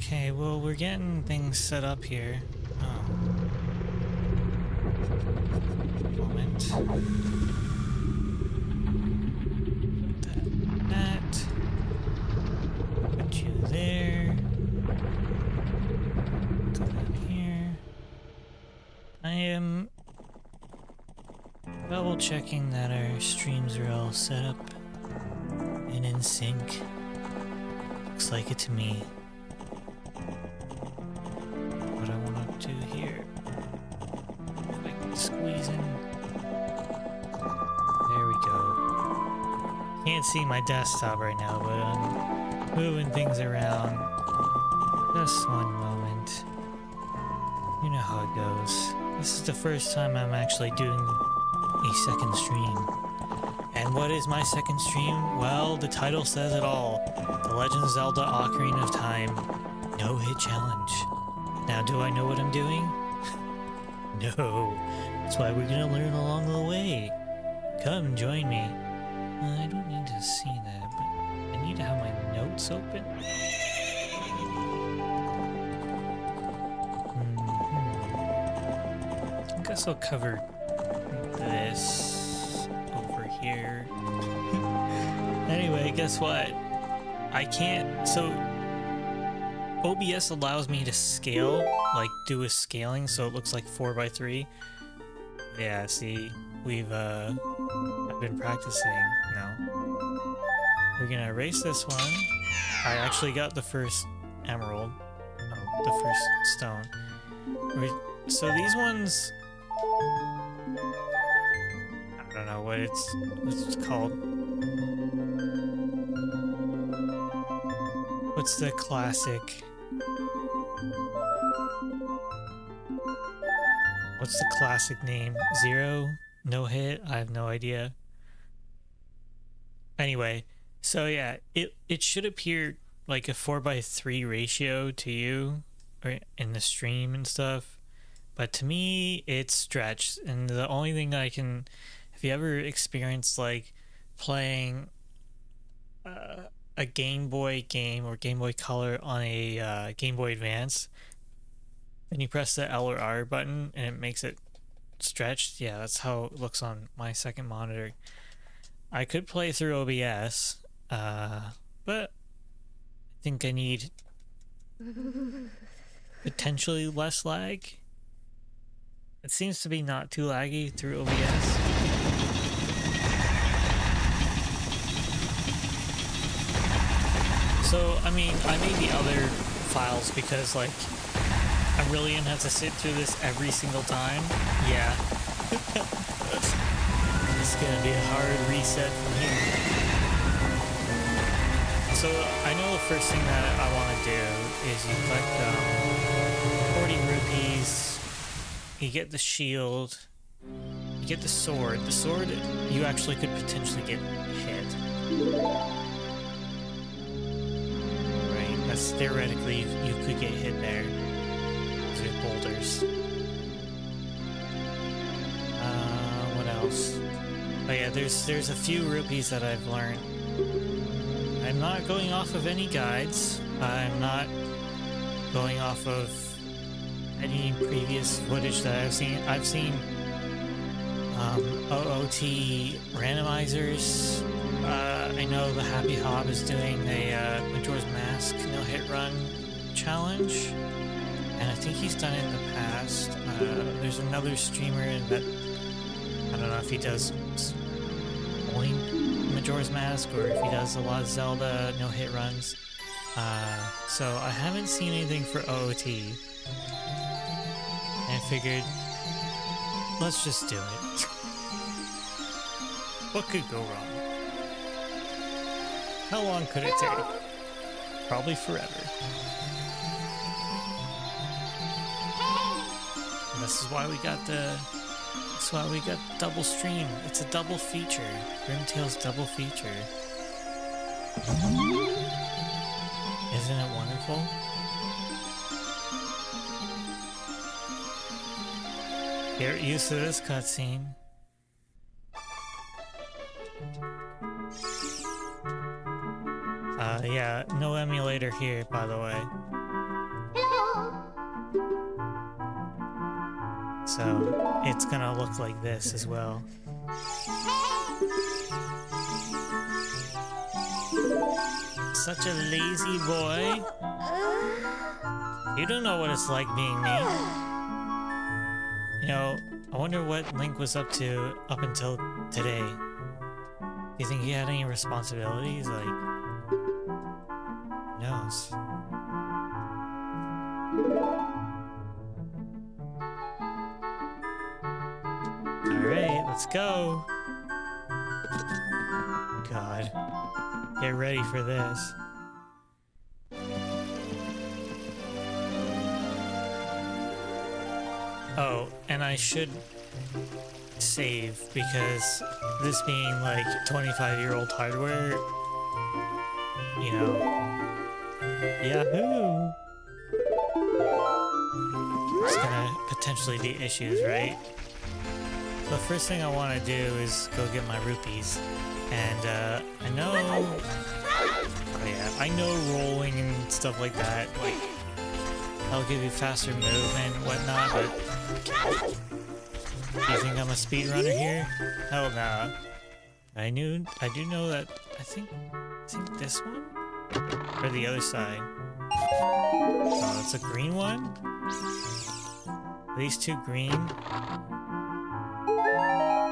Okay, well, we're getting things set up here. Oh. Moment. That. Put you there. Go down here. I am double checking that our streams are all set up and in sync. Looks like it to me. What I want to do here. If I can squeeze in. There we go. Can't see my desktop right now, but I'm moving things around. Just one moment. You know how it goes. This is the first time I'm actually doing a second stream. And what is my second stream? Well, the title says it all. The Legend of Zelda Ocarina of Time No-Hit Challenge. Now, do I know what I'm doing? No. That's why we're gonna learn along the way. Come join me. I don't need to see that, but I need to have my notes open. I guess I'll cover this over here. Anyway, guess what? I can't, so OBS allows me to scale, like do a scaling so it looks like 4:3. Yeah, see, I've been practicing now. We're gonna erase this one. I actually got the first emerald, the first stone. So these ones, I don't know what it's called. What's the classic? What's the classic name? Zero? No hit? I have no idea. Anyway, so yeah, it should appear like a 4:3 ratio to you or in the stream and stuff. But to me, it's stretched. And the only thing I can, if you ever experienced like playing a Game Boy game or Game Boy Color on a Game Boy Advance, and you press the L or R button and it makes it stretched, yeah, that's how it looks on my second monitor. I could play through OBS, but I think I need potentially less lag. It seems to be not too laggy through OBS. So, I mean, I made the other files because, like, I really didn't have to sit through this every single time. Yeah. It's gonna be a hard reset from here. So, I know the first thing that I want to do is you collect 40 rupees, you get the shield, you get the sword. The sword, you actually could potentially get hit. Right? That's theoretically, you could get hit there. With boulders. What else? Oh yeah, there's a few rupees that I've learned. I'm not going off of any guides. I'm not going off of any previous footage that I've seen. I've seen OOT randomizers. I know the Happy Hob is doing a Majora's Mask no-hit run challenge. And I think he's done it in the past. There's another streamer that, I don't know if he does only Majora's Mask or if he does a lot of Zelda no-hit runs. So I haven't seen anything for OOT. And I figured, let's just do it. What could go wrong? How long could it take? Probably forever. This is why we got double stream. It's a double feature. Grimtail's double feature. Isn't it wonderful? Get used to this cutscene. Yeah, no emulator here, by the way. So it's gonna look like this as well. Such a lazy boy. You don't know what it's like being me. You know, I wonder what Link was up to up until today. Do you think he had any responsibilities? Like, who knows? Alright, let's go. God. Get ready for this. Oh, and I should save because this being like 25-year-old hardware, you know, yahoo! It's gonna potentially be issues, right? The first thing I want to do is go get my rupees, and I know, oh yeah, I know rolling and stuff like that, like, that'll give you faster movement and whatnot, but you think I'm a speedrunner here? Hell nah. I do know that, I think this one? Or the other side? Oh, it's a green one? Are these two green?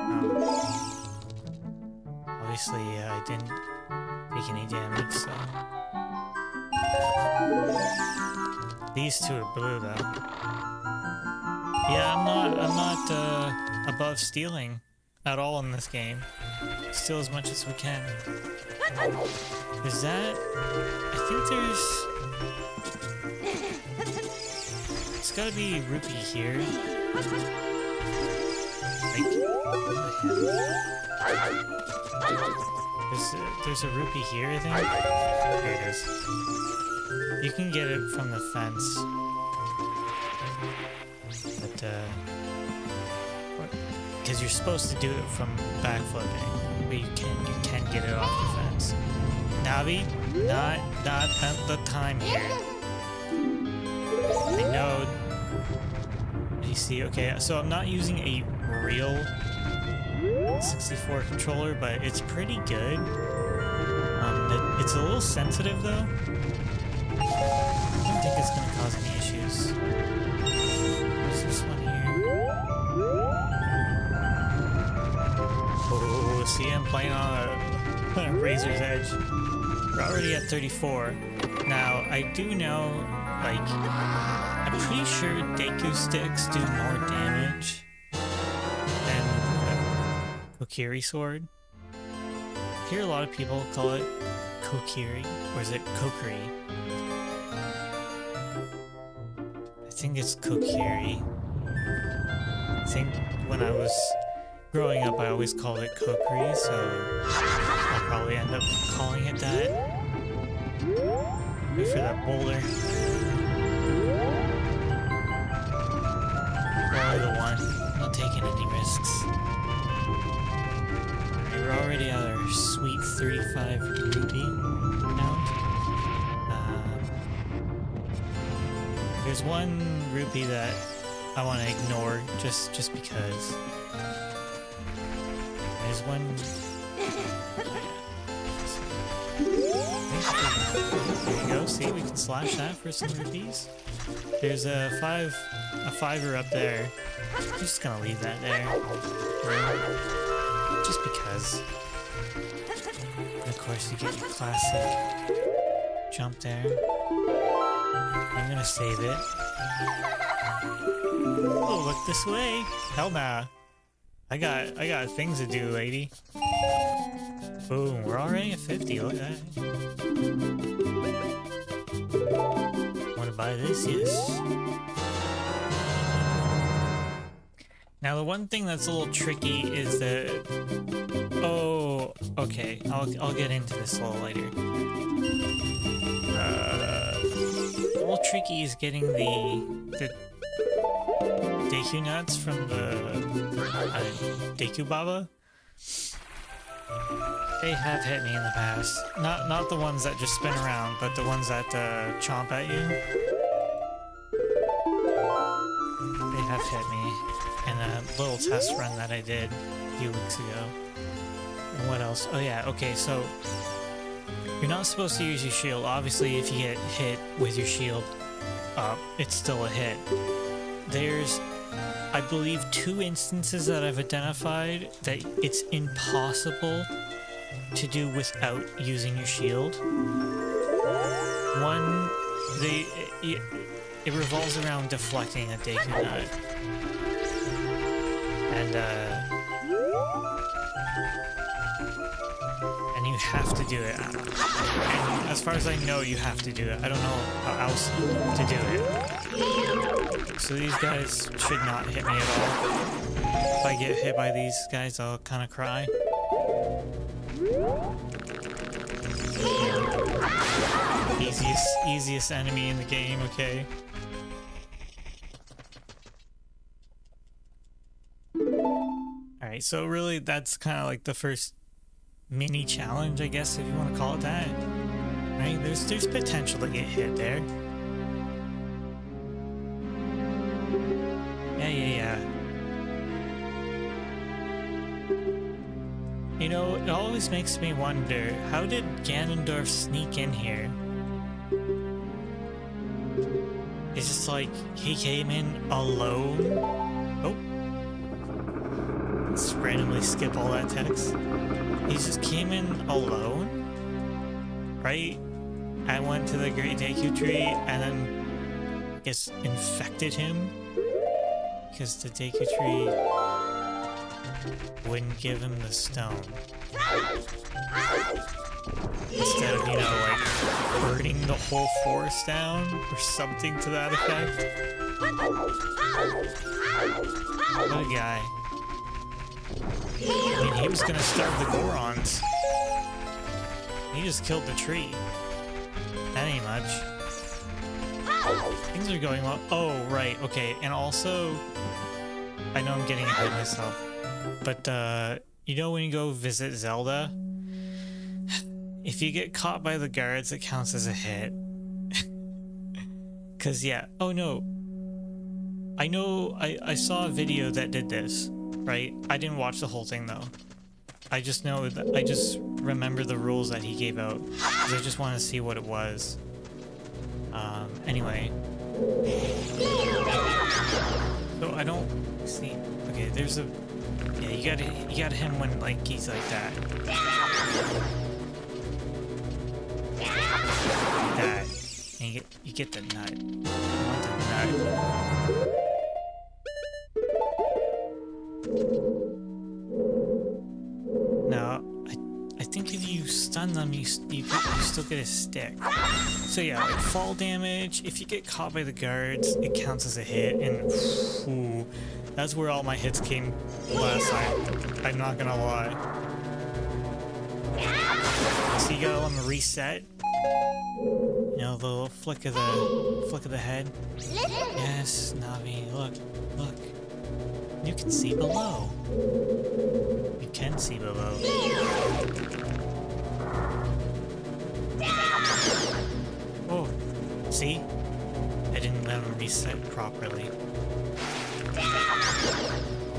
Oh. Obviously, I didn't take any damage, so... These two are blue, though. Yeah, I'm not above stealing at all in this game. Steal as much as we can. Is that... I think there's gotta be a rupee here. Like... There's a rupee here, I think? There it is. You can get it from the fence. But, because you're supposed to do it from backflipping, but you can get it off the fence. Navi, not the time here. I know. You see, okay, so I'm not using a real 64 controller, but it's pretty good. It's a little sensitive though. I don't think it's gonna cause any issues. There's this one here. Oh, see, I'm playing on a razor's edge. We're already at 34. Now, I do know, like, I'm pretty sure Deku sticks do more damage than Kokiri sword. I hear a lot of people call it Kokiri, or is it Kokiri? I think it's Kokiri. I think when I was growing up, I always called it Kokiri, so I'll probably end up calling it that. Wait for that boulder. Only the one. I'm not taking any risks. Alright, we're already at our sweet 35 rupee count. There's one rupee that I want to ignore just because. There's one. There you go. See, we can slash that for some rupees. There's a fiver up there. I'm just gonna leave that there. Just because. And of course, you get your classic jump there. I'm gonna save it. Oh, look this way. Hell nah. I got things to do, lady. Boom, we're already at 50, look at that. Wanna buy this? Yes. Now the one thing that's a little tricky is that... Oh, okay, I'll get into this a little later. A little tricky is getting the Deku nuts from the Deku Baba. They have hit me in the past. Not the ones that just spin around, but the ones that chomp at you. They have hit me. in a little test run that I did a few weeks ago. And what else? Oh yeah, okay, so you're not supposed to use your shield. Obviously, if you get hit with your shield up, it's still a hit. There's, I believe, 2 instances that I've identified that it's impossible to do without using your shield. One, it revolves around deflecting a Deku Nut. And you have to do it. And as far as I know, you have to do it. I don't know how else to do it. So these guys should not hit me at all. If I get hit by these guys, I'll kind of cry. Easiest enemy in the game, okay? Alright, so really that's kind of like the first mini challenge, I guess, if you want to call it that. Right? There's potential to get hit there. Yeah. You know, it always makes me wonder, how did Ganondorf sneak in here? It's just like, he came in alone? Oh. Let's randomly skip all that text. He just came in alone? Right? I went to the Great Deku Tree and then, I guess, infected him? Because the Deku Tree wouldn't give him the stone. Instead of, you know, like, burning the whole forest down or something to that effect. What a guy. I mean, he was gonna starve the Gorons. He just killed the tree. That ain't much. Things are going well. Oh, right, okay. And also, I know I'm getting ahead of myself, but, you know when you go visit Zelda? If you get caught by the guards, it counts as a hit. Cause yeah, oh no. I know, I saw a video that did this, right? I didn't watch the whole thing though. I just know that, I just remember the rules that he gave out. Cause I just want to see what it was. Anyway. So I don't see, okay, there's a, yeah, you gotta hit him when like he's like that. That. And you get the nut. You want the nut. Now, I think if you stun them, you still get a stick. So yeah, like fall damage, if you get caught by the guards, it counts as a hit, and ooh, that's where all my hits came last time. I'm not gonna lie. So you got them reset. You know, the little flick of the head. Yes, Navi, look. You can see below. You can see below. Oh, see? I didn't let him reset properly.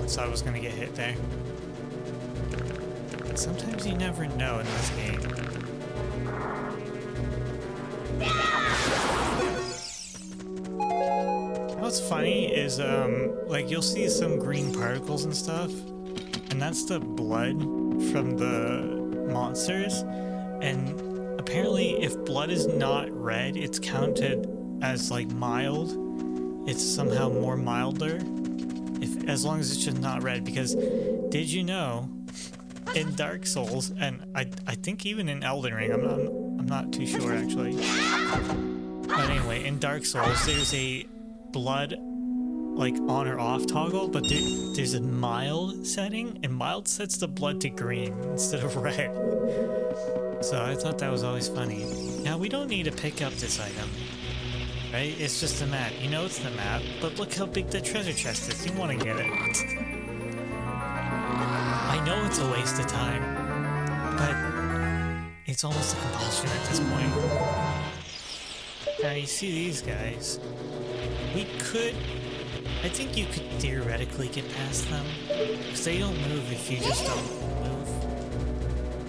So I was gonna get hit there. Sometimes you never know in this game. What's funny is, like, you'll see some green particles and stuff, and that's the blood from the monsters, and apparently if blood is not red, it's counted as, like, mild. It's somehow more milder, as long as it's just not red, because did you know, in Dark Souls, and I think even in Elden Ring, I'm not too sure actually, but anyway, in Dark Souls, there's a blood like on or off toggle, but there's a mild setting, and mild sets the blood to green instead of red. So I thought that was always funny. Now we don't need to pick up this item, right? It's just a map. You know it's the map, but look how big the treasure chest is. You want to get it. I know it's a waste of time, but it's almost a compulsion at this point. Now you see these guys. We could I think you could theoretically get past them, because they don't move if you just don't move.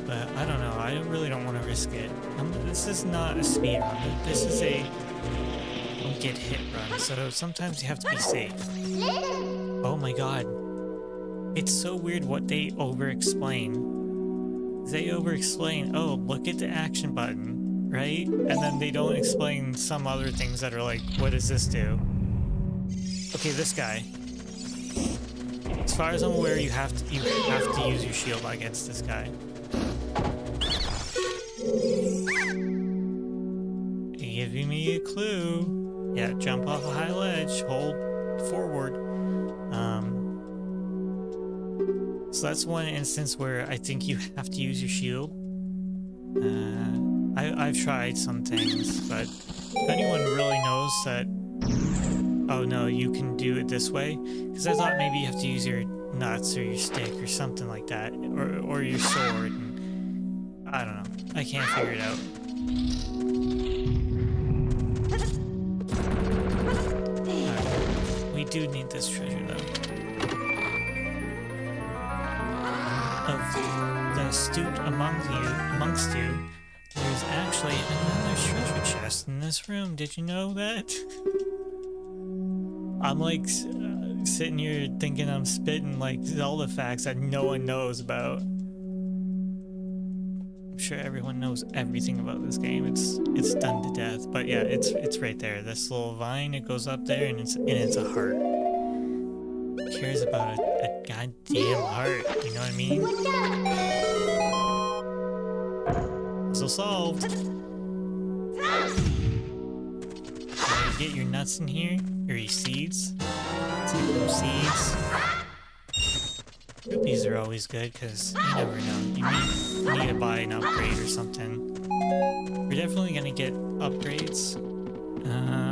But I don't know, I really don't want to risk it. This is not a speed run, this is a don't get hit run, so sometimes you have to be safe. Oh my god. It's so weird what they over-explain. They over-explain, oh, look at the action button, right? And then they don't explain some other things that are like, what does this do? Okay, this guy. As far as I'm aware, you have to use your shield against this guy. Giving me a clue. Yeah, jump off a high ledge, hold forward. So that's one instance where I think you have to use your shield. I've tried some things, but if anyone really knows that, oh no, you can do it this way, because I thought maybe you have to use your nuts or your stick or something like that, or your sword, and I don't know, I can't figure it out. Right. We do need this treasure though. Of the astute amongst you, there's actually another treasure chest in this room. Did you know that? I'm like sitting here thinking I'm spitting like Zelda facts that no one knows about. I'm sure everyone knows everything about this game. It's done to death. But yeah, it's right there. This little vine, it goes up there, and it's a heart. Who cares about a goddamn heart? You know what I mean? Puzzle solved. Get your nuts in here, or your seeds. Take those seeds. Rupees are always good, because you never know. You need to buy an upgrade or something. We're definitely gonna get upgrades.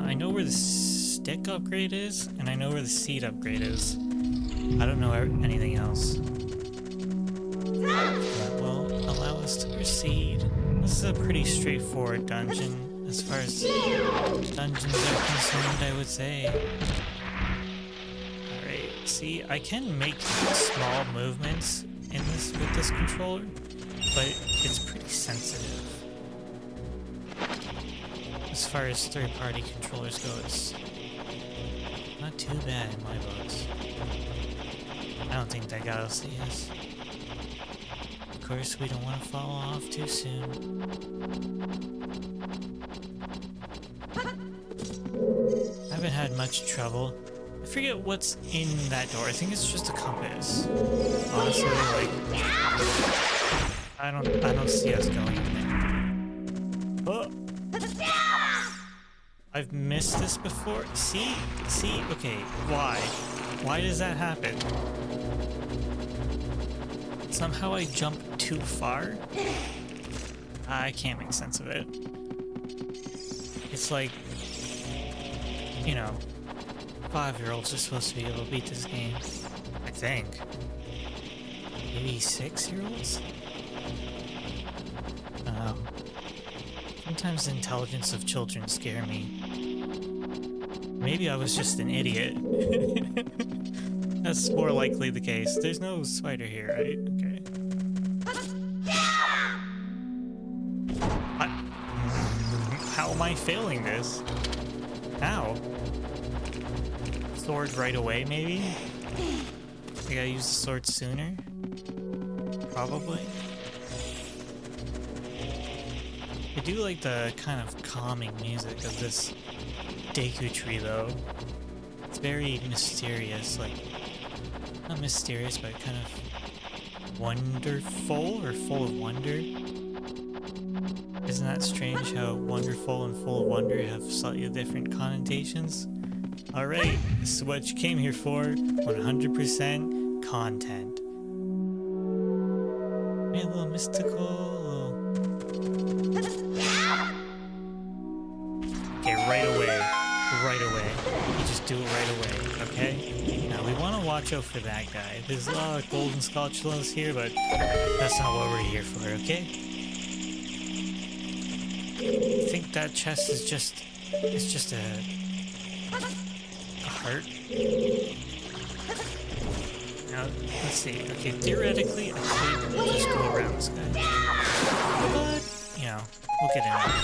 I know where the stick upgrade is, and I know where the seed upgrade is. I don't know anything else. That will allow us to proceed. This is a pretty straightforward dungeon. As far as dungeons are concerned, I would say. Alright, see, I can make small movements with this controller, but it's pretty sensitive. As far as third-party controllers go, it's not too bad in my books. I don't think that guy will see us. Of course, we don't want to fall off too soon. I haven't had much trouble. I forget what's in that door. I think it's just a compass. Honestly, like, I don't see us going in there. Oh! I've missed this before. See, okay, why? Why does that happen? Somehow I jump too far? I can't make sense of it. It's like, you know, 5-year-olds are supposed to be able to beat this game. I think. Maybe 6-year-olds? I don't know. Sometimes the intelligence of children scare me. Maybe I was just an idiot. That's more likely the case. There's no spider here, right? Okay. How am I failing this? How? Sword right away, maybe? I gotta use the sword sooner? Probably. I do like the kind of calming music of this Deku tree, though. It's very mysterious, like, not mysterious, but kind of wonderful, or full of wonder. Isn't that strange how wonderful and full of wonder have slightly different connotations? Alright, this is what you came here for, 100% content. Maybe a little mystical, Okay, right away. You just do it right away, okay? Now, we want to watch out for that guy. There's a lot of golden Skulltulas here, but that's not what we're here for, okay? I think that chest is just... It's just a cart. Now, let's see. Okay, theoretically, I could just go around this guy. But, you know, we'll get into it.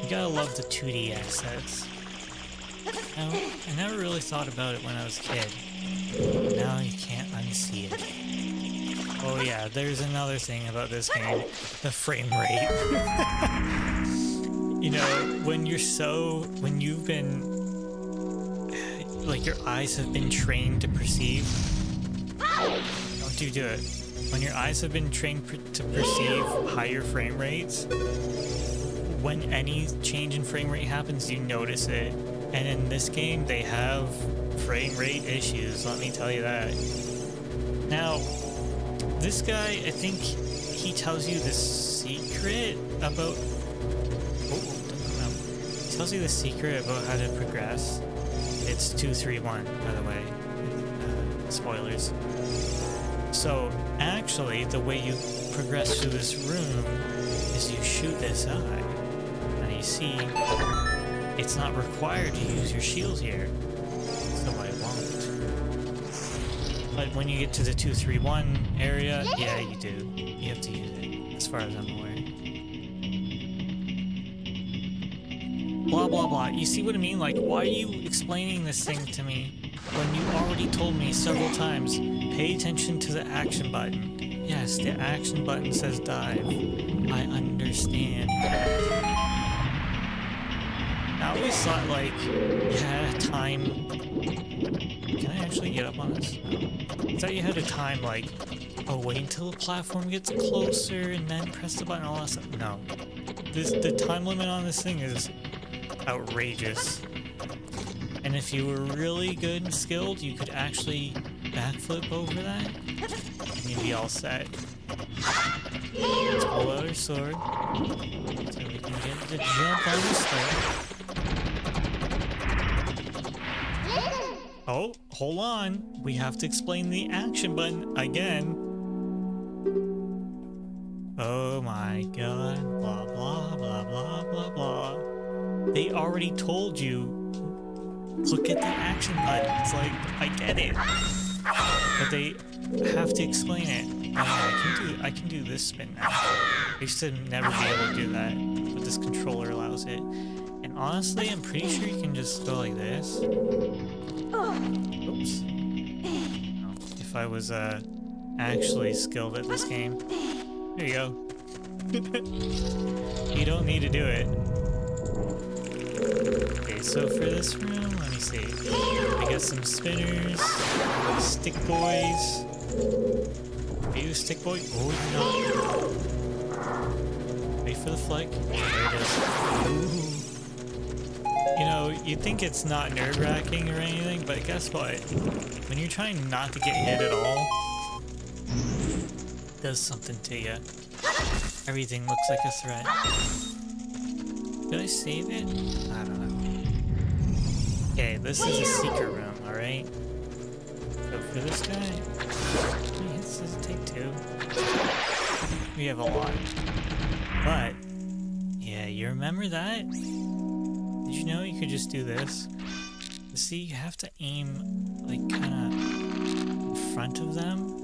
You gotta love the 2D assets. Now, I never really thought about it when I was a kid. Now you can't unsee it. Oh yeah, there's another thing about this game. The frame rate. You know, when you've been, like, your eyes have been trained to perceive. Don't you do it. When your eyes have been trained to perceive higher frame rates, when any change in frame rate happens, you notice it. And in this game, they have frame rate issues, let me tell you that. Now, this guy, I think he tells you the secret about... Oh, don't come out. He tells you the secret about how to progress. It's 2-3-1, by the way. Spoilers. So, actually, the way you progress through this room is you shoot this eye. And you see, it's not required to use your shield here. So I won't. But when you get to the 2-3-1 area, yeah, you do. You have to use it, as far as I'm aware. Blah, blah, blah. You see what I mean? Like, why are you explaining this thing to me when you already told me several times, pay attention to the action button? Yes, the action button says dive. I understand. I always thought, like, you had a time... Can I actually get up on this? No. I thought you had a time, like, oh, wait until the platform gets closer and then press the button and all that stuff. No. The time limit on this thing is outrageous. And if you were really good and skilled, you could actually backflip over that, and you'd be all set. Let's pull out our sword, so we can get the jump on the sword. Oh, hold on. We have to explain the action button again. Oh my god. Blah, blah, blah, blah, blah, blah. They already told you, look at the action button. It's like, I get it. But they have to explain it. I can do this spin now. I used to never be able to do that, but this controller allows it. And honestly, I'm pretty sure you can just go like this. Oops. No, if I was actually skilled at this game. There you go. You don't need to do it. Okay, so for this room, let me see. I got some spinners, stick boys. Are you a stick boy? Oh, no. Wait for the flick. There it is. Ooh. You know, you'd think it's not nerve-wracking or anything, but guess what? When you're trying not to get hit at all, it does something to you. Everything looks like a threat. Did I save it? I don't know. Okay, this is a secret room, alright? So for this guy, how many hits does it take? 2? We have a lot. But, yeah, you remember that? Did you know you could just do this? See, you have to aim, like, kinda in front of them.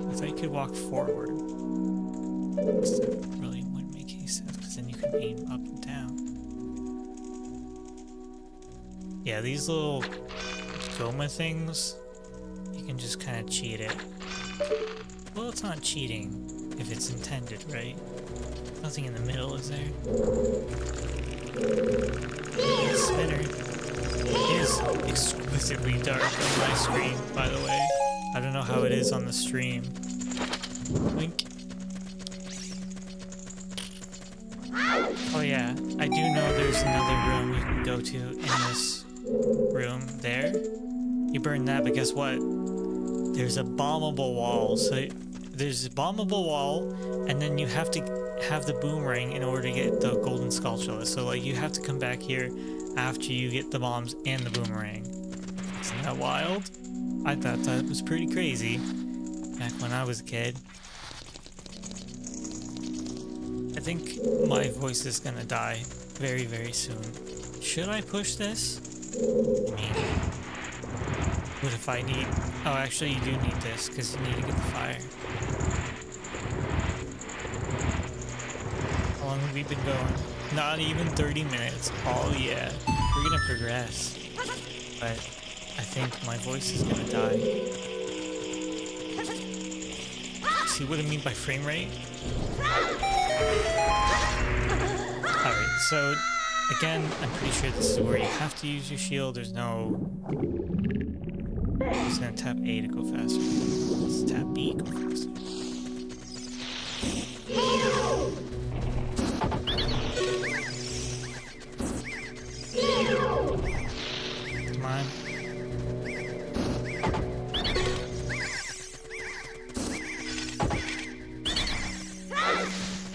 I thought you could walk forward. That really wouldn't make any sense, because then you can aim up and down. Yeah, these little Goma things, you can just kind of cheat it. Well, it's not cheating if it's intended, right? Nothing in the middle, is there? The spinner is exquisitely dark on my screen, by the way. I don't know how it is on the stream. Wink. Oh yeah, I do know there's another room you can go to in this room there. You burn that, but guess what? There's a bombable wall. So there's a bombable wall, and then you have to have the boomerang in order to get the golden skull. So like you have to come back here after you get the bombs and the boomerang. Isn't that wild? I thought that was pretty crazy back when I was a kid. think my voice is gonna die very, very soon. Should I push this? I mean, what if I need... Oh, actually you do need this, because you need to get the fire. How long have we been going? Not even 30 minutes. Oh yeah, we're gonna progress. But I think my voice is gonna die. See what I mean by frame rate? Alright, so again, I'm pretty sure this is where you have to use your shield. There's no... I'm just gonna tap A to go faster. Let's tap B, go faster. Come on.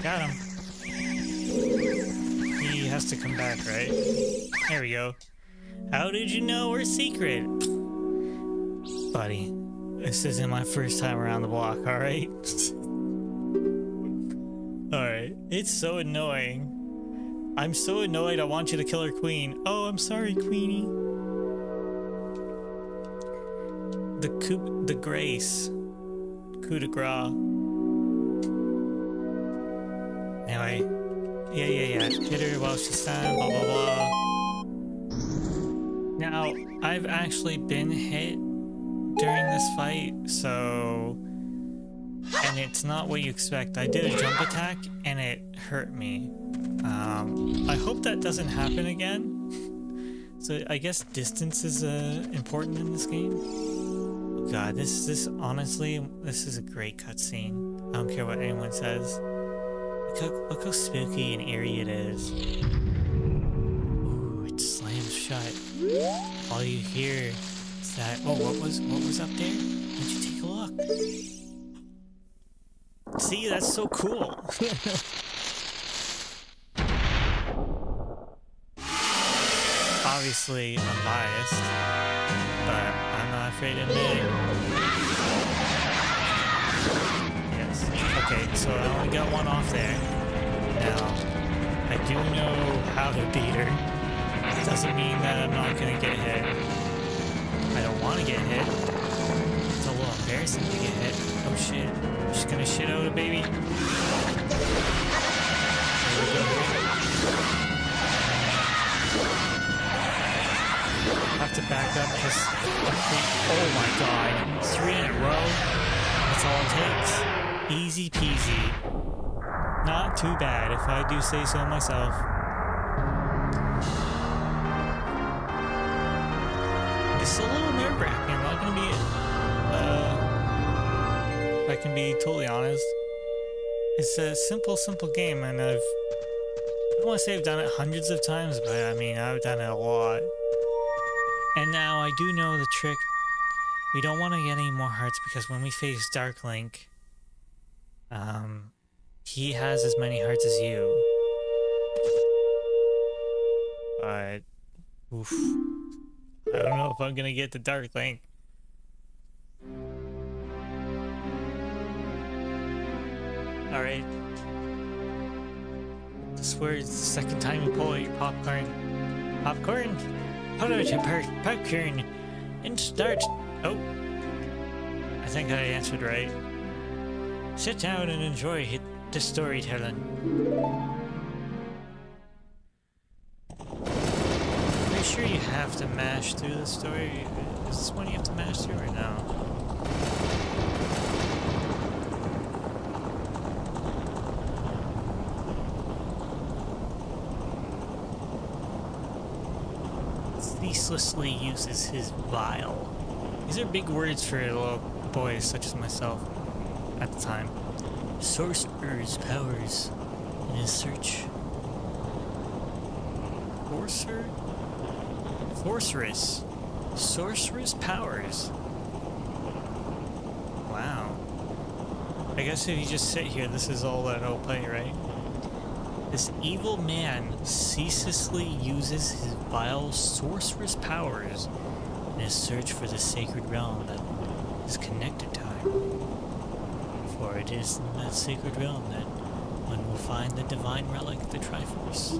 Got him. He has to come back, right? There we go. How did you know we're secret? Buddy, this isn't my first time around the block, alright? Alright, it's so annoying. I'm so annoyed I want you to kill our queen. Oh, I'm sorry, Queenie. The grace. Coup de grace. Anyway. Yeah. Hit her while she's stunned, blah, blah, blah. Now, I've actually been hit during this fight, so... And it's not what you expect. I did a jump attack, and it hurt me. I hope that doesn't happen again. So I guess distance is important in this game. Oh god, this honestly, this is a great cutscene. I don't care what anyone says. Look how spooky and eerie it is. Ooh, it slams shut. All you hear is that... Oh, what was up there? Why don't you take a look? See, that's so cool. Obviously, I'm biased, but I'm not afraid to admit it. Yes. Okay, so I only got one off there. Now, I do know how to beat her. Doesn't mean that I'm not gonna get hit. I don't want to get hit. It's a little embarrassing to get hit. Oh shit. I'm just gonna shit out a baby. There we go. Have to back up because... Oh my god. 3 in a row. That's all it takes. Easy peasy. Not too bad, if I do say so myself. This is a little nerve-wracking. I'm not gonna be... if I can be totally honest. It's a simple game, and I don't want to say I've done it hundreds of times, but I mean, I've done it a lot. And now I do know the trick. We don't want to get any more hearts because when we face Dark Link, he has as many hearts as you. But, oof. I don't know if I'm gonna get the Dark Link. Alright. I swear it's the second time you pull out your popcorn. Popcorn? Pull out your popcorn and start. Oh. I think I answered right. Sit down and enjoy the storytelling. Pretty sure you have to mash through the story. Is this one you have to mash through or no? Ceaselessly uses his vial. These are big words for little boys such as myself at the time. Sorcerer's powers in his search. Sorceress. Sorcerer's powers. Wow. I guess if you just sit here, this is all that I'll play, right? This evil man ceaselessly uses his vile sorceress powers in his search for the sacred realm that is connected to him. For it is in that sacred realm that one will find the divine relic, the Triforce,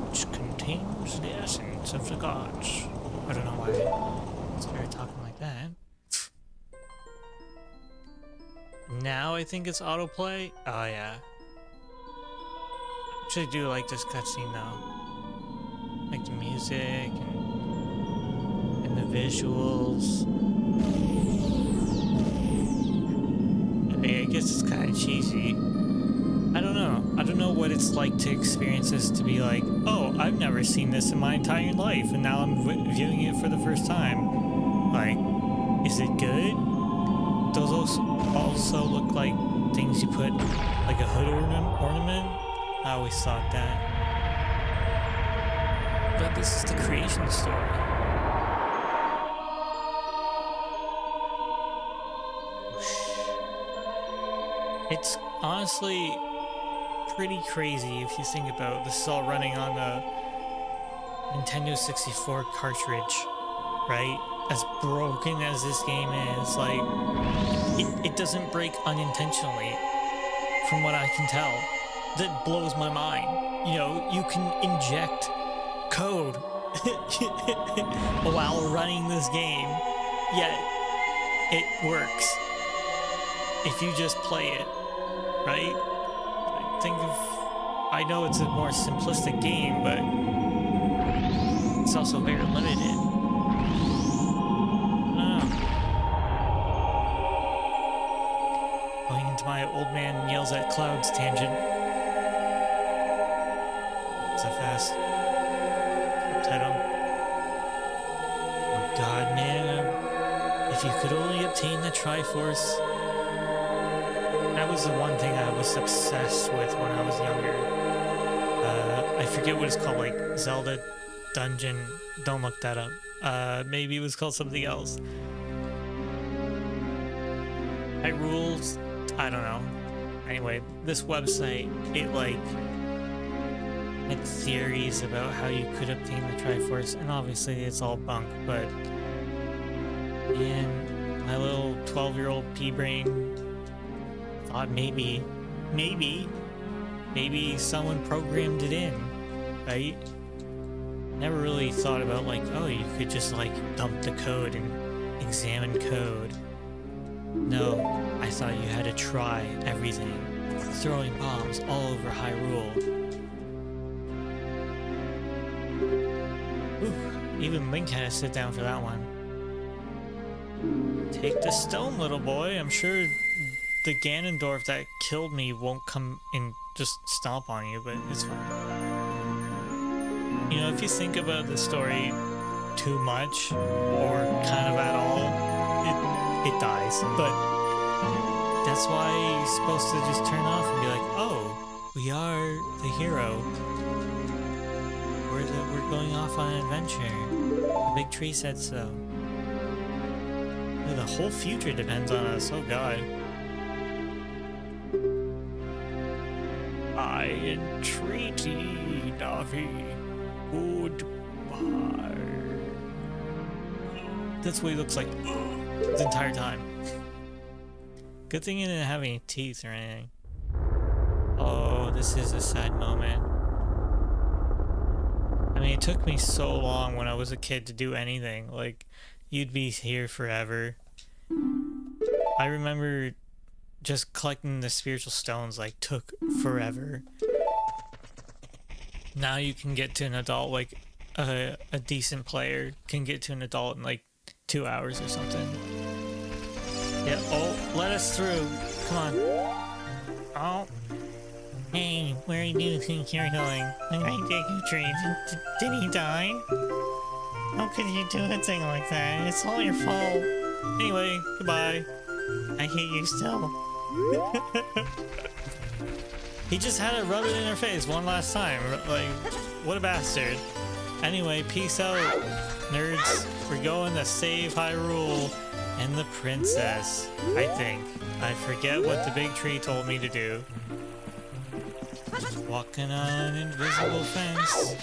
which contains the essence of the gods. I don't know why I started talking like that. Now I think it's autoplay. Oh yeah. Actually, I do like this cutscene though. Like the music and the visuals. I guess it's kind of cheesy. I don't know. I don't know what it's like to experience this, to be like, oh, I've never seen this in my entire life, and now I'm viewing it for the first time. Like, is it good? Those also look like things you put, like a hood ornament. I always thought that. But this is the creation story. It's honestly pretty crazy if you think about this is all running on a Nintendo 64 cartridge, right? As broken as this game is, like, it doesn't break unintentionally, from what I can tell. That blows my mind. You know, you can inject code while running this game, yet it works if you just play it, right? I know it's a more simplistic game, but it's also very limited. Going into my old man yells at clouds tangent. So fast. Title. Oh god, man. If you could only obtain the Triforce. That was the one thing I was obsessed with when I was younger. I forget what it's called, like Zelda Dungeon. Don't look that up. Maybe it was called something else. Rules. I don't know. Anyway, this website, it like had theories about how you could obtain the Triforce, and obviously it's all bunk, but man, my little 12-year-old pea-brain thought maybe someone programmed it in, right? Never really thought about like, oh, you could just like dump the code and examine code. No, I thought you had to try everything, throwing bombs all over Hyrule. Ooh, even Link had to sit down for that one. Take the stone, little boy. I'm sure the Ganondorf that killed me won't come and just stomp on you, but it's fine. You know, if you think about the story too much, or kind of at all, it dies. But that's why you're supposed to just turn off and be like, oh, we are the hero. We're going off on an adventure. The big tree said so. The whole future depends on us. Oh god. I entreaty, Navi. Goodbye. That's what he looks like the entire time. Good thing he didn't have any teeth or anything. Oh, this is a sad moment. I mean, it took me so long when I was a kid to do anything. Like, you'd be here forever. I remember just collecting the spiritual stones, like, took forever. Now you can get to an adult, like, a decent player can get to an adult in, like, 2 hours or something. Yeah, oh, let us through. Come on. Oh. Hey, where do you think you're going? I take you, tree. Did he die? How could you do a thing like that? It's all your fault. Anyway, goodbye. I hate you still. He just had to rub it in her face one last time. Like, what a bastard. Anyway, peace out, nerds. We're going to save Hyrule and the princess, I think. I forget what the big tree told me to do. Walking on an invisible fence.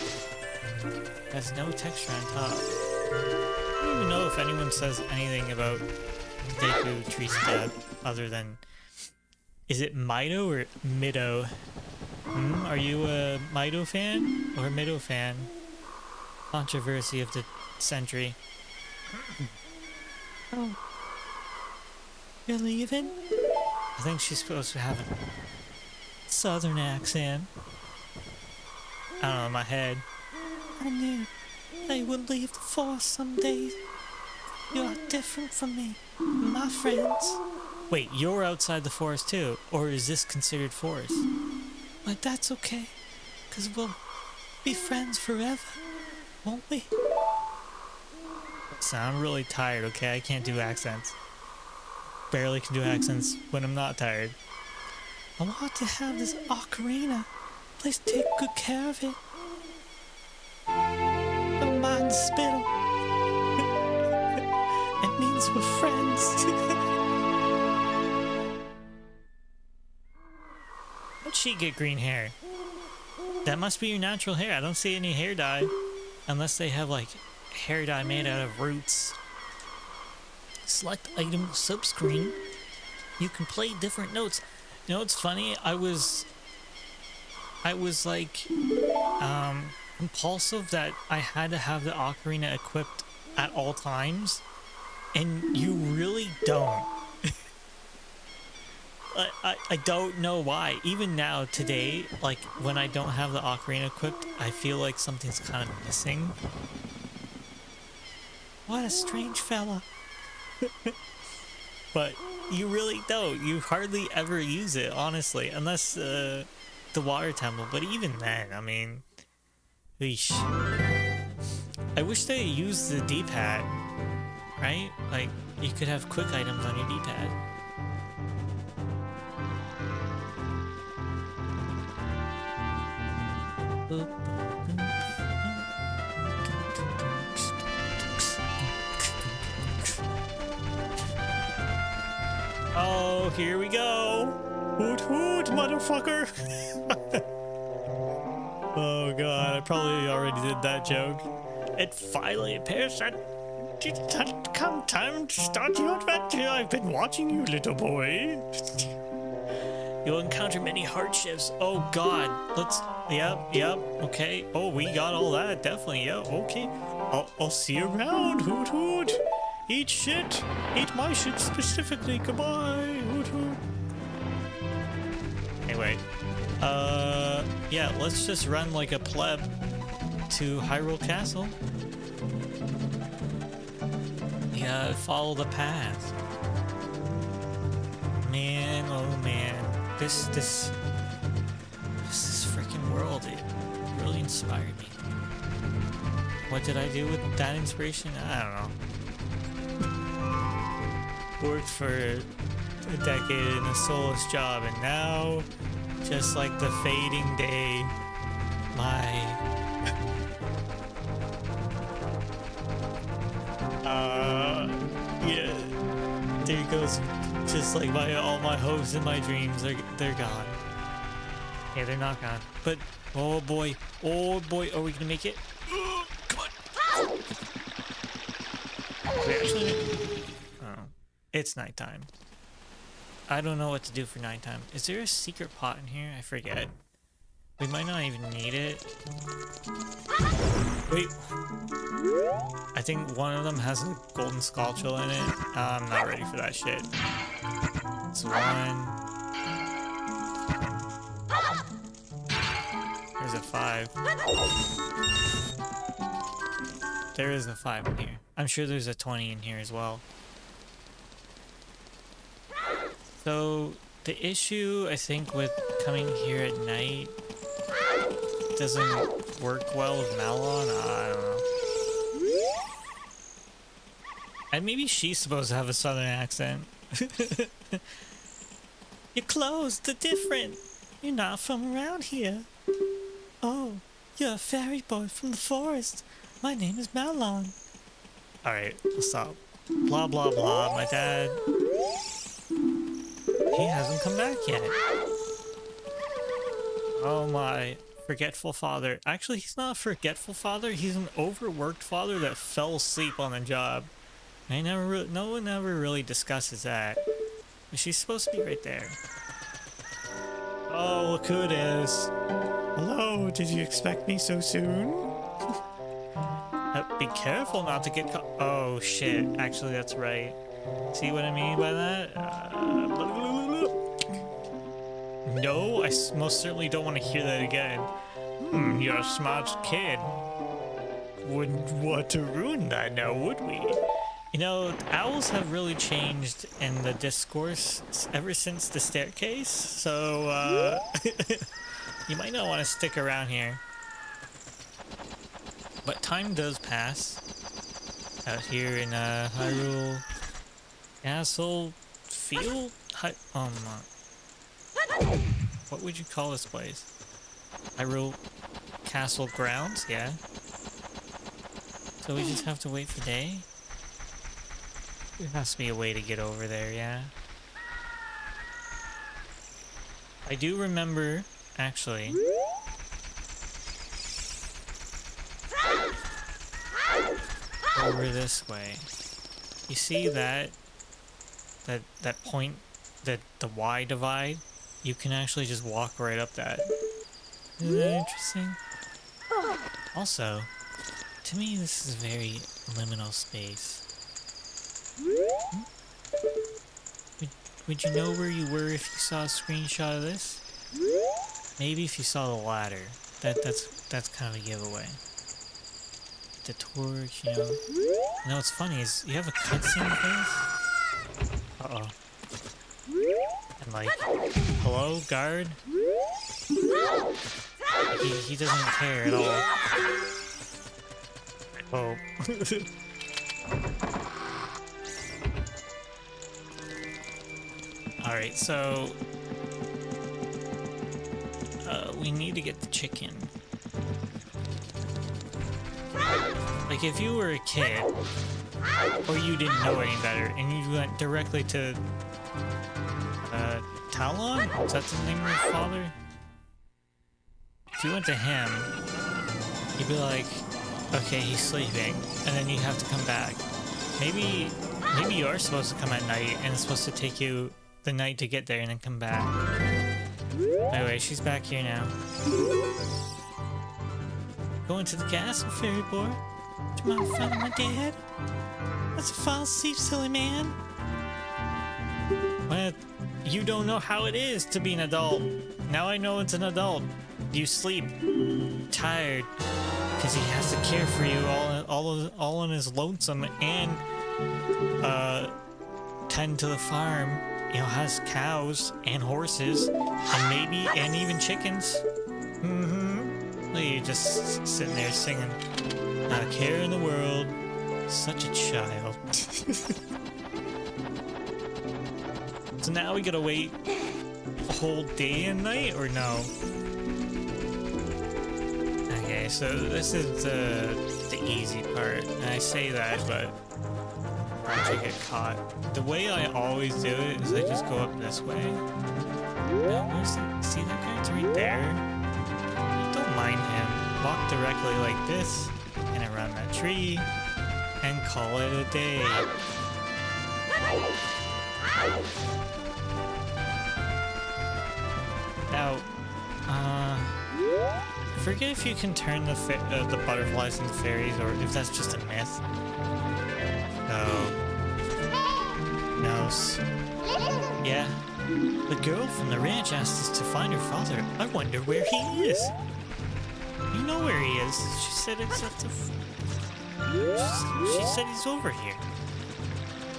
Has no texture on top. I don't even know if anyone says anything about Deku Tree's death other than... Is it Mido or Mido? Are you a Mido fan or a Mido fan? Controversy of the century. Oh, you're leaving? I think she's supposed to have a southern accent. I don't know, in my head. I knew they would leave the forest some days. You're different from me, my friends. Wait, you're outside the forest too? Or is this considered forest? But that's okay, because we'll be friends forever, won't we? So I'm really tired, okay? I can't do accents. Barely can do accents when I'm not tired. I want to have this ocarina. Please take good care of it. Don't mind the spittle. It means we're friends. How'd she get green hair? That must be your natural hair. I don't see any hair dye. Unless they have like hair dye made out of roots. Select item subscreen. You can play different notes. You know what's funny? I was like compulsive that I had to have the ocarina equipped at all times, and you really don't. I don't know why. Even now, today, like when I don't have the ocarina equipped, I feel like something's kind of missing. What a strange fella. But you really don't. You hardly ever use it, honestly, unless the water temple. But even then, I mean, eesh. I wish they used the D-pad, right? Like you could have quick items on your D-pad. Oh, here we go. Hoot hoot, motherfucker. Oh god, I probably already did that joke. It finally appears that it has come time to start your adventure. I've been watching you, little boy. You'll encounter many hardships. Oh god, let's... Yep, okay. Oh, we got all that, definitely, yeah, okay. I'll see you around, hoot hoot. Eat shit. Eat my shit specifically. Goodbye. Hoot hoot. Anyway, yeah, let's just run like a pleb to Hyrule Castle. Yeah, follow the path. Man, oh man, this freaking world, it really inspired me. What did I do with that inspiration? I don't know. Worked for a decade in a soulless job, and now, just like the fading day, my yeah, there goes, just like all my hopes and my dreams, they're gone. Yeah, they're not gone, but oh boy, are we gonna make it? Come on. We actually. It's nighttime. I don't know what to do for nighttime. Is there a secret pot in here? I forget. We might not even need it. Wait. I think one of them has a golden skulltula in it. I'm not ready for that shit. It's one. There's a 5. There is a 5 in here. I'm sure there's a 20 in here as well. So, the issue, I think, with coming here at night doesn't work well with Malon. I don't know. And maybe she's supposed to have a southern accent. Your clothes, they're different. You're not from around here. Oh, you're a fairy boy from the forest. My name is Malon. Alright, we'll stop. Blah, blah, blah. My dad... He hasn't come back yet. Oh my, forgetful father. Actually, he's not a forgetful father. He's an overworked father that fell asleep on the job. No one ever really discusses that. But she's supposed to be right there. Oh, look who it is. Hello, did you expect me so soon? Be careful not to get caught. Oh shit, actually that's right. See what I mean by that? No, I most certainly don't want to hear that again. You're a smart kid. Wouldn't want to ruin that now, would we? You know, owls have really changed in the discourse ever since the staircase, so, you might not want to stick around here. But time does pass out here in, Hyrule Castle Field? What would you call this place? Hyrule Castle Grounds? Yeah. So we just have to wait for day? There has to be a way to get over there, yeah. I do remember, actually. Over this way. You see that point, the Y divide? You can actually just walk right up that. Isn't that interesting? Also, to me this is very liminal space. Would you know where you were if you saw a screenshot of this? Maybe if you saw the ladder. That's kind of a giveaway. The torch, you know. You know what's funny is you have a cutscene for this? Uh-oh. And like, hello, guard? He doesn't care at all. Oh. Alright, so... we need to get the chicken. Like, if you were a kid, or you didn't know any better, and you went directly to... Talon? Is that the name of your father? If you went to him, you'd be like, okay, he's sleeping, and then you have to come back. Maybe you are supposed to come at night, and it's supposed to take you the night to get there and then come back. Anyway, she's back here now. Going to the castle, fairy boy? Do you mind finding my dad? That's a false sleep, silly man. Well, you don't know how it is to be an adult. Now I know it's an adult. You sleep. Tired. Because he has to care for you all on his lonesome and tend to the farm. You know, has cows and horses and even chickens. Look at you just sitting there singing. Not a care in the world. Such a child. So now we gotta wait a whole day and night, or no? Okay, so this is the easy part. And I say that, but I get caught. The way I always do it is I just go up this way. Now, where's the... See that guy? It's right there. Don't mind him. Walk directly like this, and around that tree, and call it a day. Now, forget if you can turn the butterflies into fairies, or if that's just a myth. No. Yeah. The girl from the ranch asked us to find her father. I wonder where he is. You know where he is. She said it's at the... She said he's over here.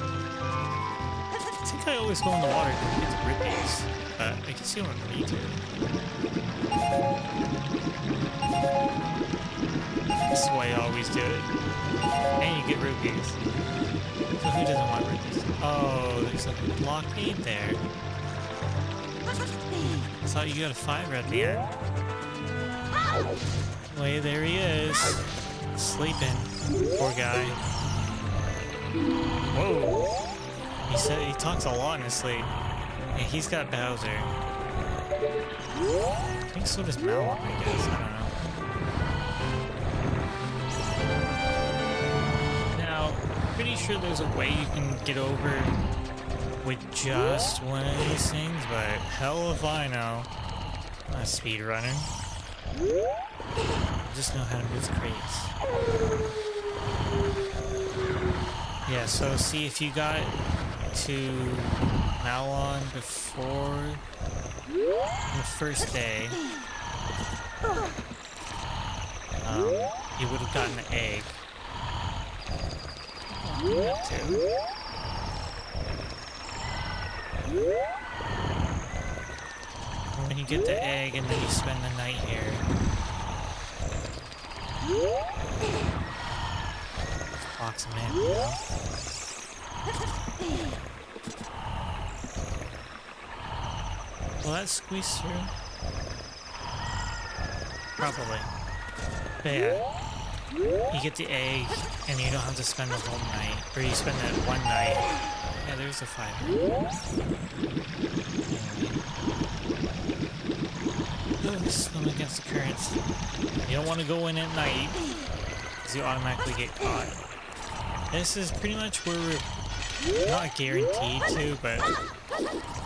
I think I always go in the water to get the ribbies. I guess you don't need to. This is why I always do it. And you get rupees. So who doesn't want rupees? Oh, there's a blockade there. I thought you got a 5 at the end. Anyway, there he is. Sleeping. Poor guy. Whoa. He talks a lot in his sleep. Yeah, he's got Bowser. I think so does Malon, I guess. I don't know. Now, pretty sure there's a way you can get over with just one of these things, but hell if I know. I'm not a speedrunner. I just know how to move crates. Yeah, so see if you got to Malon before the first day, you would have gotten an egg. Too. When you get the egg and then you spend the night here. Box of man. Will that squeeze through? Probably. But yeah. You get the egg, and you don't have to spend the whole night. Or you spend that one night. Yeah, there's the fire. Anyway. Swim against the currents. You don't want to go in at night, because you automatically get caught. This is pretty much where we're not guaranteed to, but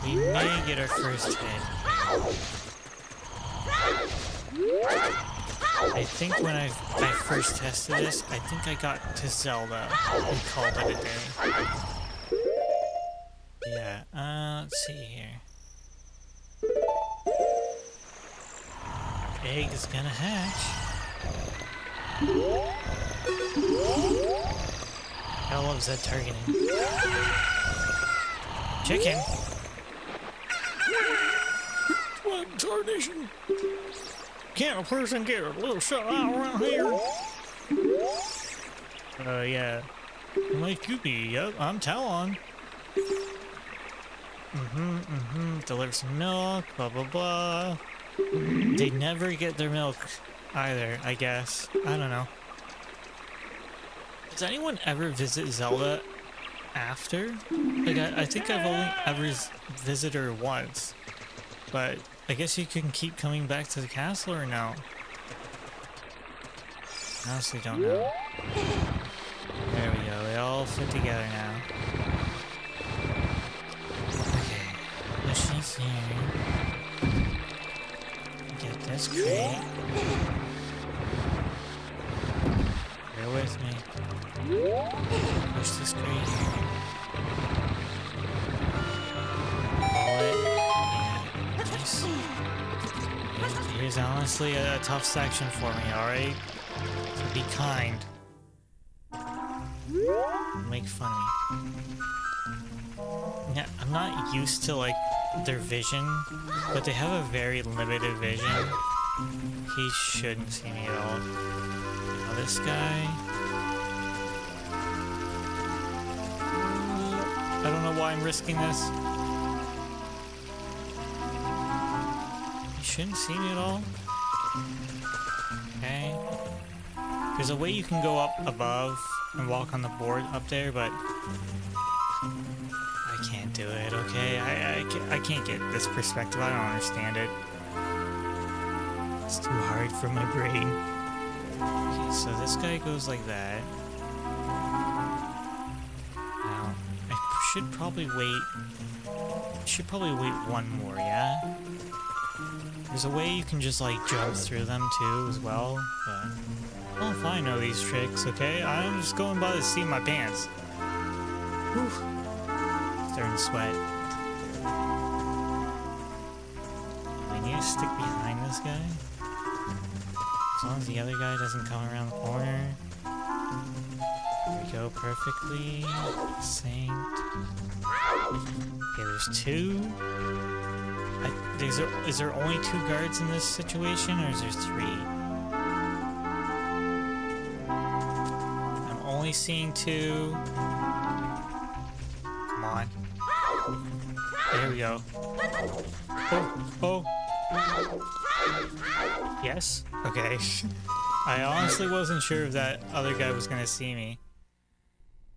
we may get our first hit. I think when I first tested this, I think I got to Zelda and called it a day. Yeah, let's see here. Egg is gonna hatch. I love Zed targeting. Chicken! What tarnation? Can't a person get a little shut out around here? Yeah. Like you be, yep, I'm Talon. Deliver some milk, blah blah blah. They never get their milk either, I guess. I don't know. Does anyone ever visit Zelda after? Like, I think I've only ever visited her once. But I guess you can keep coming back to the castle or no? I honestly don't know. There we go, they all fit together now. Okay, Yoshi's here. Get this crate. Bear with me. Push this crate here. Here's honestly a tough section for me, alright? So be kind. Make fun of me. Yeah, I'm not used to, like, their vision, but they have a very limited vision. He shouldn't see me at all. Now this guy... I don't know why I'm risking this. Shouldn't see me at all. Okay. There's a way you can go up above and walk on the board up there, but I can't do it, okay? I can't get this perspective. I don't understand it. It's too hard for my brain. Okay, so this guy goes like that. Now, I should probably wait one more, yeah? There's a way you can just, like, jump through them, too, as well, but... Oh, if I know these tricks, okay? I'm just going by the seat of my pants. Whew. Starting to sweat. I need to stick behind this guy. As long as the other guy doesn't come around the corner. There we go, perfectly. Synced. Okay, there's two. Is there only two guards in this situation, or is there three? I'm only seeing two. Come on. There we go. Oh. Yes? Okay. I honestly wasn't sure if that other guy was gonna see me.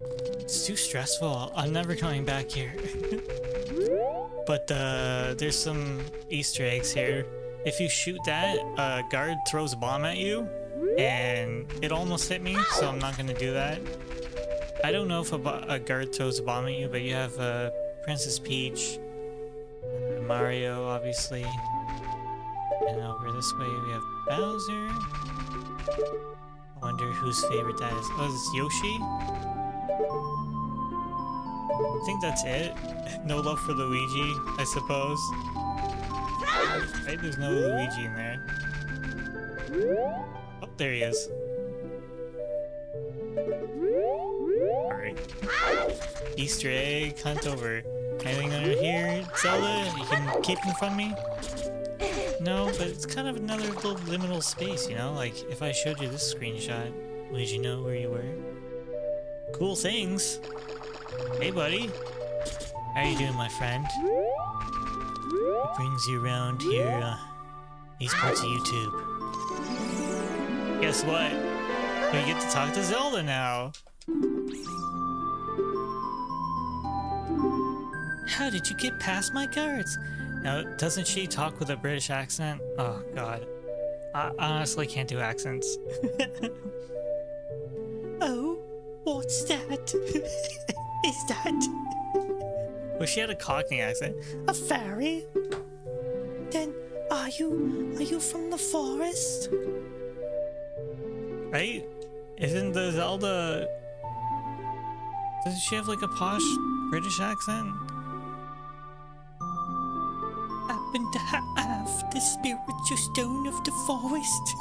It's too stressful. I'm never coming back here. But there's some Easter eggs here. If you shoot that, a guard throws a bomb at you, and it almost hit me, so I'm not gonna do that. I don't know if a guard throws a bomb at you, but you have Princess Peach, Mario, obviously. And over this way we have Bowser. I wonder whose favorite that is. Oh, is this Yoshi? I think that's it. No love for Luigi, I suppose. Right? There's no Luigi in there. Oh, there he is. Alright. Easter egg hunt over. Anything under here, Zelda? You can keep him from me? No, but it's kind of another little liminal space, you know? Like, if I showed you this screenshot, would you know where you were? Cool things. Hey, buddy. How you doing, my friend? What brings you around here, these parts of YouTube? Guess what? We get to talk to Zelda now. How did you get past my guards? Now, doesn't she talk with a British accent? Oh, God. I honestly can't do accents. Oh, what's that? Is that... Well, she had a Cockney accent. A fairy? Then, are you from the forest? Right? Isn't the Zelda... Doesn't she have like a posh British accent? Happen to have the spiritual stone of the forest.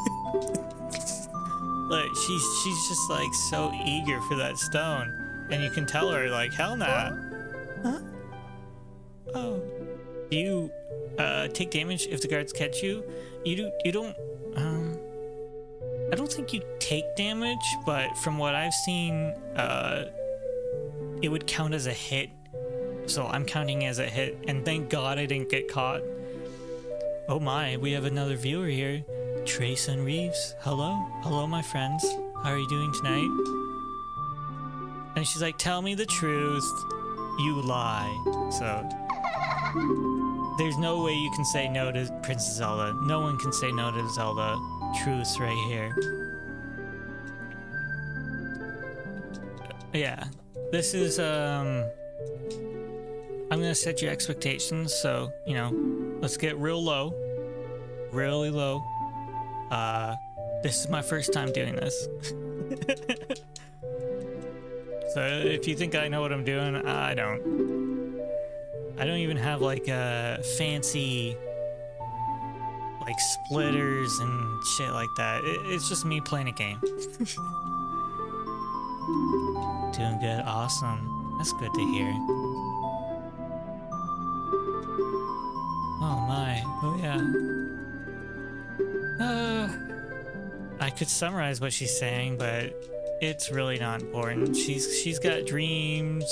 Look, she's just like so eager for that stone. And you can tell her like, hell nah. Huh? Oh. Do you take damage if the guards catch you? You don't I don't think you take damage, but from what I've seen, it would count as a hit. So I'm counting as a hit, and thank God I didn't get caught. Oh my, we have another viewer here. Trace and Reeves. Hello? Hello, my friends. How are you doing tonight? And she's like, tell me the truth. You lie. So, there's no way you can say no to Princess Zelda. No one can say no to Zelda. Truths right here. Yeah. This is, I'm gonna set your expectations, so, you know, let's get real low. Really low. This is my first time doing this. So if you think I know what I'm doing, I don't. I don't even have like fancy like splitters and shit like that. It's just me playing a game. Doing good, awesome. That's good to hear. Oh my, oh yeah. I could summarize what she's saying, but it's really not important. She's got dreams.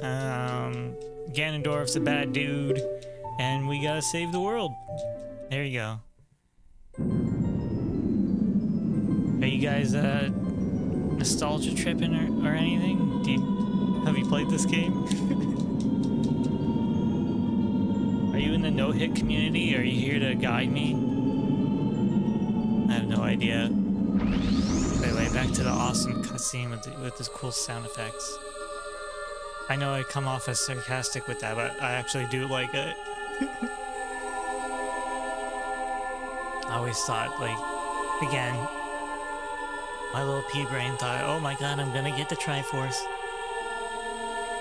Ganondorf's a bad dude, and we gotta save the world. There you go. Are you guys nostalgia tripping or anything? Have you played this game? Are you in the no-hit community? Are you here to guide me? I have no idea. Anyway, back to the awesome cutscene with this cool sound effects. I know I come off as sarcastic with that, but I actually do like it. I always thought, like, again, my little pea brain thought, oh my god, I'm gonna get the Triforce.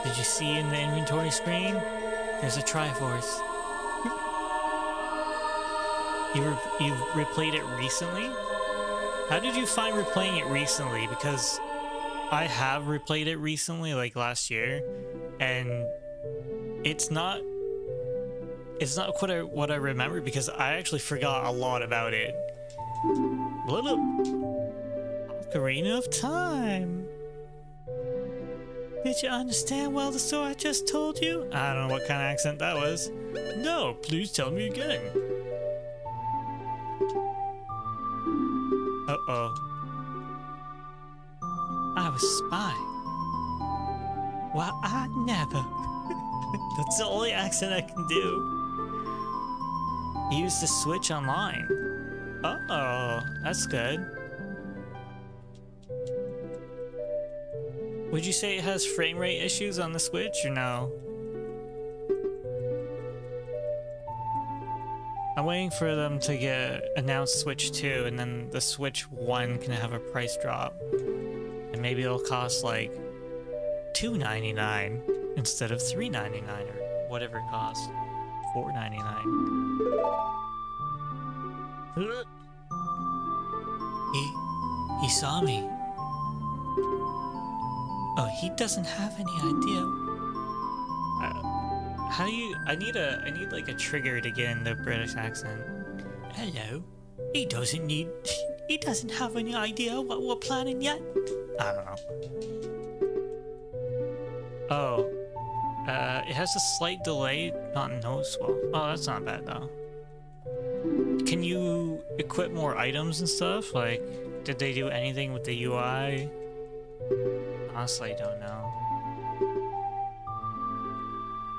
Did you see in the inventory screen? There's a Triforce. You've replayed it recently? How did you find replaying it recently? Because I have replayed it recently, like last year, and it's not what I remember, because I actually forgot a lot about it. Little Ocarina of Time. Did you understand well the story I just told you? I don't know what kind of accent that was. No, please tell me again. Uh-oh. I was a spy. Well, I never. That's the only accent I can do. He used the Switch online. Uh-oh, that's good. Would you say it has frame rate issues on the Switch or no? I I'm waiting for them to get announced Switch 2, and then the Switch 1 can have a price drop. And maybe it'll cost like $2.99 instead of $3.99 or whatever it costs. $4.99. He saw me. Oh, he doesn't have any idea. How do you... I need like a trigger to get in the British accent. Hello. He doesn't have any idea what we're planning yet. I don't know. Oh. It has a slight delay, not noticeable. Oh, that's not bad though. Can you equip more items and stuff? Like, did they do anything with the UI? Honestly, I don't know.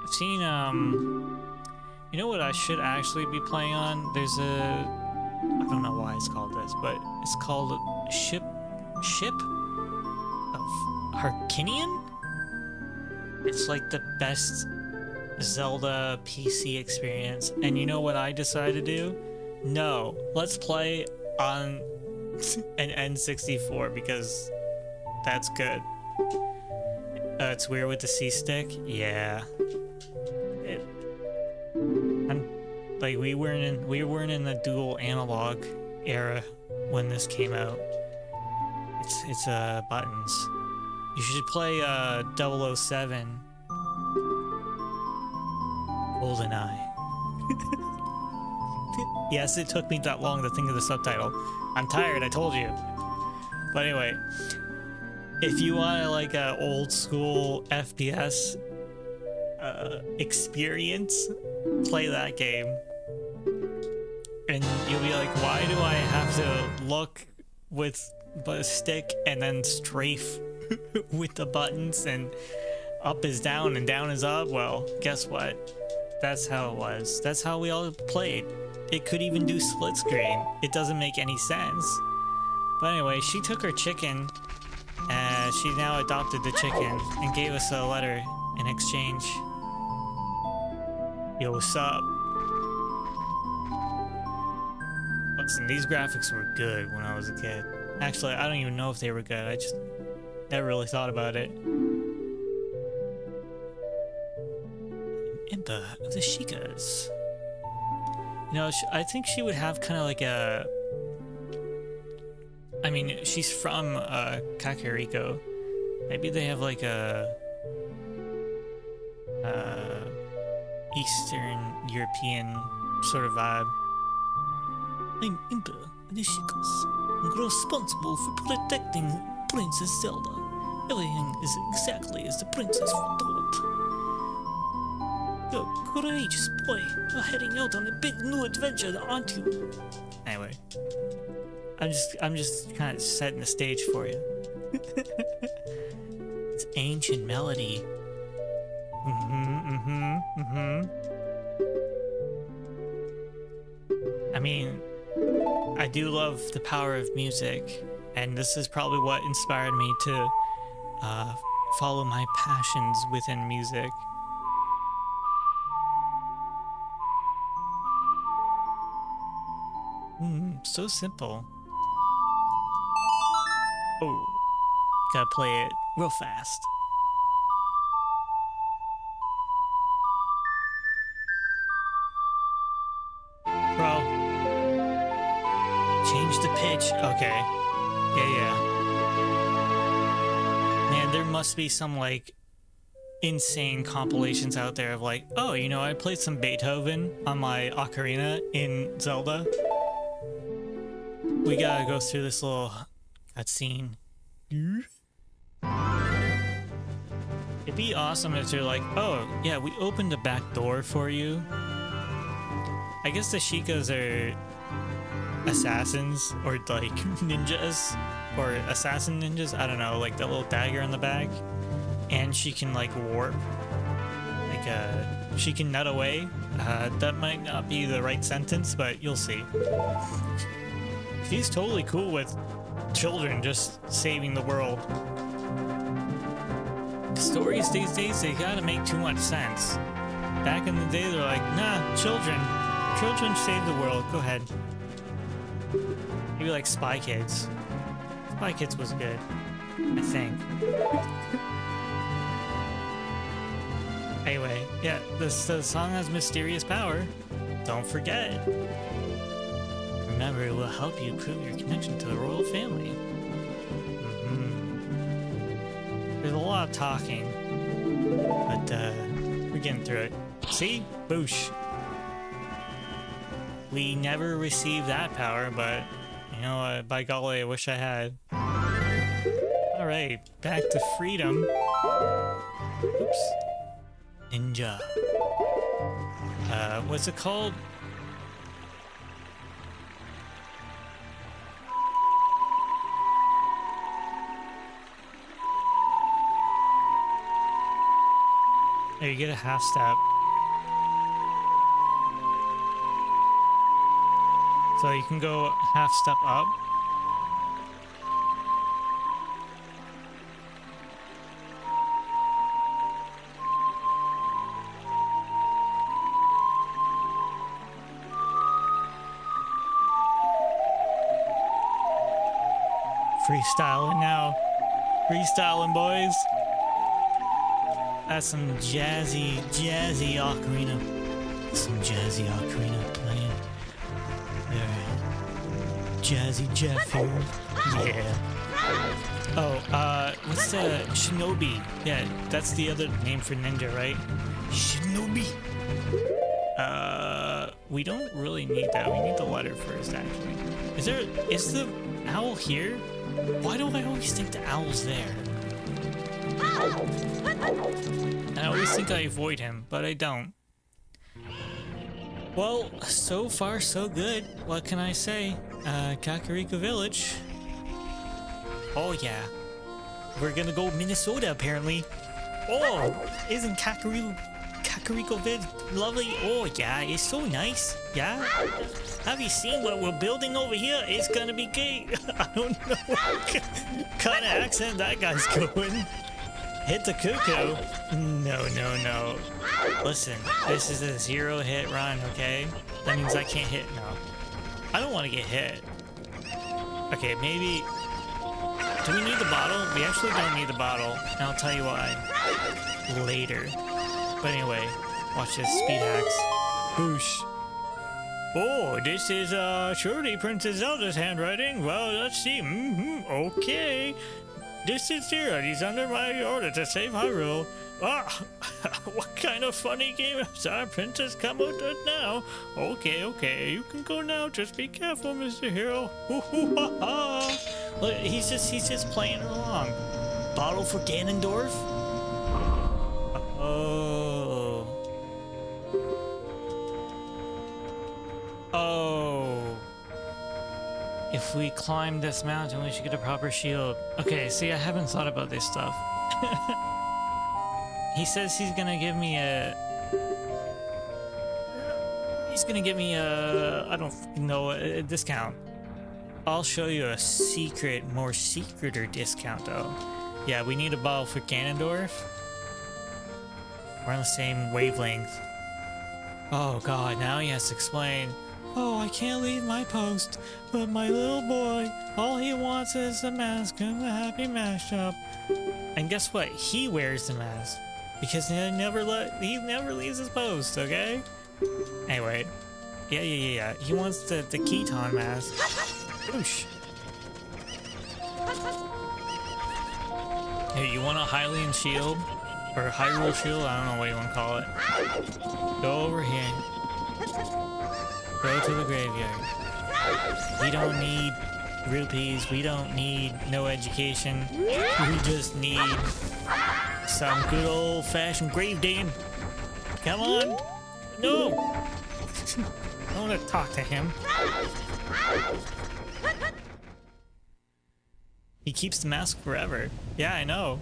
I've seen, you know what I should actually be playing on? There's a, I don't know why it's called this, but it's called Ship of Harkinian? It's like the best Zelda PC experience. And you know what I decided to do? No, let's play on an N64 because that's good. It's weird with the C-stick. Yeah. Like we weren't in the dual analog era when this came out. It's buttons. You should play 007 GoldenEye. Yes, it took me that long to think of the subtitle. I'm tired, I told you. But anyway, if you want like a old school FPS experience, play that game. And you'll be like, why do I have to look with a stick and then strafe with the buttons, and up is down and down is up? Well, guess what? That's how it was. That's how we all played. It could even do split screen. It doesn't make any sense. But anyway, she took her chicken, and she now adopted the chicken and gave us a letter in exchange. Yo, what's up? Listen, these graphics were good when I was a kid. Actually, I don't even know if they were good. I just never really thought about it. Impa of the Sheikahs. You know, I think she would have kind of like a... I mean, she's from Kakariko. Maybe they have like a... Eastern European sort of vibe. I'm Impa of the Sheikahs. I'm responsible for protecting Princess Zelda. Everything is exactly as the princess foretold. You're a courageous boy. You're heading out on a big new adventure, aren't you? Anyway, I'm just kind of setting the stage for you. It's ancient melody. I mean, I do love the power of music, and this is probably what inspired me to follow my passions within music. So simple. Oh, gotta play it real fast. Bro, change the pitch. Okay. Yeah. Man, there must be some like insane compilations out there of like, oh, you know, I played some Beethoven on my Ocarina in Zelda. We gotta go through this little cutscene. It'd be awesome if they're like, oh, yeah, we opened a back door for you. I guess the Sheikahs are assassins or like ninjas or assassin ninjas. I don't know, like the little dagger on the back. And she can like warp. Like, she can nut away. That might not be the right sentence, but you'll see. She's totally cool with children just saving the world. The stories these days, they gotta make too much sense. Back in the day, they're like, nah, children, Children save the world. Go ahead. Maybe like Spy Kids. Spy Kids was good, I think. Anyway, yeah, the song has mysterious power. Don't forget. Remember, it will help you prove your connection to the royal family. There's a lot of talking, but we're getting through it. See? Boosh. We never received that power, but you know, by golly, I wish I had. Alright, back to freedom. Oops. Ninja. What's it called? There, you get a half step. So you can go half step up. Freestyling now. Freestyling, boys. That's some jazzy ocarina. Some jazzy ocarina playing. There. Jazzy Jeff here. Yeah. Oh, what's the shinobi? Yeah, that's the other name for ninja, right? Shinobi. We don't really need that. We need the letter first, actually. Is the owl here? Why do I always think the owl's there? I always think I avoid him, but I don't. Well, so far so good. What can I say? Kakariko Village. Oh yeah. We're gonna go Minnesota apparently. Oh, isn't Kakariko Village lovely? Oh yeah, it's so nice. Yeah? Have you seen what we're building over here? It's gonna be great. I don't know what kind of accent that guy's going. Hit the cuckoo? No. Listen, this is a 0-hit run, okay? That means I can't hit. No. I don't want to get hit. Okay, maybe... Do we need the bottle? We actually don't need the bottle. And I'll tell you why later. But anyway, watch this speed hacks. Boosh. Oh, this is surely Princess Zelda's handwriting. Well, let's see. Okay. This is Zero. He's under my order to save Hyrule. Ah, what kind of funny game is our princess come out with now? Okay, you can go now. Just be careful, Mr. Hero. Look, he's just playing along. Bottle for Ganondorf? Oh. If we climb this mountain, we should get a proper shield. Okay, see, I haven't thought about this stuff. He says he's gonna give me a... I don't know, a discount. I'll show you a more secreter discount, though. Yeah, we need a bottle for Ganondorf. We're on the same wavelength. Oh god, now he has to explain. Oh, I can't leave my post, but my little boy, all he wants is the mask and the happy mashup. And guess what? He wears the mask because he never leaves his post. Okay. Anyway, yeah. He wants the Keaton mask. Whoosh. Hey, you want a Hylian shield or Hyrule shield? I don't know what you want to call it. Go over here. Go to the graveyard. We don't need rupees. We don't need no education. We just need some good old-fashioned grave digging. Come on. No. I want to talk to him. He keeps the mask forever. Yeah, I know.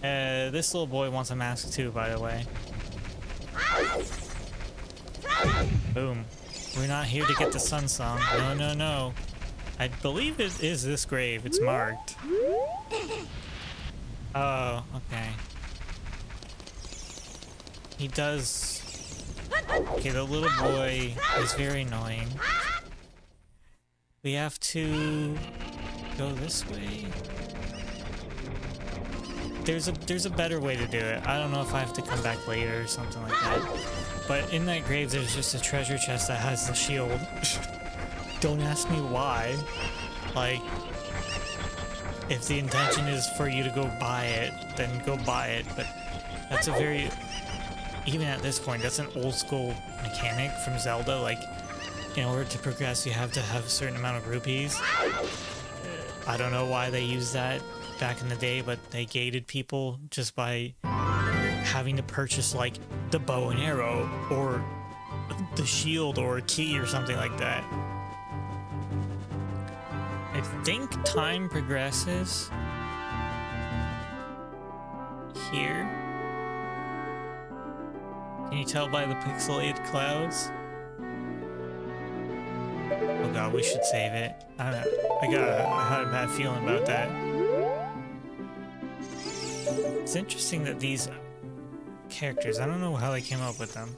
This little boy wants a mask too, by the way. Boom. We're not here to get the sun song. No. I believe it is this grave. It's marked. Oh, okay. He does Okay, the little boy is very annoying. We have to go this way. There's a better way to do it. I don't know if I have to come back later or something like that. But in that grave, there's just a treasure chest that has the shield. Don't ask me why. Like, if the intention is for you to go buy it, then go buy it. But that's a very, even at this point, that's an old school mechanic from Zelda. Like, in order to progress, you have to have a certain amount of rupees. I don't know why they used that back in the day, but they gated people just by having to purchase like the bow and arrow or the shield or a key or something like that. I think time progresses here. Can you tell by the pixelated clouds? Oh god, we should save it. I don't know. I had a bad feeling about that. It's interesting that these characters, I don't know how they came up with them.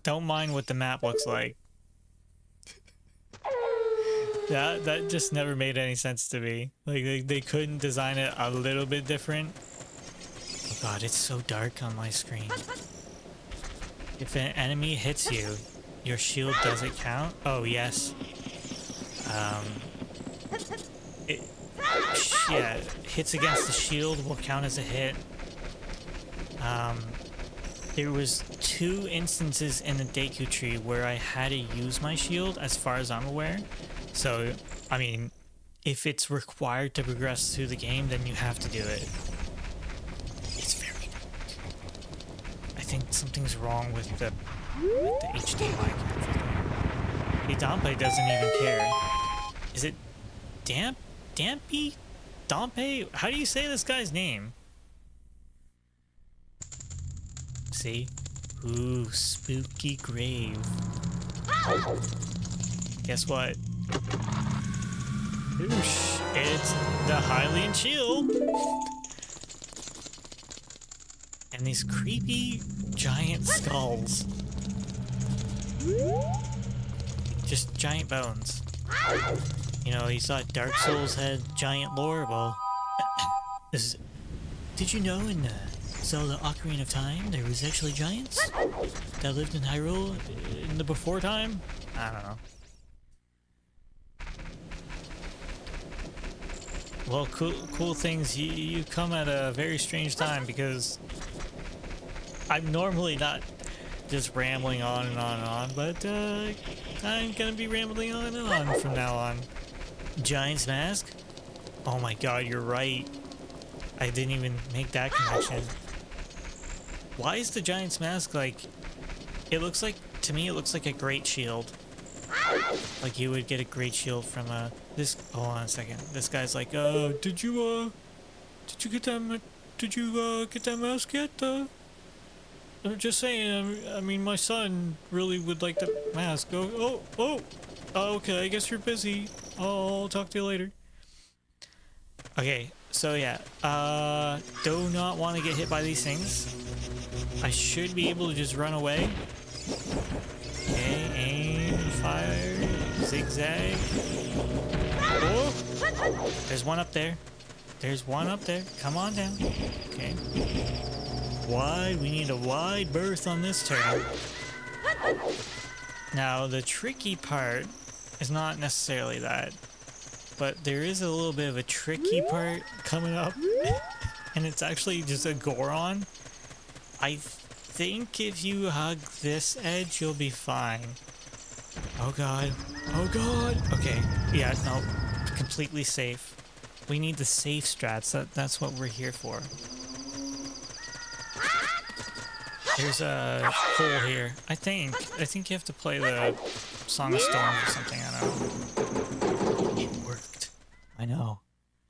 Don't mind what the map looks like. That just never made any sense to me. Like they couldn't design it a little bit different. Oh god, it's so dark on my screen. If an enemy hits you, your shield doesn't count? Oh yes. Yeah, hits against the shield will count as a hit. There was 2 instances in the Deku tree where I had to use my shield, as far as I'm aware. So, I mean, if it's required to progress through the game, then you have to do it. It's very dark. I think something's wrong with the HDMI capture. Hey, Dampé doesn't even care. Is it Dampé? Dampé? How do you say this guy's name? See? Ooh, spooky grave. Guess what? Oosh, it's the Hylian shield! And these creepy giant skulls. Just giant bones. You know, you thought Dark Souls had giant lore? Well, did you know in Zelda Ocarina of Time there was actually giants that lived in Hyrule in the before time? I don't know. Well, cool things. You come at a very strange time, because I'm normally not just rambling on and on and on, but I'm gonna be rambling on and on from now on. Giant's Mask? Oh my god, you're right. I didn't even make that connection. Why is the Giant's Mask like... It looks like, to me, it looks like a great shield. Like you would get a great shield from this... Hold on a second. This guy's like, did you get that mask yet? I'm just saying, I mean, my son really would like the mask. Oh, okay, I guess you're busy. I'll talk to you later. Okay, so yeah, do not want to get hit by these things. I should be able to just run away. Okay, aim, fire, zigzag. Oh! There's one up there. There's one up there. Come on down. Okay. Wide. We need a wide berth on this turn. Now, the tricky part is not necessarily that, but there is a little bit of a tricky part coming up, and it's actually just a Goron. I think if you hug this edge, you'll be fine. Oh god. Oh god. Okay. Yeah, no. Completely safe. We need the safe strats. That's what we're here for. There's a hole here. I think you have to play the Song of Storms or something. I don't know. It worked. I know.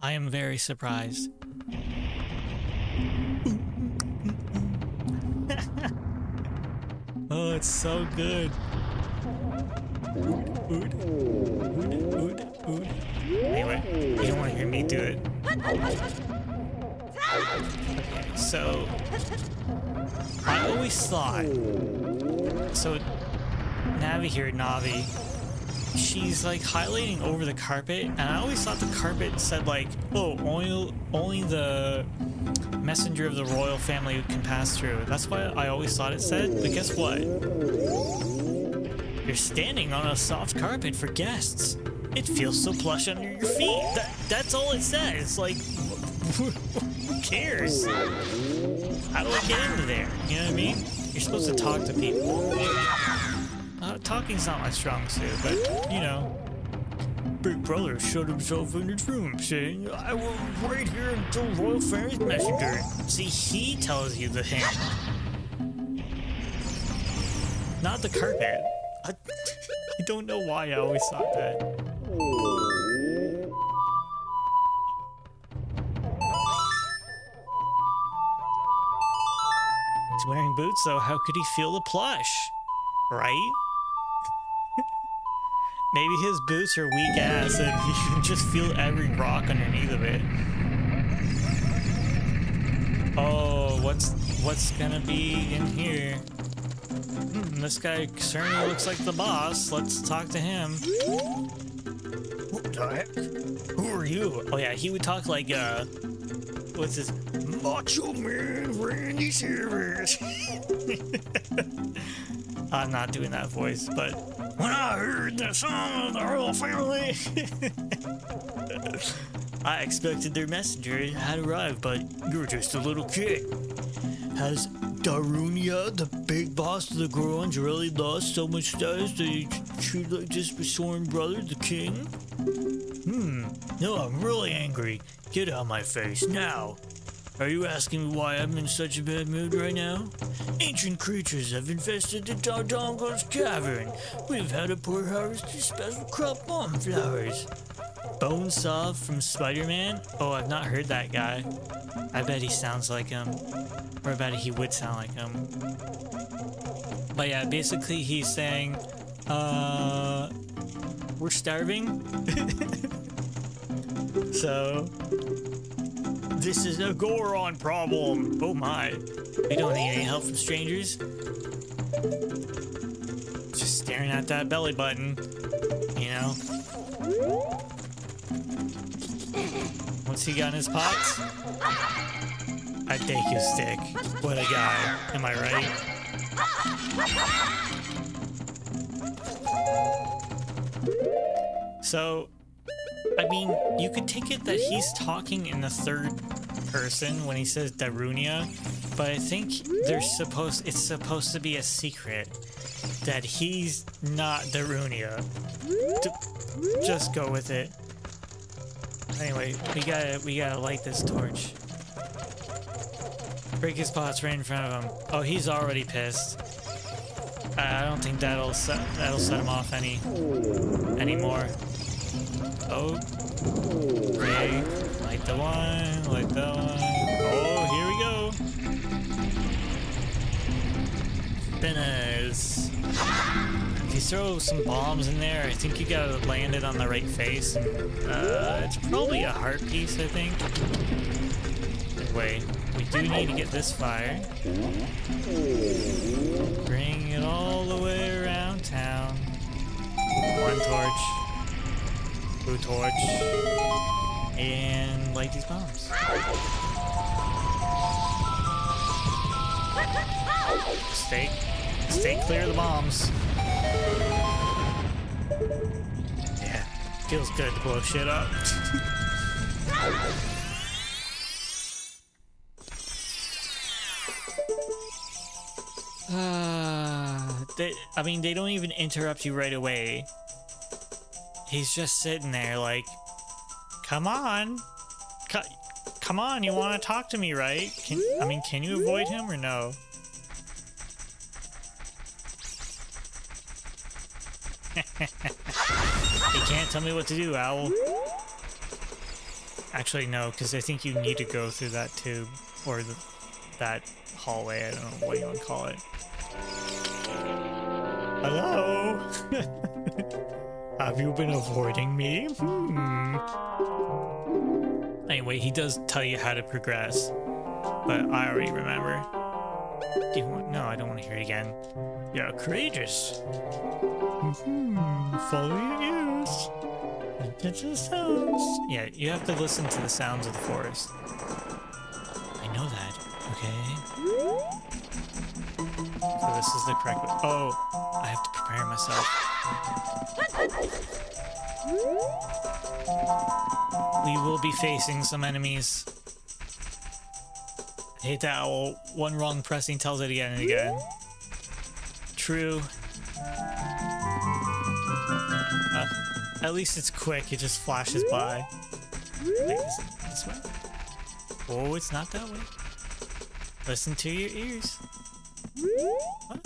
I am very surprised. Oh, it's so good. Anyway, you don't want to hear me do it. Okay, so I always thought, so Navi here, Navi, she's like highlighting over the carpet, and I always thought the carpet said like, oh, only the messenger of the royal family can pass through. That's what I always thought it said, but guess what? You're standing on a soft carpet for guests. It feels so plush under your feet. That's all it says. Like, who cares? How do I get into there? You know what I mean? You're supposed to talk to people. Talking's not my strong suit, but, you know. Big brother shut himself in his room, saying, I will wait here until royal family's messenger. See, he tells you the hint. Not the carpet. I don't know why I always thought that. He's wearing boots, so how could he feel the plush? Right? Maybe his boots are weak ass and he can just feel every rock underneath of it. Oh, what's gonna be in here? This guy certainly looks like the boss. Let's talk to him. What the heck? Who are you? Oh yeah, he would talk like, what's his? Macho Man Randy Savage. I'm not doing that voice, but when I heard the song of the royal family, I expected their messenger had arrived, but you're just a little kid. Has Darunia, the big boss of the Gorons, really lost so much status that he treated like just a sworn brother, the king? No, I'm really angry. Get out of my face, now. Are you asking me why I'm in such a bad mood right now? Ancient creatures have infested the Dodongo's cavern. We've had a poor harvest of special crop bomb flowers. Bonesaw from Spider-Man? Oh, I've not heard that guy. I bet he sounds like him. Or I bet he would sound like him. But yeah, basically he's saying, we're starving. So, this is a Goron problem. Oh my. We don't need any help from strangers. Just staring at that belly button, you know? What's he got in his pots? I take his stick. What a guy. Am I right? So, I mean, you could take it that he's talking in the third person when he says Darunia, but I think it's supposed to be a secret that he's not Darunia. Just go with it. Anyway, we gotta light this torch. Break his pots right in front of him. Oh, he's already pissed. I don't think that'll set him off anymore. Oh, great! Light the one, light the one. Oh, here we go. Spinners. If you throw some bombs in there, I think you gotta land it on the right face. It's probably a heart piece, I think. Wait, we do need to get this fire. Bring it all the way around town. One torch. Blue torch. And light these bombs. Stay clear of the bombs. Yeah, feels good to blow shit up. They don't even interrupt you right away. He's just sitting there like, come on. Come on, you want to talk to me, right? Can you avoid him or no? You can't tell me what to do, Owl. Actually, no, because I think you need to go through that tube, or that hallway, I don't know what you want to call it. Hello? Have you been avoiding me? Anyway, Anyway, he does tell you how to progress, but I already remember. Do you want? No, I don't want to hear it again. You're courageous. Follow your ears. Attention to sounds. Yeah, you have to listen to the sounds of the forest. I know that. Okay. So this is the correct way. Oh, I have to prepare myself. We will be facing some enemies. I hate that one wrong pressing tells it again and again. True. At least it's quick, it just flashes by. Wait, is it this way? Oh, it's not that way. Listen to your ears. What?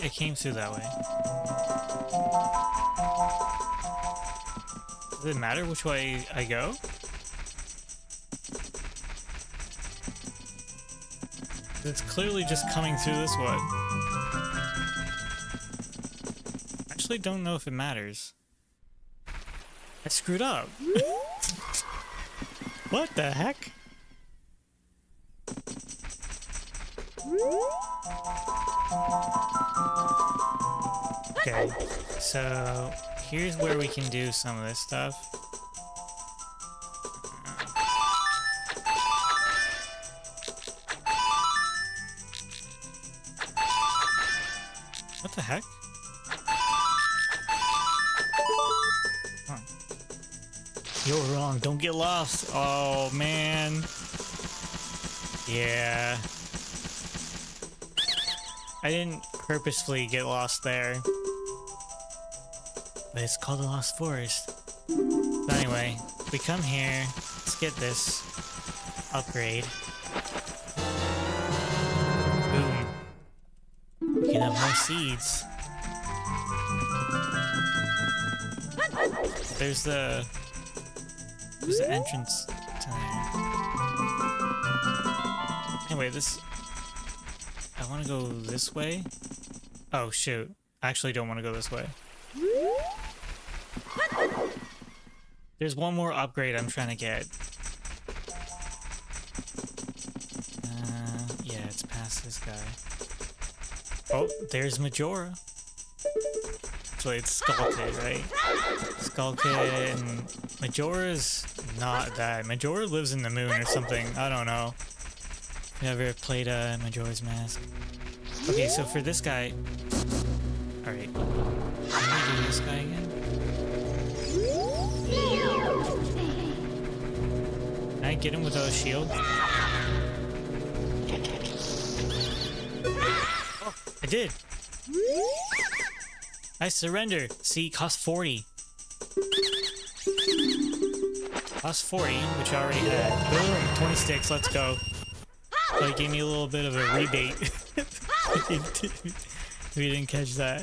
I came through that way. Does it matter which way I go? It's clearly just coming through this one. Actually don't know if it matters. I screwed up. What the heck? Okay, so here's where we can do some of this stuff. What the heck? Huh. You're wrong, don't get lost. Oh man. Yeah. I didn't purposefully get lost there. But it's called the Lost Forest. So anyway, we come here. Let's get this upgrade. Boom. We can have more seeds. There's the entrance to there. Anyway, this... I want to go this way. Oh shoot. I actually don't want to go this way. There's one more upgrade I'm trying to get. Yeah, it's past this guy. Oh, there's Majora. Actually, it's Skullkid, right? Skullkid and Majora's not that. Majora lives in the moon or something. I don't know. Never played Majora's Mask. Okay, so for this guy... Alright. Can we do this guy again? Can I get him without a shield? Oh, I did! I surrender! See, cost 40. Cost 40, which I already had. Boom! 20 sticks, let's go. So it gave me a little bit of a rebate. We didn't catch that.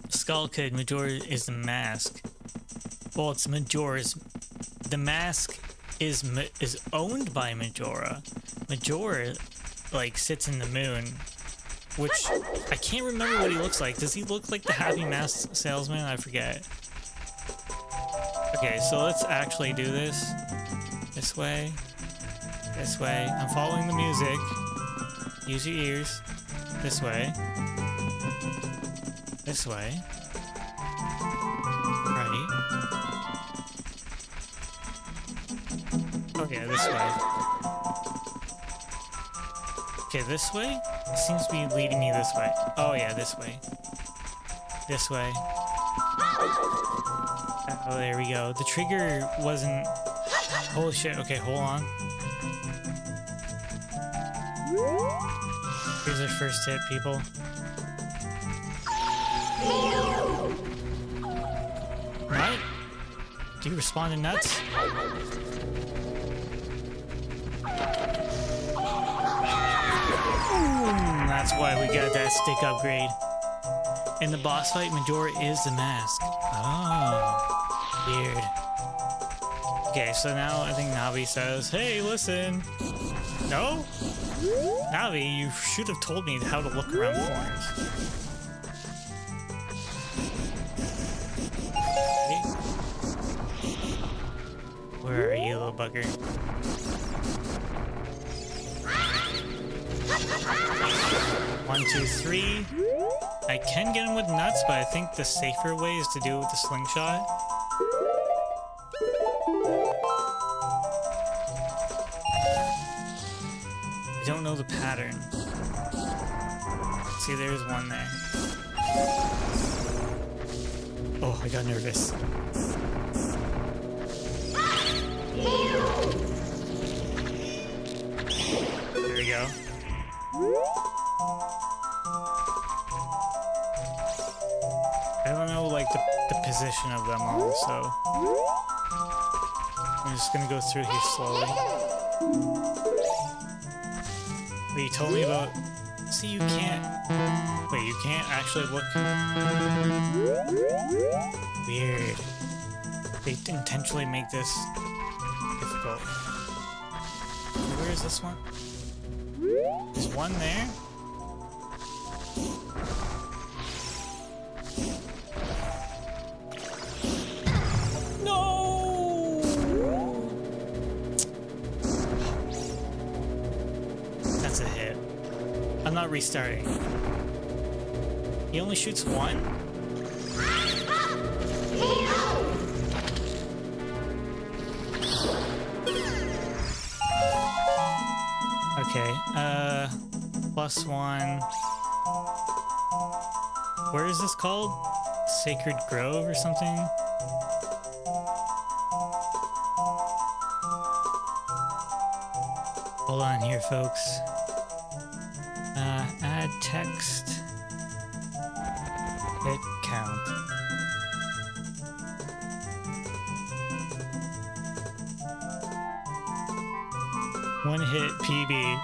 Skullkid, Majora is the mask. Well, it's Majora's. The mask is owned by Majora. Majora, like, sits in the moon, which I can't remember what he looks like. Does he look like the Happy Mask Salesman? I forget. Okay, so let's actually do this. This way. This way. I'm following the music. Use your ears. This way. This way. Right. Okay, this way. Okay, this way? It seems to be leading me this way. Oh yeah, this way. This way. Oh, there we go. The trigger wasn't... Holy shit. Okay, hold on. Here's our first hit, people. Right? Do you respond to nuts? That's why we got that stick upgrade. In the boss fight, Majora is the mask. Oh, weird. Okay, so now I think Navi says, hey, listen. No? Navi, you should have told me how to look around corners. bugger. One, two, three. I can get him with nuts, but I think the safer way is to do it with the slingshot. I don't know the pattern. See, there's one there. Oh, I got nervous. There we go. I don't know, like, the position of them all, so I'm just gonna go through here slowly. But you told me about... See, you can't... Wait, you can't actually look... Weird. They intentionally make this difficult. Where is this one? There's one there? No! That's a hit. I'm not restarting. He only shoots one? Okay, +1. Where is this called? Sacred Grove or something? Hold on here, folks. Add text. Hit count. One hit PB.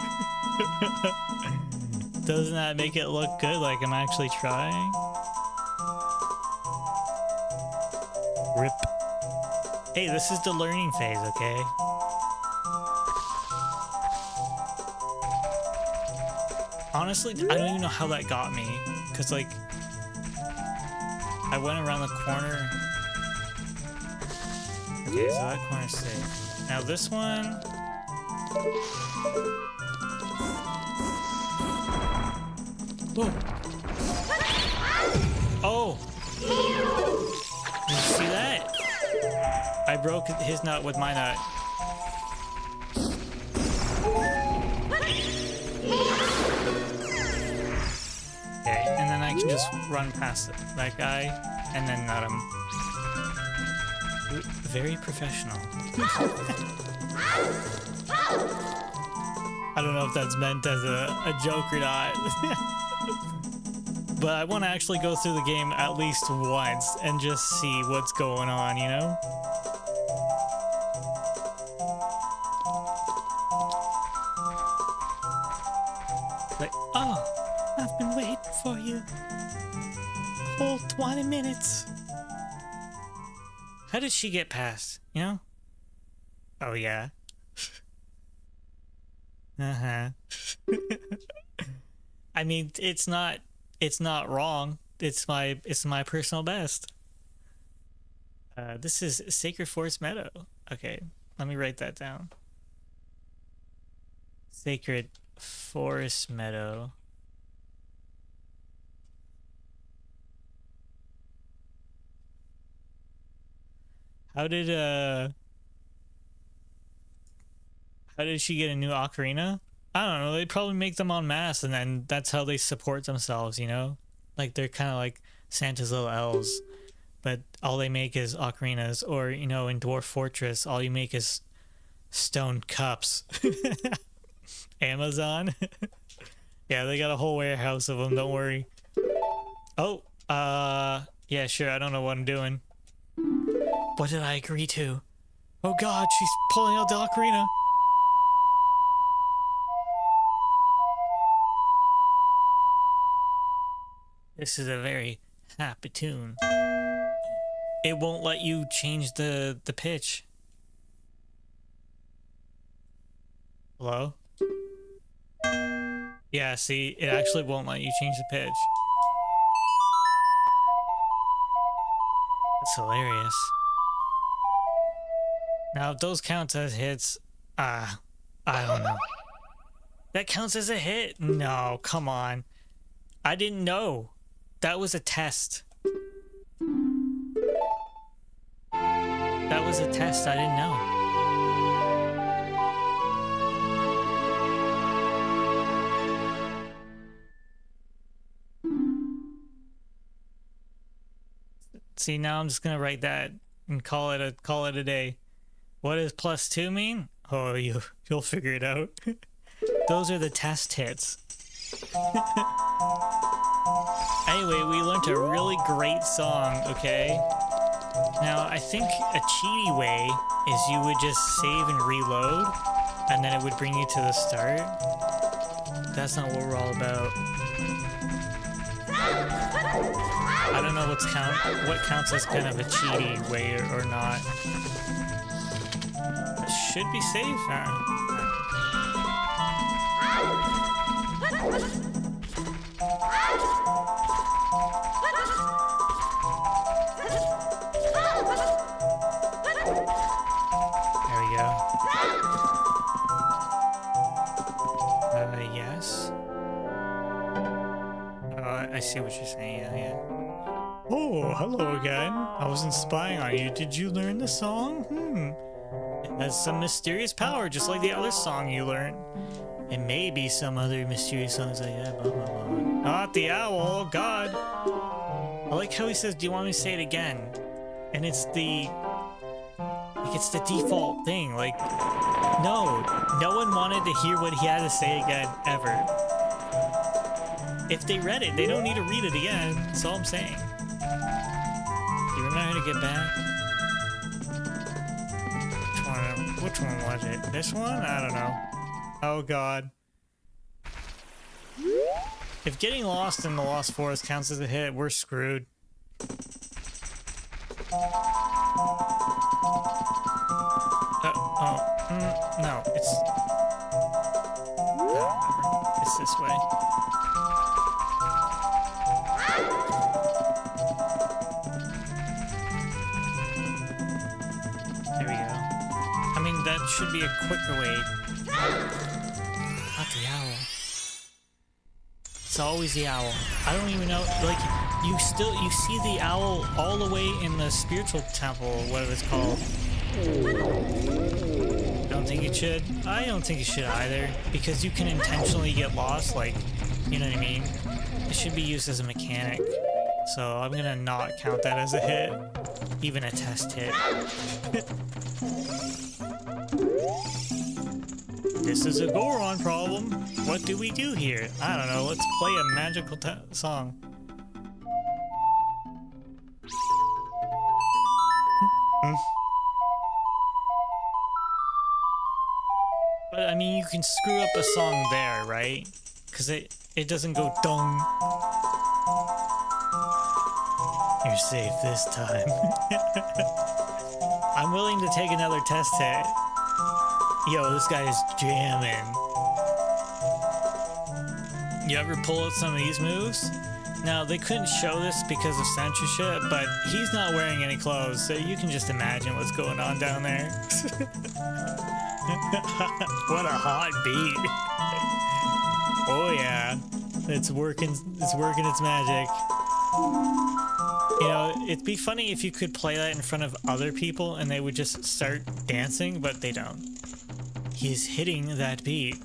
Doesn't that make it look good, like I'm actually trying? RIP. Hey, this is the learning phase, okay? Honestly, I don't even know how that got me. Because, like, I went around the corner. Okay, so that corner's safe. Now this one... Whoa. Oh! Did you see that? I broke his nut with my nut. Okay, and then I can just run past that guy and then nut him. Very professional. I don't know if that's meant as a joke or not. But I want to actually go through the game at least once and just see what's going on, you know? Like, oh, I've been waiting for you. Whole 20 minutes. How did she get past, you know? Oh, yeah. Uh-huh. I mean, it's not wrong. It's my personal best. This is Sacred Forest Meadow. Okay, let me write that down. Sacred Forest Meadow. How did she get a new ocarina? I don't know, they probably make them en masse and then that's how they support themselves, you know? Like they're kind of like Santa's little elves, but all they make is ocarinas, or, you know, in Dwarf Fortress, all you make is stone cups. Amazon. Yeah, they got a whole warehouse of them, don't worry. Oh, yeah, sure, I don't know what I'm doing. What did I agree to? Oh god, she's pulling out the ocarina. This is a very happy tune. It won't let you change the pitch. Hello? Yeah, see, it actually won't let you change the pitch. That's hilarious. Now, if those count as hits, I don't know. That counts as a hit? No, come on. I didn't know. That was a test. That was a test. I didn't know. See, now I'm just gonna write that and call it a day. What does +2 mean? Oh, you'll figure it out. Those are the test hits. Anyway, we learned a really great song, okay? Now, I think a cheaty way is you would just save and reload, and then it would bring you to the start. That's not what we're all about. I don't know what counts as kind of a cheaty way or not. It should be safe. There we go. Yes. I see what you're saying. Yeah. Oh, hello again. I wasn't spying on you. Did you learn the song? It has some mysterious power, just like the other song you learned. It may be some other mysterious songs like that, blah, blah, blah. Not the owl, oh god. I like how he says, do you want me to say it again? And it's the default thing. Like, no one wanted to hear what he had to say again, ever. If they read it, they don't need to read it again. That's all I'm saying. Do you remember how to get back? Which one was it? This one? I don't know. Oh god. If getting lost in the Lost Forest counts as a hit, we're screwed. No, it's... No, it's this way. There we go. I mean, that should be a quicker way. Not the owl. It's always the owl. I don't even know, like, you see the owl all the way in the spiritual temple, whatever it's called. Don't think it should? I don't think it should either, because you can intentionally get lost, like, you know what I mean? It should be used as a mechanic. So I'm gonna not count that as a hit, even a test hit. This is a Goron problem. What do we do here? I don't know. Let's play a magical song. But I mean, you can screw up a song there, right? Because it doesn't go dong. You're safe this time. I'm willing to take another test hit. Yo, this guy is jamming. You ever pull out some of these moves? Now, they couldn't show this because of censorship, but he's not wearing any clothes, so you can just imagine what's going on down there. What a hot beat. Oh yeah, it's working its magic. You know, it'd be funny if you could play that in front of other people and they would just start dancing, but they don't. He's hitting that beat.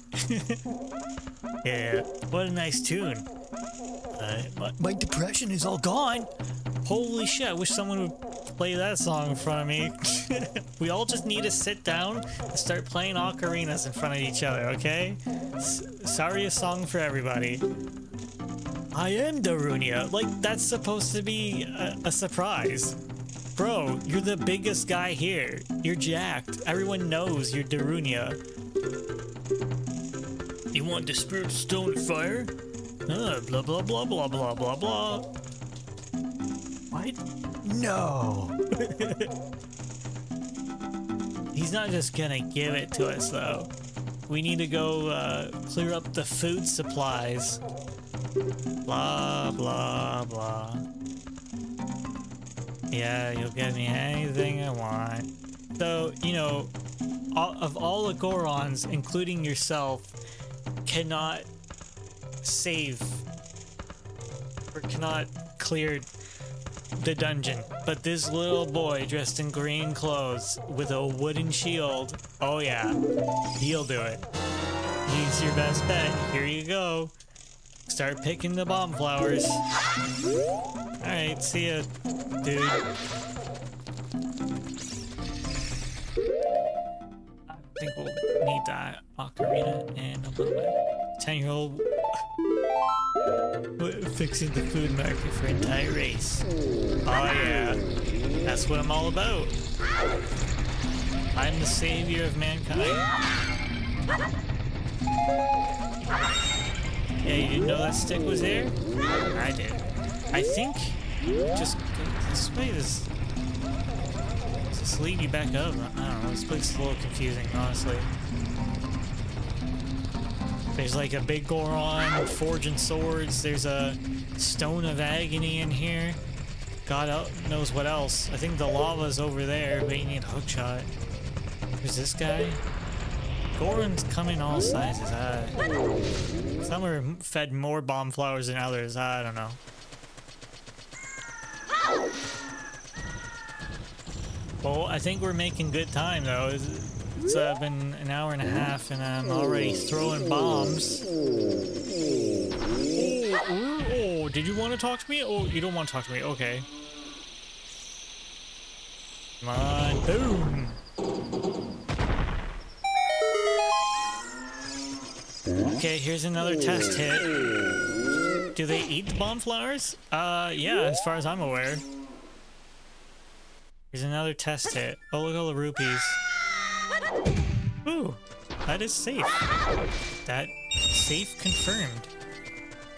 Yeah, what a nice tune. My depression is all gone. Holy shit, I wish someone would play that song in front of me. We all just need to sit down and start playing ocarinas in front of each other, okay? Sorry, a song for everybody. I am Darunia. Like, that's supposed to be a surprise. Bro, you're the biggest guy here. You're jacked. Everyone knows you're Darunia. You want the spirit stone fire? Blah, blah, blah, blah, blah, blah, blah. What? No. He's not just gonna give it to us, though. We need to go clear up the food supplies. Blah, blah, blah. Yeah, you'll get me anything I want. So, you know, of all the Gorons, including yourself, cannot save or cannot clear the dungeon. But this little boy dressed in green clothes with a wooden shield, oh yeah, he'll do it. He's your best bet. Here you go. Start picking the bomb flowers. Alright, see ya, dude. I think we'll need that ocarina in a little bit. 10-year-old fixing the food market for entire race. Oh yeah, that's what I'm all about. I'm the savior of mankind. Yeah, you didn't know that stick was there? I did. I think just go this way. Does this lead you back up? I don't know. This place is a little confusing, honestly. There's like a big Goron forging swords. There's a stone of agony in here. God knows what else. I think the lava's over there, but you need a hookshot. Who's this guy? Gorons come in all sizes. Some are fed more bomb flowers than others. I don't know. Well, I think we're making good time though. It's been an hour and a half and I'm already throwing bombs. Oh, did you want to talk to me? Oh, you don't want to talk to me. Okay. Come on. Boom. Okay, here's another test hit. Do they eat the bomb flowers? Yeah, as far as I'm aware. Here's another test hit. Oh, look at all the rupees. Ooh, that is safe. That safe confirmed.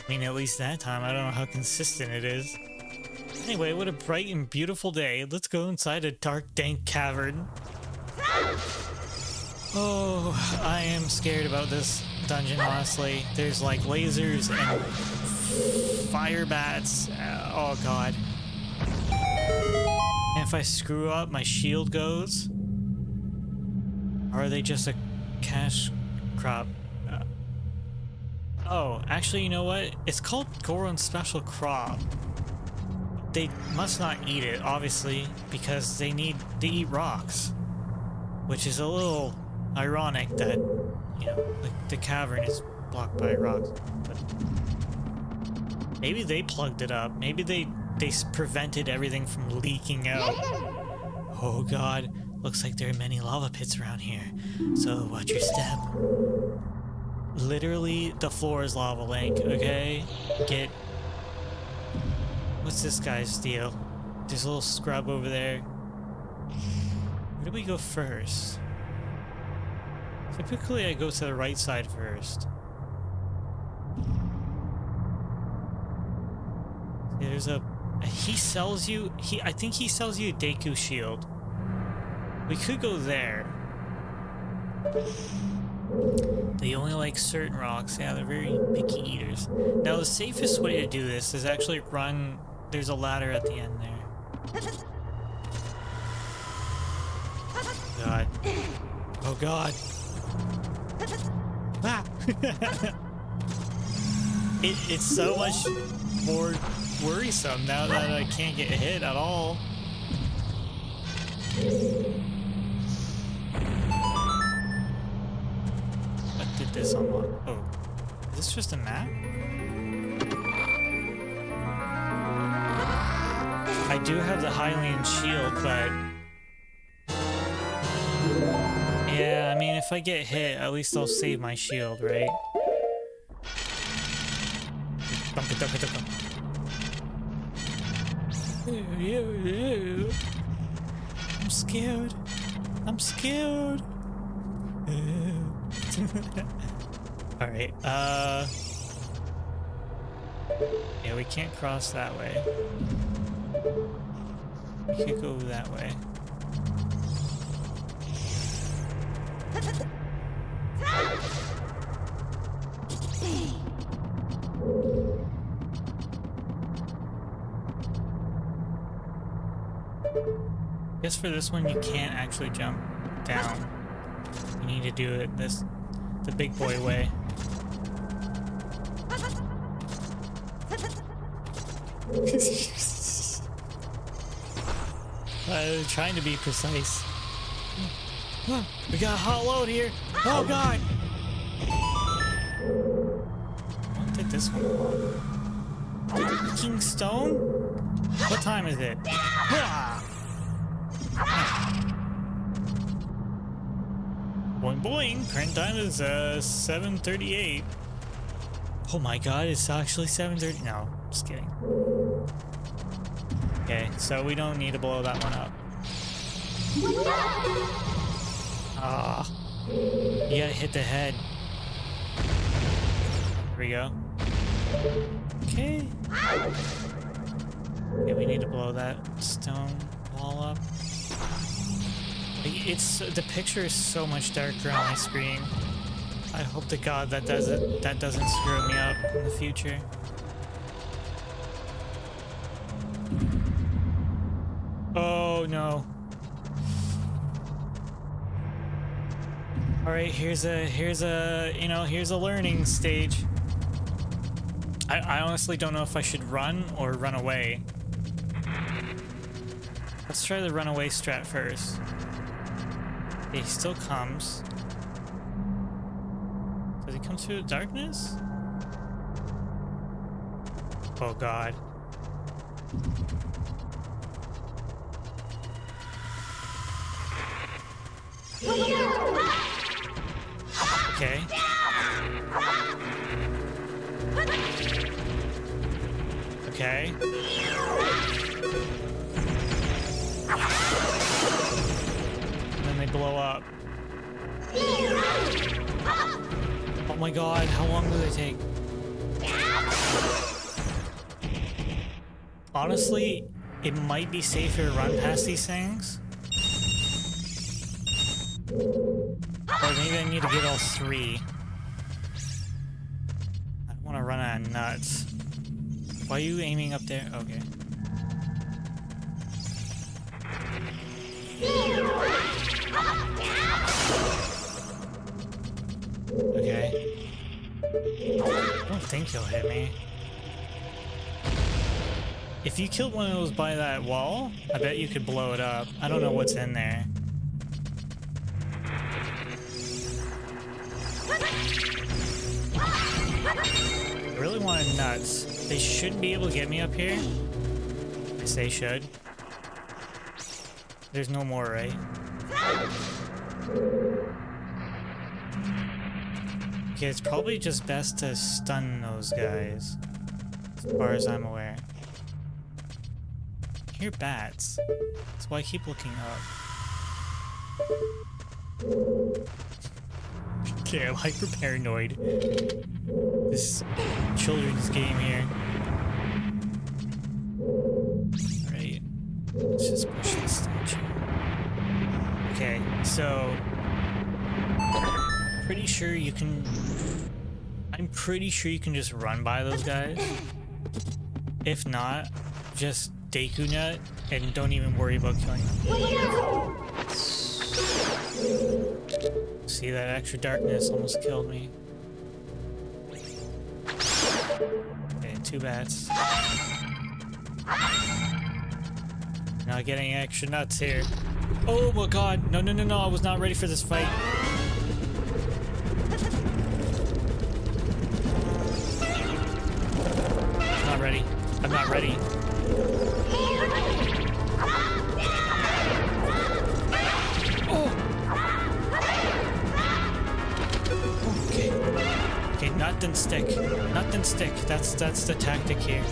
I mean, at least that time. I don't know how consistent it is. Anyway, what a bright and beautiful day. Let's go inside a dark, dank cavern. Oh, I am scared about this dungeon, honestly. There's like lasers and fire bats. Oh god. And if I screw up, my shield goes. Or are they just a cash crop? Oh, actually, you know what? It's called Goron's Special Crop. They must not eat it, obviously, because they eat rocks. Which is a little ironic that, you know, the cavern is blocked by rocks. But maybe they plugged it up. Maybe they prevented everything from leaking out. Oh god, looks like there are many lava pits around here. So watch your step. Literally, the floor is lava, Link, okay? What's this guy's deal? There's a little scrub over there. Where do we go first? Typically, I go to the right side first. There's he sells you, I think he sells you a Deku shield. We could go there. They only like certain rocks. Yeah, they're very picky eaters. Now, the safest way to do this is actually run. There's a ladder at the end there. God. Oh god. Ah. It's so much more worrisome now that I can't get hit at all. What did this unlock? Oh, is this just a map? I do have the Hylian shield, but yeah, I mean, if I get hit, at least I'll save my shield, right? I'm scared. I'm scared. Alright, yeah, we can't cross that way. We could go that way. Guess for this one you can't actually jump down. You need to do it the big boy way. Trying to be precise. We got a hot load here. Oh god! What did this one want? King Stone? What time is it? Boing boing! Current time is 7:38. Oh my god, it's actually 7:30. No, just kidding. Okay, so we don't need to blow that one up. Ah, you gotta hit the head. There we go. Okay. Okay, we need to blow that stone wall up. The picture is so much darker on my screen. I hope to God that doesn't screw me up in the future. Oh no. All right, here's a learning stage. I honestly don't know if I should run or run away. Let's try the runaway strat first. Okay, he still comes. Does he come through the darkness? Oh god. Okay. Okay. And then they blow up. Oh my god, how long do they take? Honestly, it might be safer to run past these things. Or maybe I need to get all three. I don't want to run out of nuts. Why are you aiming up there? Okay. Okay. I don't think he'll hit me. If you killed one of those by that wall, I bet you could blow it up. I don't know what's in there. I really wanted nuts. They shouldn't be able to get me up here. I say should. There's no more, right? Okay, it's probably just best to stun those guys, as far as I'm aware. I hear bats. That's why I keep looking up. Okay, I'm hyper paranoid. This children's game here. Alright. Let's just push this statue. Okay, so pretty sure you can. I'm pretty sure you can just run by those guys. If not, just Deku Nut and don't even worry about killing them. See, that extra darkness almost killed me. Okay, 2 bats. Not getting extra nuts here. Oh my god, no, I was not ready for this fight. Not ready. I'm not ready. Nothing stick. Nothing stick. That's the tactic here.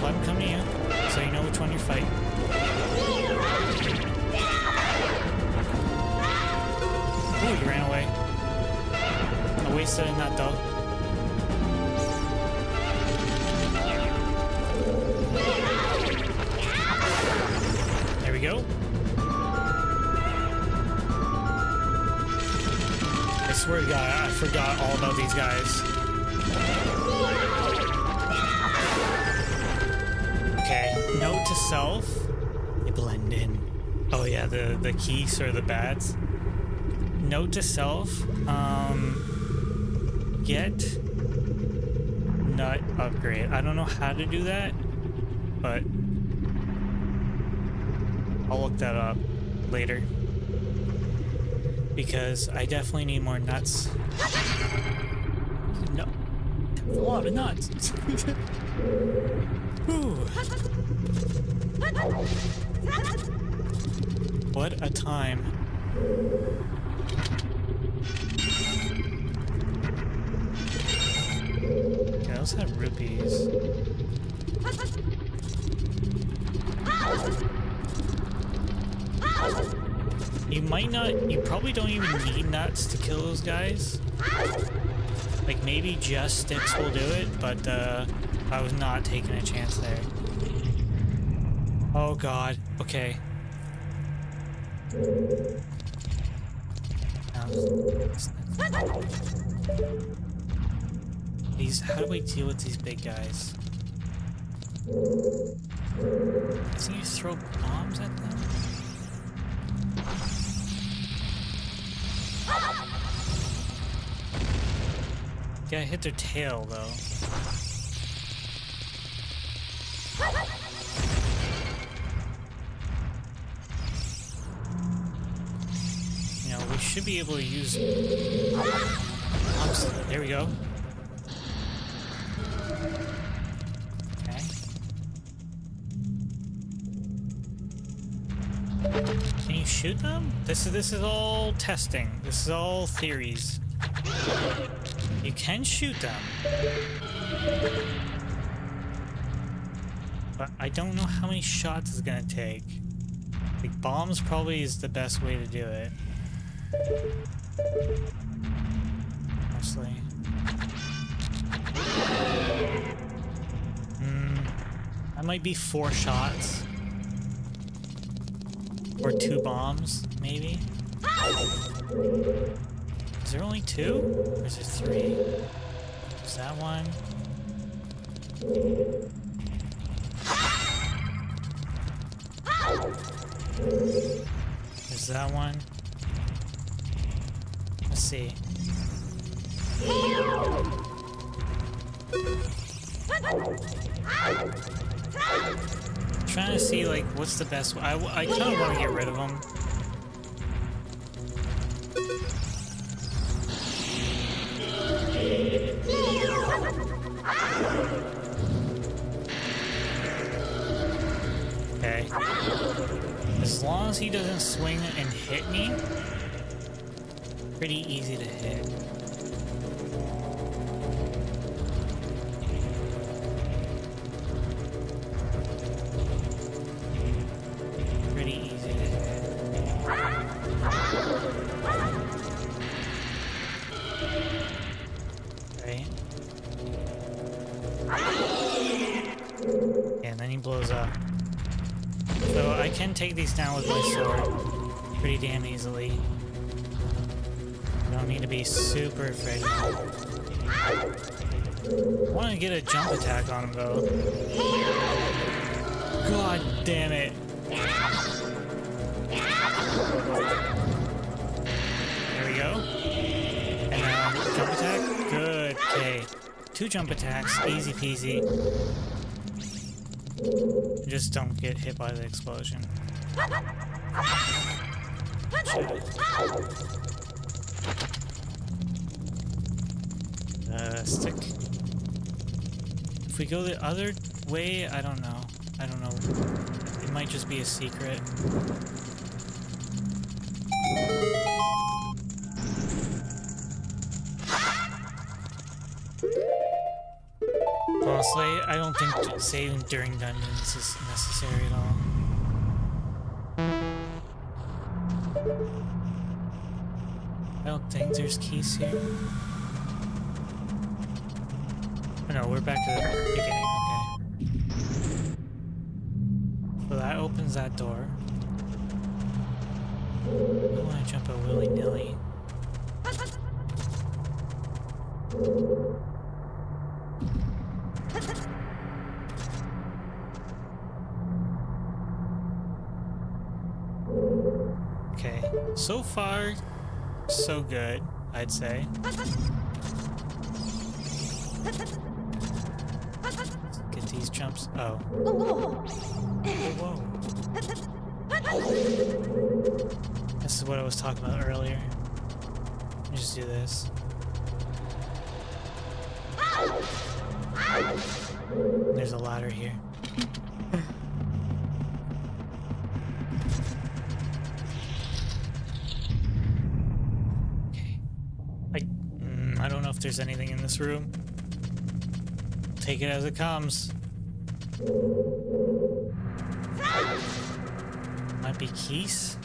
Let him come to you, so you know which one you're fighting. Ooh, you ran away. I wasted a nut though. There we go. I swear to God, I forgot all about these guys. Okay, note to self. It blend in. Oh yeah, the keys or the bats. Note to self, get nut upgrade. I don't know how to do that, but I'll look that up later. Because I definitely need more nuts. No, a lot of nuts. Whew. What a time. Yeah, those have rupees. You probably don't even need nuts to kill those guys. Like, maybe just sticks will do it, but I was not taking a chance there. Oh god, okay. How do we deal with these big guys? Doesn't you throw bombs at them? Yeah, I hit their tail though. You know, we should be able to use bombs. There we go. Okay. Can you shoot them? This is all testing. This is all theories. You can shoot them. But I don't know how many shots it's gonna take. Like, bombs probably is the best way to do it. Honestly. That might be 4 shots. Or 2 bombs, maybe? Is there only 2? Or is there 3? Is that one? Is that one? Let's see. I'm trying to see, like, what's the best one. I kind of want to get rid of them. Okay. As long as he doesn't swing and hit me, pretty easy to hit. Pretty easy to hit. Right? And then he blows up. So I can take these down with my sword pretty damn easily. I don't need to be super afraid of them. I want to get a jump attack on him though. God damn it. There we go. And now jump attack. Good. Okay. 2 jump attacks. Easy peasy. Just don't get hit by the explosion. Stick. If we go the other way, I don't know. I don't know. It might just be a secret. Honestly, I don't think saving during dungeons is necessary at all. I don't think there's keys here. Oh no, we're back to the beginning, okay. So that opens that door. I don't want to jump out willy-nilly. Okay, so far, so good, I'd say. Get these jumps. Oh. Whoa. This is what I was talking about earlier. Let me just do this. There's a ladder here. Okay. I don't know if there's anything in this room. Take it as it comes. Might be keys.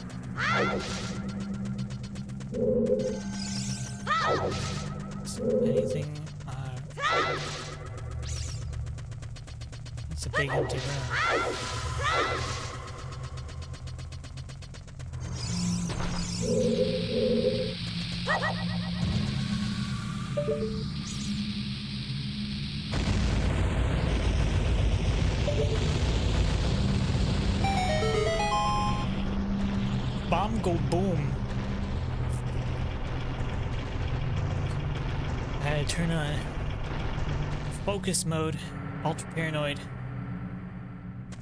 Anything? It's a big empty room. Bomb go boom. I had to turn on focus mode, ultra paranoid.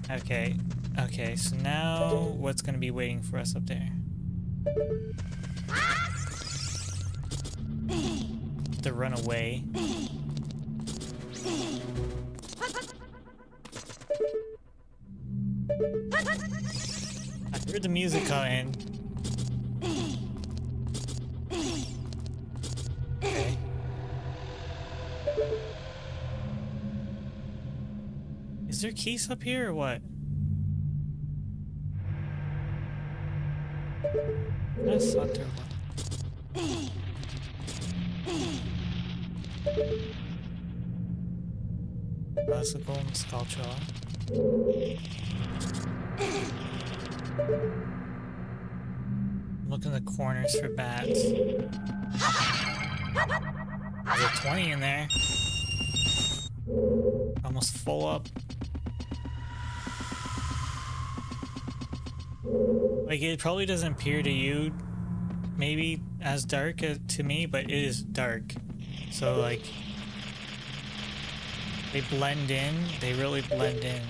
Okay, so now what's gonna be waiting for us up there? To run away. I heard the music coming. Okay. Is there keys up here or what? I thought there was. Classical and sculpture. Look in the corners for bats. There's a 20 in there. Almost full up. Like, it probably doesn't appear to you maybe as dark to me, but it is dark. So, like, they blend in. They really blend in.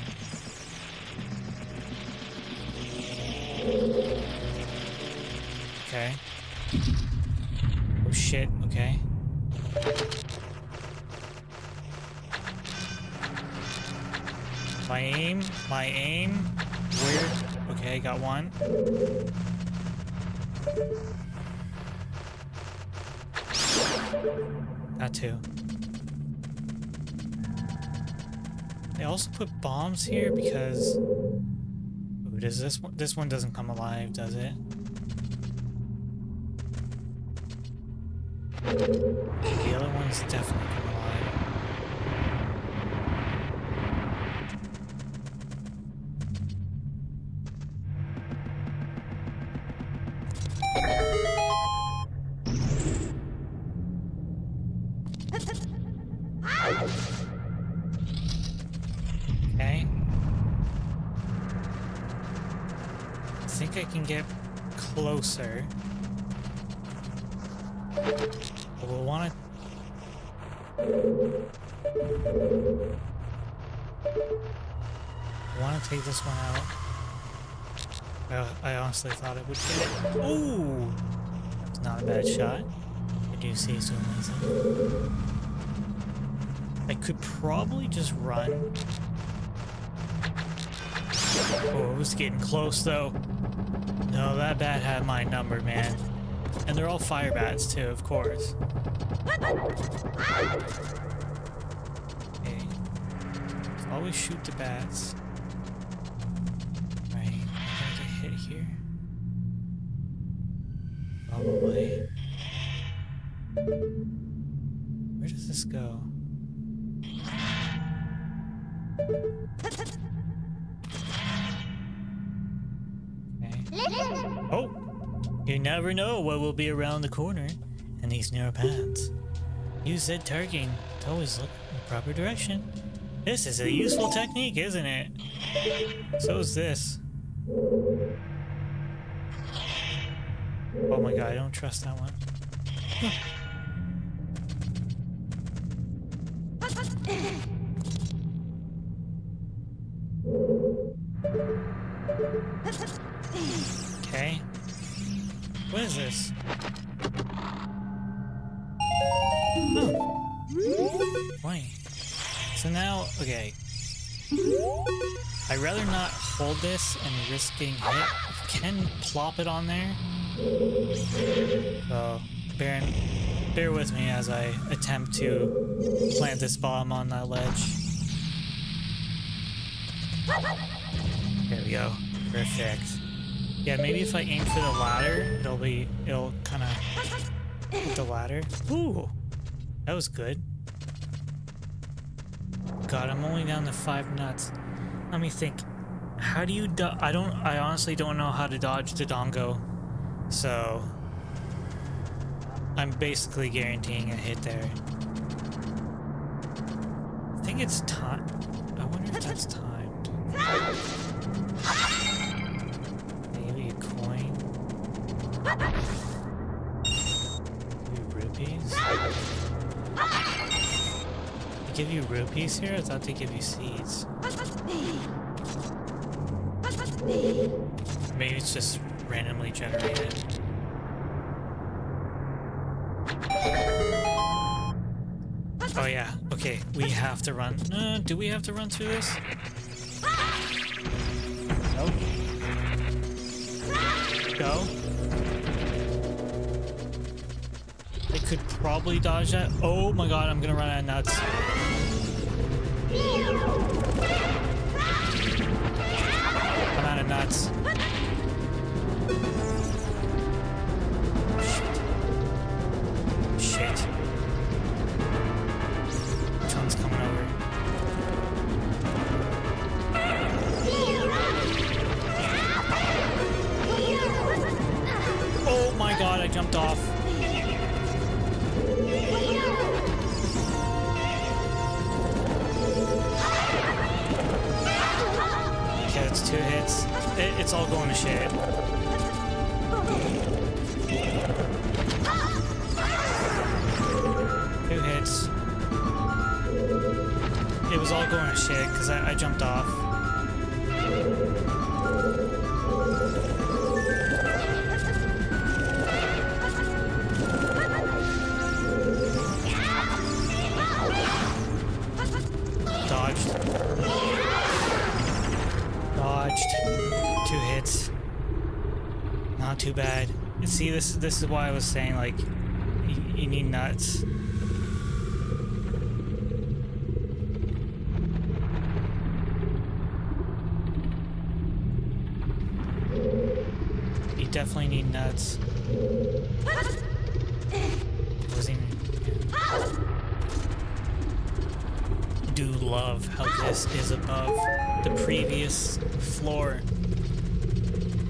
Okay. Oh shit, okay. My aim, weird. Okay, got one. Got two. They also put bombs here because... Ooh, does this one doesn't come alive, does it? The other one's definitely come alive. Okay. I think I can get closer. But we'll want to take this one out. I honestly thought it would get it. Ooh! That's not a bad shot. I do say so myself. I could probably just run. Oh, it was getting close though. No, that bat had my number, man. And they're all fire bats too, of course. Okay. So always shoot the bats. Right, am I gonna get hit here? Probably. Where does this go? Okay. Oh! You never know what will be around the corner in these narrow paths. Use Z targeting to always look in the proper direction. This is a useful technique, isn't it? So is this. Oh my god, I don't trust that one. Okay. What is this? Oh. Wait. So now, okay. I'd rather not hold this and risk getting hit. I can plop it on there. So, bear with me as I attempt to plant this bomb on that ledge. There we go. Perfect. Yeah, maybe if I aim for the ladder, it'll kind of hit the ladder. Ooh, that was good. God, I'm only down to 5 nuts. Let me think. How do you I honestly don't know how to dodge the dongo. So I'm basically guaranteeing a hit there. I think it's time. I wonder if that's timed. Maybe a coin. Maybe rupees. They give you rupees here? I thought they give you seeds. Maybe it's just randomly generated. Oh yeah, okay, we have to run. Do we have to run through this? Nope. Go. I could probably dodge that. Oh my god, I'm gonna run out of nuts. I'm out of nuts. Shit. Which one's coming over? Oh my god, I jumped off. Okay, that's 2 hits. It's all going to shit. Two hits. It was all going to shit because I jumped off. Dodged. Dodged. 2 hits. Not too bad. And see, this is why I was saying, like, you need nuts. You definitely need nuts. Wasn't even, yeah. Do love how this is above the previous floor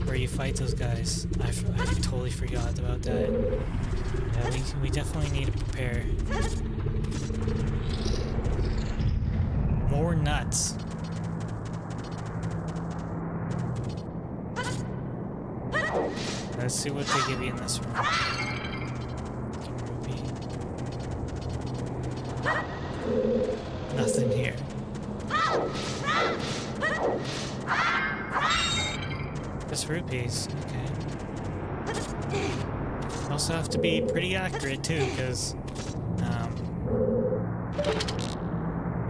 where you fight those guys. I totally forgot about that. Yeah, we definitely need to prepare. More nuts. Let's see what they give you in this room. Nothing here. Just rupees, okay. Also have to be pretty accurate too, because you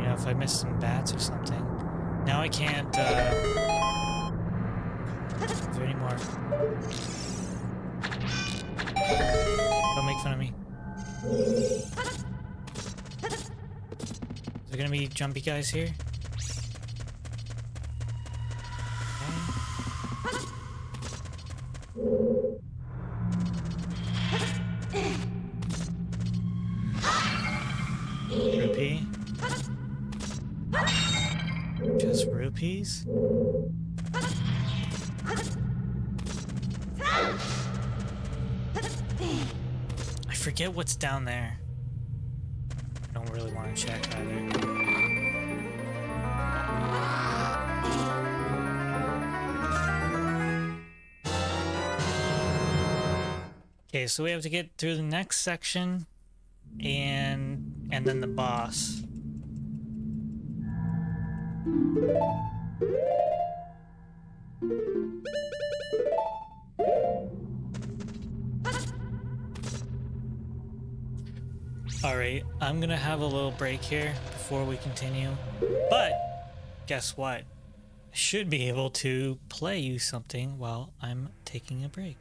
know, if I miss some bats or something. Now I can't is there any more? Don't make fun of me. Is there gonna be jumpy guys here? Rupee? Just rupees? I forget what's down there. I don't really want to check either. Okay, so we have to get through the next section and then the boss. Alright, I'm gonna have a little break here before we continue. But guess what? I should be able to play you something while I'm taking a break.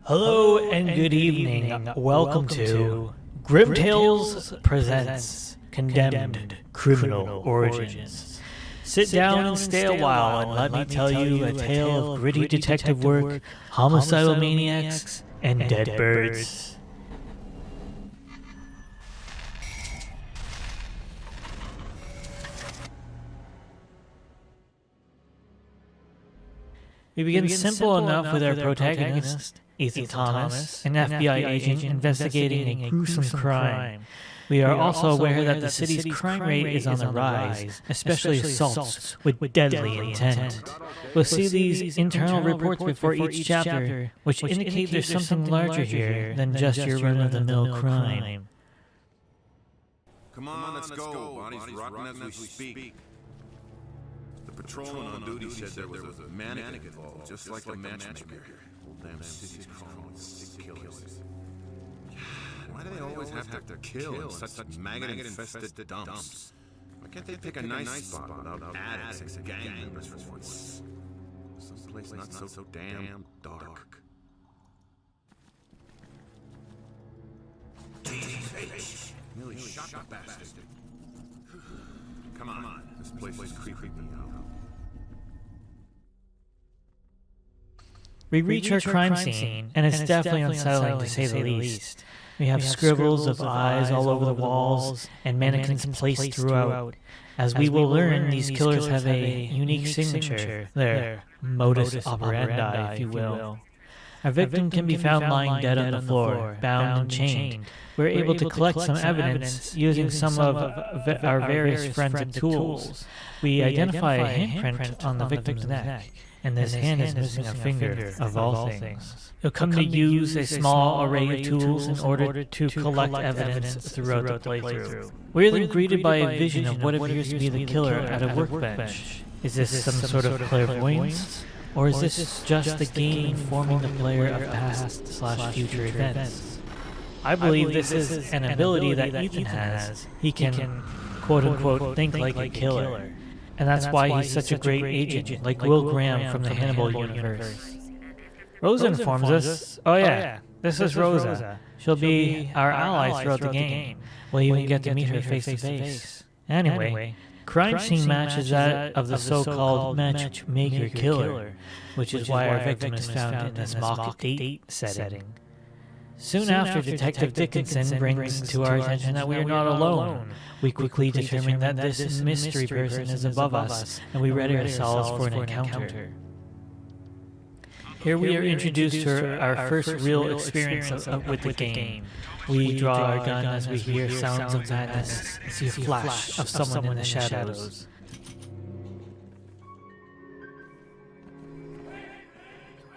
Hello and good evening. Welcome to Grim Tales Presents Condemned Criminal Origins. Sit down and stay a while and let me tell you a tale of gritty detective work, homicidal maniacs, and dead birds. We begin simple enough with our protagonist, Ethan Thomas, an FBI agent investigating a gruesome crime. We are also aware that the city's crime rate is on the rise, especially assaults with deadly intent. We'll see these internal reports before each chapter, which indicate there's something larger here than just your run-of-the-mill crime. Come on, let's go. Bodies rotting as we speak. The patrolman on duty said there was a mannequin involved, just like the matchmaker. Whole damn city's crawling with sick killers. Why do they always have to kill in such maggot-infested dumps? Why can't they pick a nice spot without addicts and gang members for once? Someplace not so damn dark. Nearly shot the bastard. Come on, this place is creeping me out. We reach our crime scene, and it's definitely unsettling to say the least. We have scribbles of eyes all over the walls, and mannequins placed throughout. As we will learn, these killers have a unique signature, their modus operandi, if you will. Our victim can be found lying dead on the floor, bound and chained. We're able to collect some evidence using some of our various forensic tools. We identify a handprint on the victim's neck, and this hand is missing a finger, of all things. You'll come to use a small array of tools in order to collect evidence throughout the playthrough. We're then greeted by a vision of what appears to be the killer at a workbench. Is this some sort of clairvoyance? Or is this just the game informing the player of past/future events? I believe this is an ability that Ethan has. He can, quote-unquote, think like a killer. And that's why he's such a great agent, like Will Graham from the Hannibal universe. Rosa informs us, oh yeah, this is Rosa. She'll be our ally throughout the game. We'll even get to meet her face to face. Anyway, crime scene matches that of the so-called matchmaker killer, which is why our victim is found in this mock date setting. Soon after, Detective Dickinson brings to our attention that we are not alone. We quickly determine that this mystery person is above us, and we ready ourselves for an encounter. Here we are introduced to our first real experience with the game. We draw our gun as we hear sounds of madness and see a flash of someone in the shadows.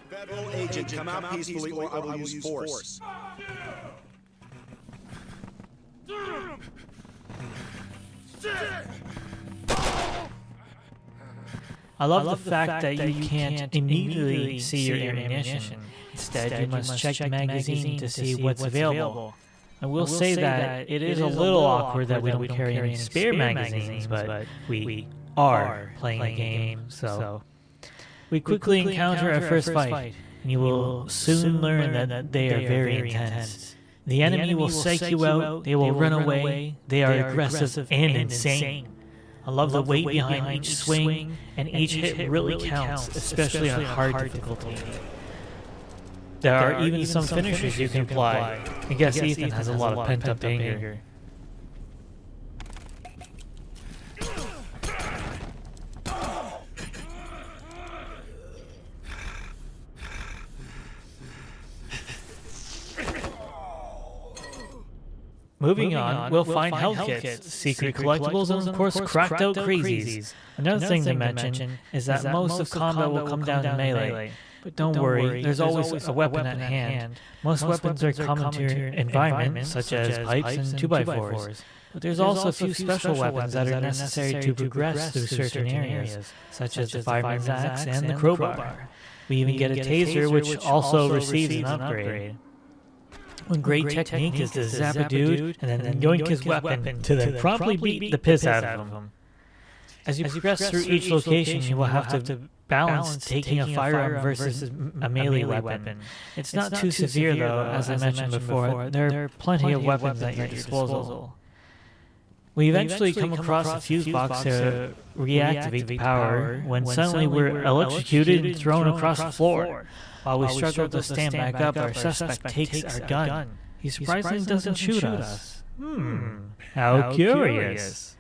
Federal agent, come out peacefully or I will use force. I love the fact that you can't immediately see your ammunition. Instead, you must check the magazine to see what's available. I will say that it is a little awkward that we don't carry any spare magazines, but we are playing a game, so... We quickly encounter our first fight, and you will soon learn that they are very intense. The enemy will psych you out, they will run away, they are aggressive and insane. I love the weight behind each swing, and each hit really counts, especially on hard difficulty. There are even some finishers you can apply. I guess Ethan has a lot of pent-up anger. Moving on, we'll find health kits, secret collectibles, and of course cracked out crazies. Another thing to mention is that most of combat will come down to melee. But don't worry, there's always a weapon at hand. Most weapons are common to your environment, such as pipes and 2x4s. But there's also a few special weapons that are necessary to progress through certain areas, such as the fireman's axe and the crowbar. We even get a taser, which also receives an upgrade. One great technique is to zap a dude and then yoink his weapon to then promptly beat the piss out of him. As you progress through each location, you will have to balance taking a firearm versus a melee weapon. It's not too severe though, as I mentioned before. There are plenty of weapons at your disposal. We eventually come across a fuse box to reactivate the power when suddenly we're electrocuted and thrown across the floor. While we struggle to stand back up, our suspect takes our gun. He surprisingly doesn't shoot us. How curious.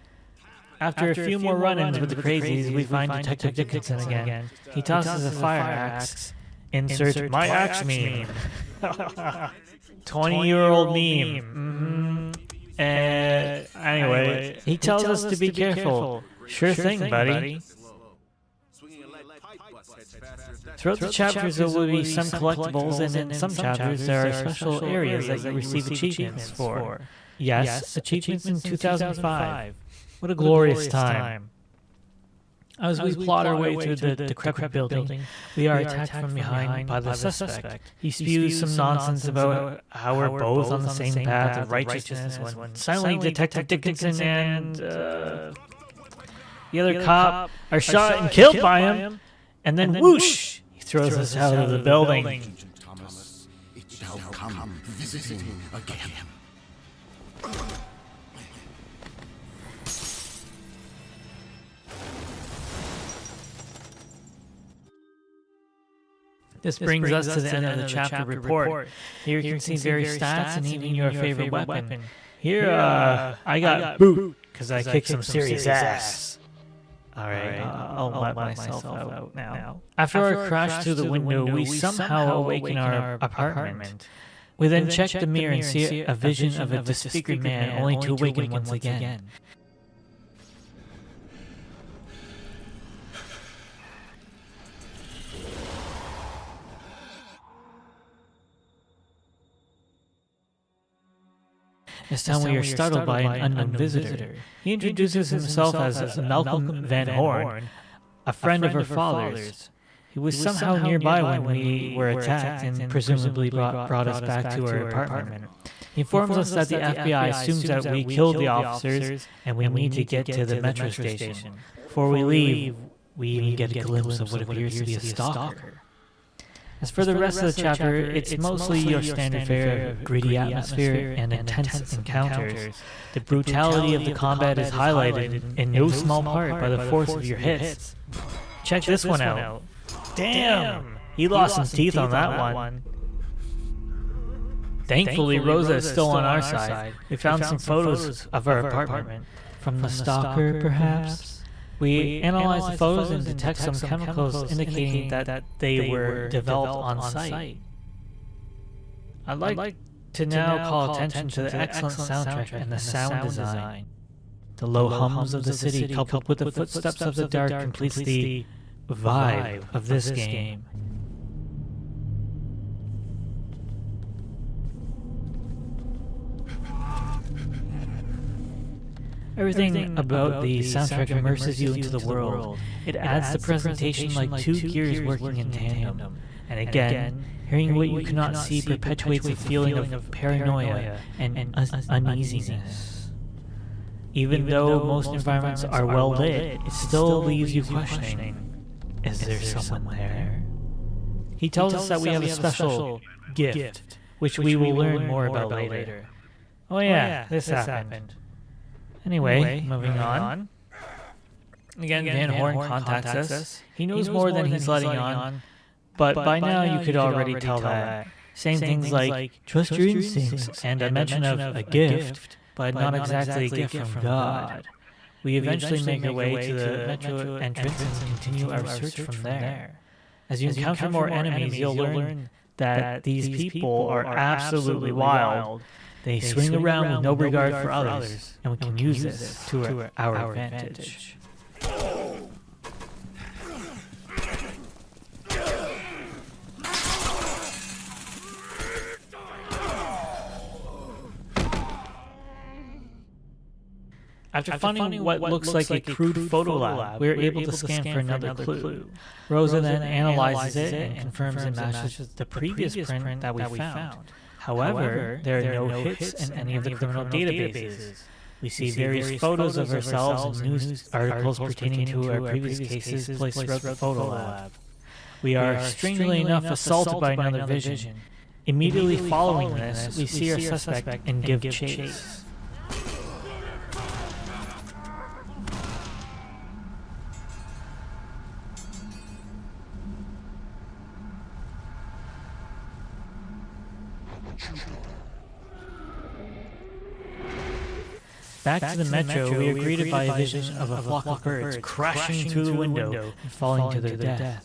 After a few more run-ins with the crazies, we find Detective Dickinson again. He tosses a fire axe. Insert my axe meme. 20-year-old meme. Anyway, he tells us to be careful. Sure thing, buddy. Throughout the chapters there will be some collectibles, and in some chapters there are special areas that you receive achievements for. Yes, achievements in 2005. What a glorious time. As we plot our way through the decrepit building, we are attacked from behind by the suspect. He spews some nonsense about how we're both on the same path of righteousness when suddenly Detective Dickinson and the other cop are shot and killed by him, and then whoosh! He throws us out of the building. Agent Thomas, it shall come visiting again. This brings us to the end of the chapter report. Here you can see various stats and even your favorite weapon. Here, I got boot, because I kicked some serious ass. Alright, I'll let myself out now. After our crash through the window, we somehow awaken our apartment. We then check the mirror and see a vision of a disfigured man, only to awaken once again. This time we are startled by an unknown visitor. He introduces himself as Malcolm Van Horn, a friend of her father's. He was somehow nearby when we were attacked and presumably brought us back to our apartment. He informs us that the FBI assumes that we killed the officers and we need to get to the metro station. Before we leave, we even get a glimpse of what appears to be a stalker. As for the rest of the chapter, it's mostly your standard fare of gritty atmosphere and intense encounters. The brutality of the combat is highlighted in no small part by the force of your hits. Check this one out. Damn! He lost some teeth on that one. Thankfully, Rosa is still on our side. We found some photos of her apartment. From the stalker, perhaps? We analyze the photos and detect some chemicals indicating that they were developed on site. I'd like to now call attention to the excellent soundtrack and the sound design. The low hums of the city coupled with the footsteps of the dark completes the vibe of this game. Everything about the soundtrack immerses you into the world. It adds the presentation like two gears working in tandem. And again, hearing what you cannot see perpetuates a feeling of paranoia and uneasiness. Even though most environments are well lit, it still leaves you questioning, is there someone there? He tells us that we have a special gift, which we will learn more about later. Oh yeah, this happened. Anyway, moving on. Again, Van Horn contacts us. He knows more than he's letting on, but by now you could already tell that. Saying things like, trust your instincts, and a mention of a gift, but not exactly a gift from God. We eventually make our way to the metro entrance and continue our search from there. As you encounter more enemies, you'll learn that these people are absolutely wild. They swing around with no regard for others, and we can use this to our advantage. After finding what looks like a crude photo lab, we are able to scan for another clue. Rosa then analyzes it and confirms it matches the previous print that we found. However, there are no hits in any of the criminal databases. We see various photos of ourselves and news articles pertaining to our previous cases placed throughout the photo lab. We are, strangely enough, assaulted by another vision. Immediately following this, we see our suspect and give chase. Back to the metro, we are greeted by a vision of a flock of birds crashing through the window and falling to their death.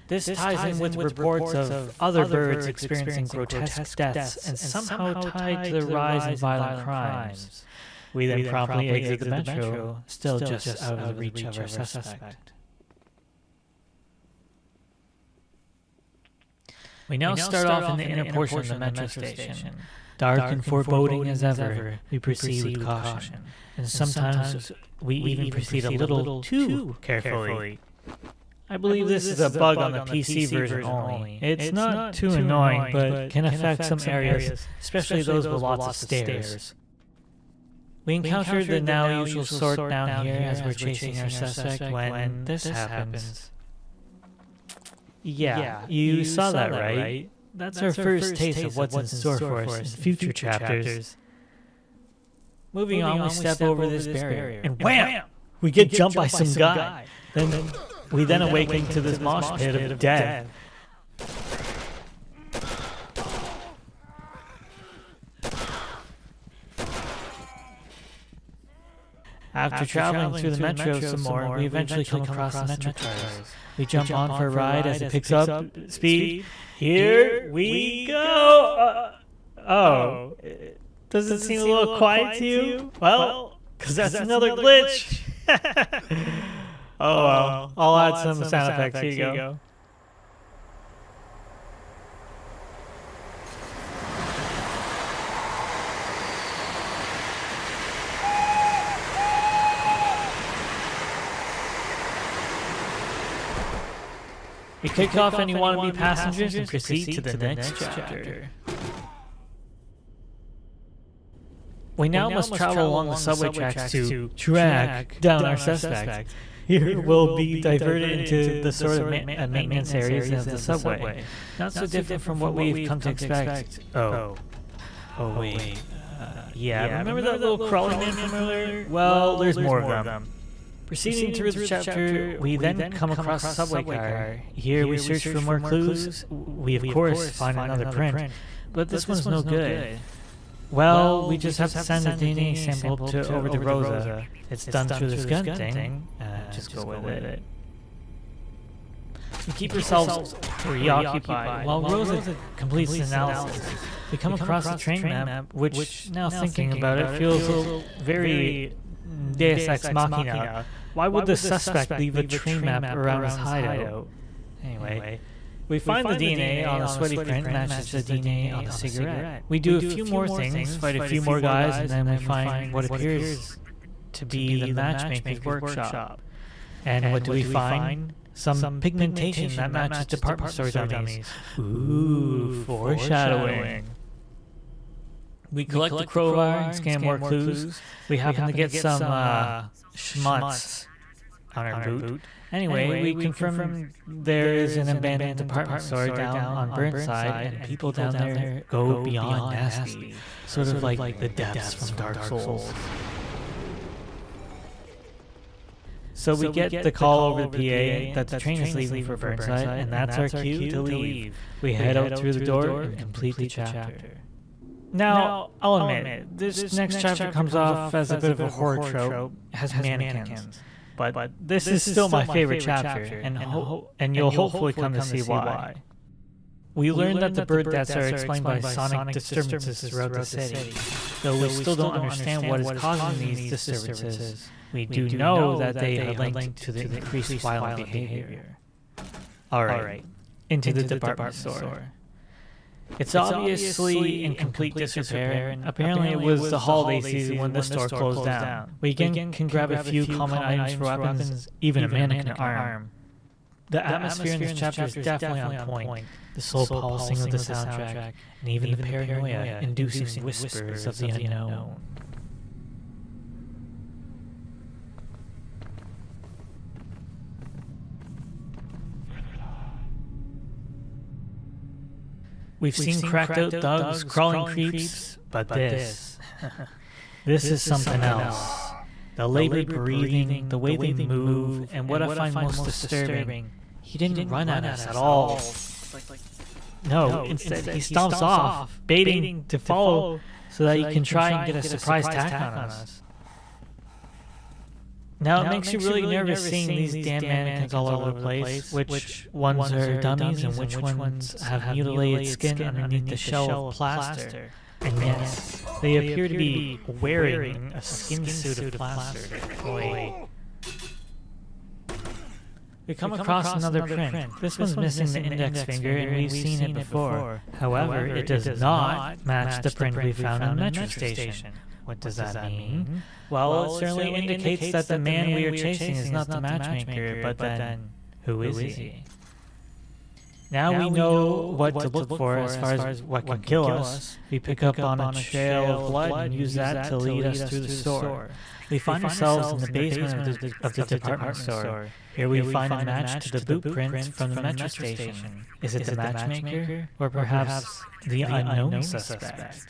This ties in with reports of other birds experiencing grotesque deaths and somehow tied to the rise in violent crimes. We then promptly exit the metro, still just out of the reach of our suspect. We now start off in the inner portion of the metro station. Dark and foreboding as ever, we proceed with caution, and sometimes we even proceed a little too carefully. I believe this is a bug on the PC version only. It's not too annoying, but can affect some areas, especially those with lots of stairs. We encountered the now usual sort down here as we're chasing our suspect when this happens. Yeah, you saw that, right? That's our first taste of what's in store for us in future chapters. Moving on, we step over this barrier, and wham! We get jumped by some guy. Then we awaken to this mosh pit of death. After traveling through the metro some more, we eventually come across the metro cars. We jump on for a ride as it picks up speed. Here we go! Does it seem a little quiet to you? Well, because that's another glitch. Oh well, I'll add some sound effects. Here you go. We kick off any wannabe passengers and proceed to the next chapter. We now must travel along the subway tracks to track down our suspect. Here we'll be diverted into the sort of maintenance areas of the subway. Not so different from what we've come to expect. Oh wait. Yeah, remember that little crawling man from earlier? Well, there's more of them. Proceeding through the chapter, we then come across a subway car. Here we search for more clues. We of course find another print, but this one's no good. Well, we just have to send a DNA sample over to Rosa. It's done through this gun thing. Just go with it. We keep ourselves preoccupied while Rosa completes the analysis. We come across the train map, which now thinking about it feels very Deus Ex Machina. Why would the suspect leave a train map around his hideout? Anyway, we find the DNA on the sweaty print matches the DNA on the cigarette. We do a few more things, fight a few more guys, and then we find what appears to be the matchmaker's workshop. And what do we find? Some pigmentation that matches department store dummies. Ooh, foreshadowing. We collect the crowbar and scan more clues. We happen to get some schmutz on our boot. Anyway, we confirm there is an abandoned department store down on Burnside, and people down there go beyond nasty, sort of like the depths from Dark Souls. So we get the call over the PA that the train is leaving for Burnside, and that's our cue to leave. We head out through the door and complete the chapter. Now, I'll admit, this next chapter comes off as a bit of a horror trope. It has mannequins. But this is still my favorite chapter, and you'll hopefully come to see why. We learned that the bird deaths are explained by sonic disturbances throughout the city. Though we still don't understand what is causing these disturbances, we do know that they are linked to the increased violent behavior. Alright, into the department store. It's obviously in complete disrepair, and apparently it was the holiday season when the store closed down. We can grab a few common items for weapons, even a mannequin arm. The atmosphere in this chapter is definitely on point. The slow pulsing of the soundtrack, and even the paranoia-inducing whispers of the unknown. We've seen cracked out thugs, crawling creeps, but this is something else. The labored breathing, the way they move, and what I find most disturbing, he didn't run at us at all. No, instead he stomps off, baiting to follow so that he can try and get a surprise attack on us. Now, it makes you really nervous seeing these damn mannequins all over the place, which ones are dummies and which ones have mutilated skin underneath the shell of plaster. And yes, they appear to be wearing a skin suit of plaster. Boy. We come across another print. This one's missing the index finger, and we've seen it before. However, it does not match the print we found in the metro station. What does that mean? Well, it certainly indicates that the man we are chasing is not the matchmaker, but then, who is he? Now we know what to look for as far as what can kill us. We pick up on a trail of blood and use that to lead us through the store. We find ourselves in the basement of the department store. Here we find a match to the boot print from the metro station. Is it the matchmaker, or perhaps the unknown suspect?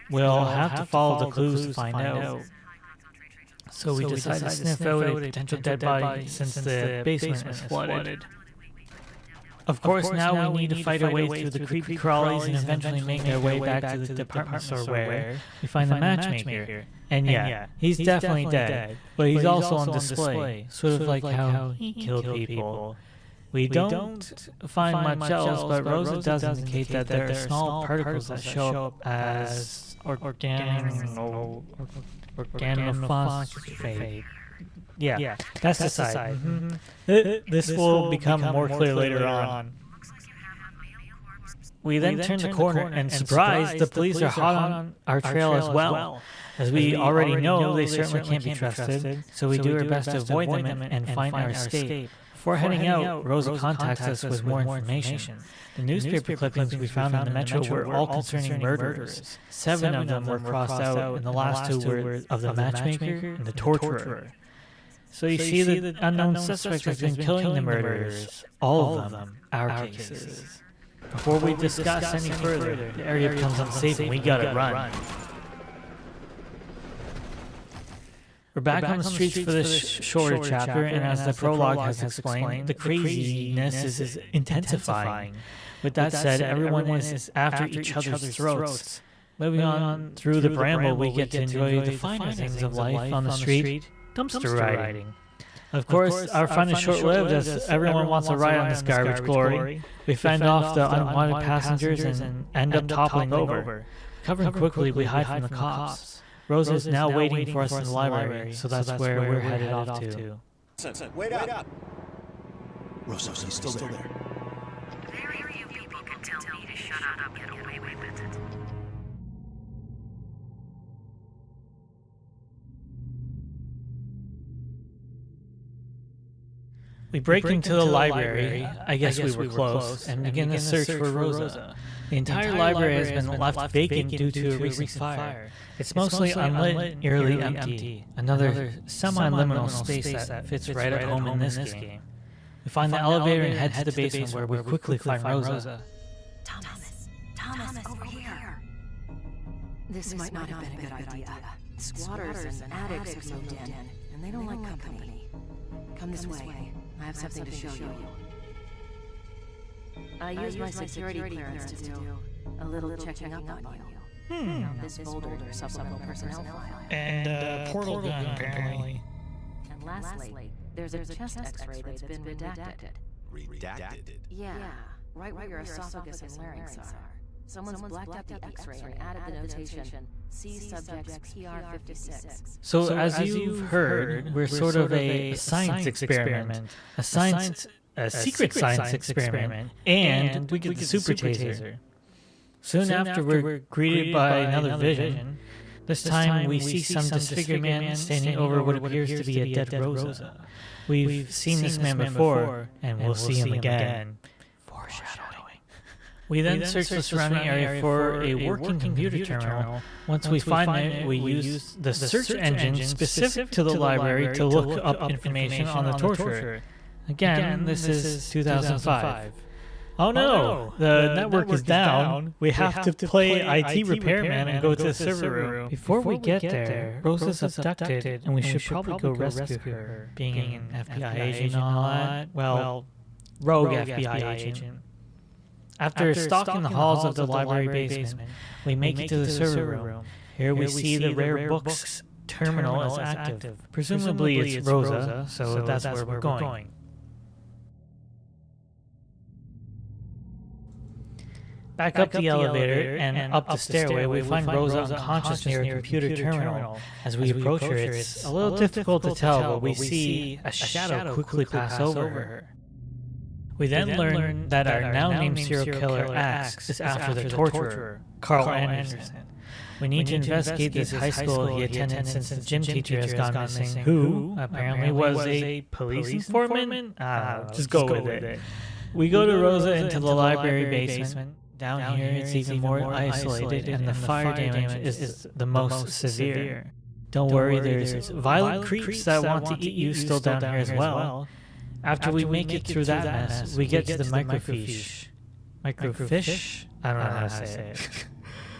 We'll have to follow the clues to find out. So we decide to sniff out a potential dead body since the basement is flooded. Of course, now we need to fight our way through the creepy crawlies and eventually make our way back to the department store where we find the matchmaker. And yeah, he's definitely dead, but he's also on display, sort of like how he killed people. We don't find much else, but Rosa does indicate that there are small particles that show up as organophosphate. Yeah, that's the side. This will become more clear later on. We then turn the corner and surprise, the police are hot on our trail as well. As we already know, they certainly can't be trusted, so we do our best to avoid them and find our escape. Before heading out, Rosa contacts us with more information. The newspaper clippings we found in the metro were all concerning murderers. 7 of them were crossed out, and the last 2 were of the matchmaker and the torturer. So you see the unknown suspect has been killing the murderers, all of them, our cases. Before we discuss any further, the area becomes unsafe and we gotta run. We're back on the streets for this shorter chapter, and as the prologue has explained, the craziness is intensifying. With that said, everyone is after each other's throats. Moving on through the bramble, we get to enjoy the finer things of life on the street. Dumpster riding. Of course, our fun is short-lived as everyone wants a ride on this garbage glory. We fend off the unwanted passengers and end up toppling over. Recovering quickly, we hide from the cops. Rosa is now waiting for us in the library, so that's where we're headed off to. Wait up! Rosa, she's still there. Very few people can tell me to shut up and get away with it. We break into the library, I guess we were close, and begin the search for Rosa. The entire library has been left vacant due to a recent fire. It's mostly unlit, nearly empty. Another semi-liminal space that fits right at home in this game. We find the elevator and head to the basement where we quickly find Rosa. Thomas, over here. This might not have been a good idea. Squatters and addicts have moved in, and they don't like company. Come this way. I have something to show you. I used my security clearance to do a little checking up on you. This folder, supplemental personnel file. And a portal gun, apparently. And lastly, there's a chest x-ray that's been redacted. Redacted? Yeah. right where your esophagus and larynx are. Someone's blacked out the X-ray and added the notation, see subjects PR56. So as you've heard, we're sort of a science experiment, a secret science experiment, and we get the super taser. Soon after, we're greeted by another vision. This time, we see some disfigured man standing over what appears to be a dead Rosa. We've seen this man before, and we'll see him again. Foreshadowing. We then search the surrounding area for a working computer terminal. Once we find it, we use the search engine specific to the library to look up information on the torturer. Again, this is 2005. Oh no, the network is down. We have to play IT repairman and go to the server room. Before we get there, Rosa's abducted, and we should probably go rescue her. Being an FBI agent and all that, well, rogue FBI agent. After stalking the halls of the library basement, we make it to the server room. Here we see the rare books terminal is active. Presumably it's Rosa, so that's where we're going. Back up the elevator and up the stairway, we find Rosa unconscious near a computer terminal. As we approach her, it's a little difficult to tell, but we see a shadow quickly pass over her. We then learn that our now-named serial killer X is after the torturer, Carl Anderson. We need to investigate this high school he attended since the gym teacher has gone missing, who apparently was a police informant? Just go with it. We go to Rosa into the library basement. Down here, it's even more isolated, and the fire damage is the most severe. Don't worry, there's violent creeps that want to eat you still down here as well. After we make it through that mess, we get to the microfiche. Microfiche? I don't know how to say it.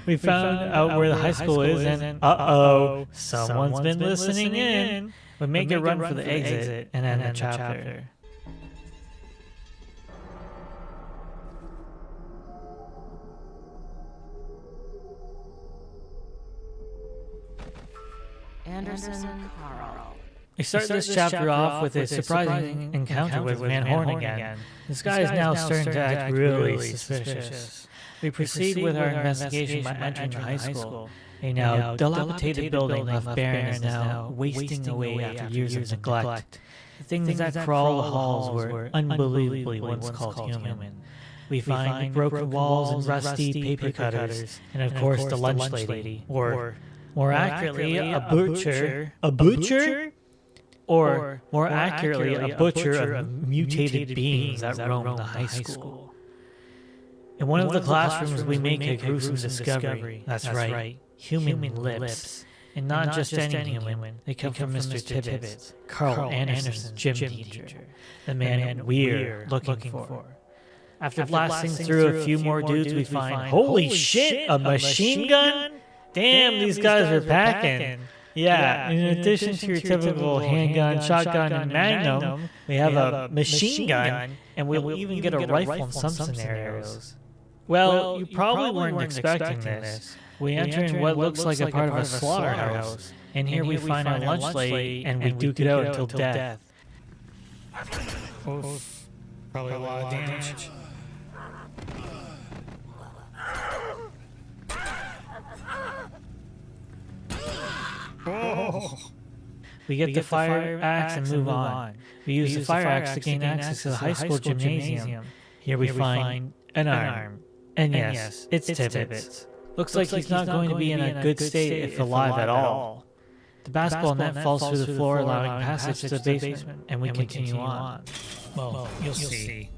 We found out where the high school is, and uh-oh, someone's been listening in. We make a run for the exit and end the chapter. Anderson Carl. We start this chapter off with a surprising encounter with Van Horn again. This guy is now starting to act really suspicious. We proceed with our investigation by entering the high school. A now dilapidated building left barren is now wasting away after years of neglect. The things that crawl the halls were unbelievably once called human. We find broken walls and rusty paper cutters, and of course the lunch lady, or more accurately, a butcher. A butcher? Or, more accurately, a butcher of mutated beings that roam the high school. In one of the classrooms, we make a gruesome discovery. That's right, human lips. And not just any human. They come from Mr. Tibbetts, Carl Anderson's gym teacher, the man we're looking for. After blasting through a few more dudes, we find, holy shit, a machine gun? Damn, these guys are packing. Yeah, in addition to your typical handgun, shotgun, and magnum, we have a machine gun, and we'll even get a rifle in some scenarios. Well, you probably weren't expecting this. We enter in what looks like a part of a slaughterhouse, and here we find our lunch lady, and we duke it out until death. Oof. Probably a lot of damage. Oh. We get the fire axe and move on. We use the fire axe to gain access to the high school gymnasium. Here we find an arm. And yes, it's Tibbetts. Looks like he's not going to be in a good state if alive at all. The basketball net falls through the floor, allowing passage to the basement, and we continue on. Well, you'll see.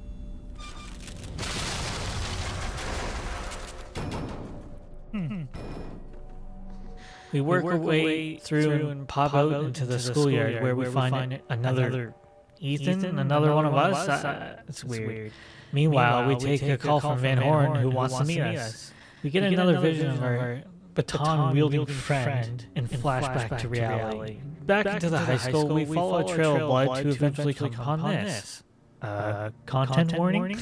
We work our way through and pop out into the schoolyard where we find another Ethan, another one of us. It's weird. Meanwhile, we take a call from Van Horn who wants to meet us. We get another vision of our baton-wielding friend and flashback to reality. Back into the high school, we follow a trail of blood to eventually come upon this. Content warning?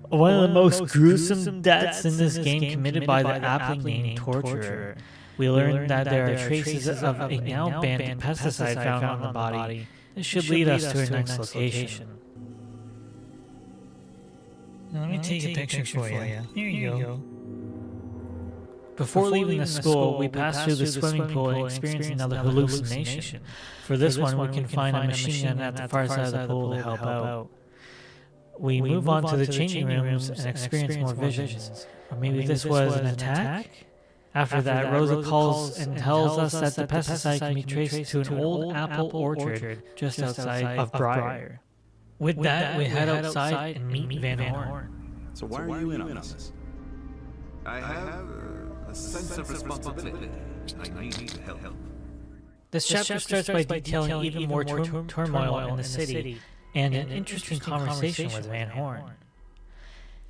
One of the most gruesome deaths in this game committed by the aptly named torturer. We learn that there are traces of a now banned pesticide found on the body. This should lead us to our next location. Now, let me take a picture for you. Here you go. Before leaving the school, we passed through the swimming pool and experienced another hallucination. For this one, we can find a machine gun at the far side of the pool to help out. We move on to the changing rooms and experience more visions. Or maybe this was an attack? After that, Rosa calls and tells us that the pesticide can be traced to an old apple orchard just outside of Briar. With that, we head outside and meet Van Horn. So why are you in on this? I have a sense of responsibility. I need to help. This chapter starts by detailing even more turmoil in the city and an interesting conversation with Van Horn.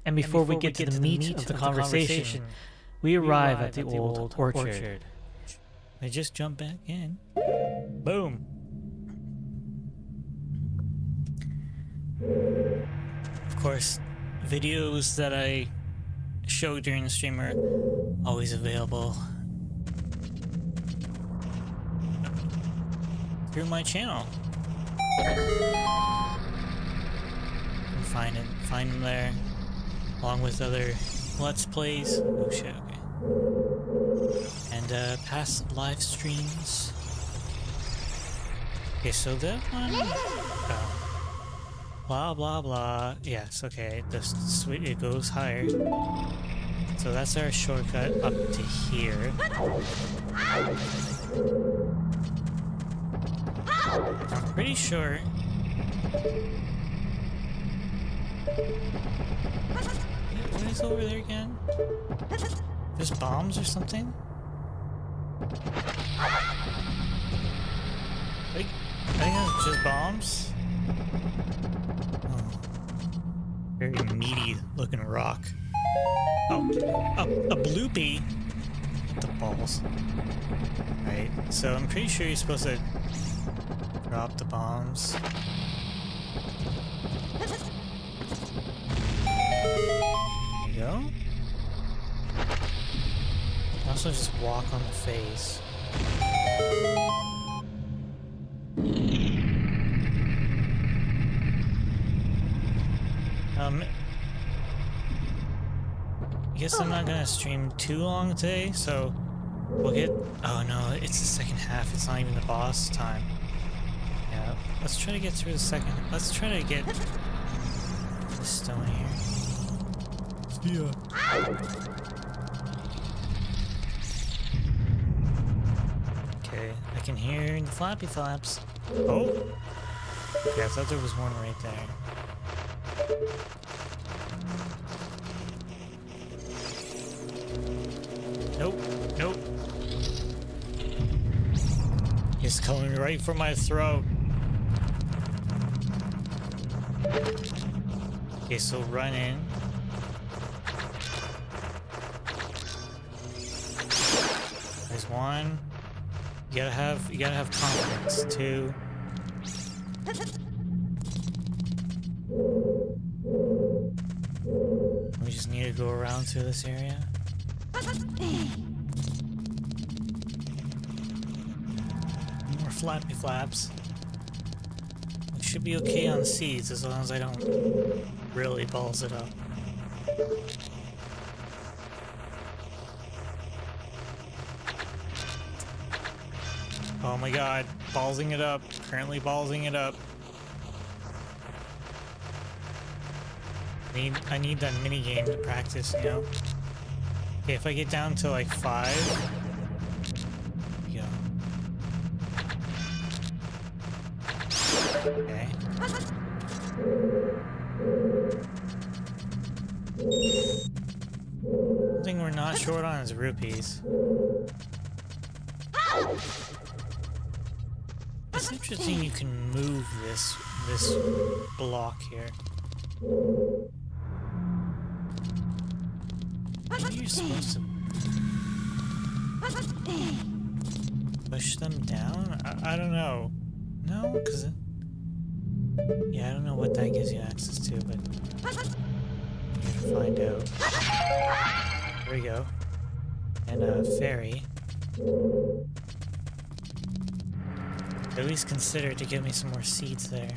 And before we get to the meat of the conversation, we arrive at the old orchard. I just jump back in. Boom. Of course, videos that I show during the stream are always available through my channel. And find them there, along with other Let's Plays. Oh shit, okay. And past live streams. Okay, so that one. Oh. Blah blah blah. Yes, okay. It goes higher. So that's our shortcut up to here. I'm pretty sure. What is over there again? Just bombs or something? I think that's just bombs. Oh. Very meaty looking rock. Oh, a bloopy. What the balls? Right, so I'm pretty sure you're supposed to drop the bombs. There you go. Also just walk on the face. I guess I'm not gonna stream too long today, so we'll get... Oh no, it's the second half, it's not even the boss time. Yeah, let's try to get through the second... Let's try to get the stone here. Yeah. Okay, I can hear the flappy flaps. Oh! Okay, I thought there was one right there. Nope, nope. He's coming right for my throat. Okay, so run in. There's one. You gotta have confidence. Two. We just need to go around through this area. More flappy flaps. We should be okay on seeds as long as I don't really balls it up. Oh my god, ballsing it up. Currently ballsing it up. I need that mini game to practice, you know? Okay, if I get down to like 5, yeah. Okay. One thing we're not short on is rupees. It's interesting you can move this block here. Maybe you're supposed to push them down? I don't know. No, because yeah, I don't know what that gives you access to, but I'm here to find out. There we go. And a fairy. At least consider to give me some more seeds there.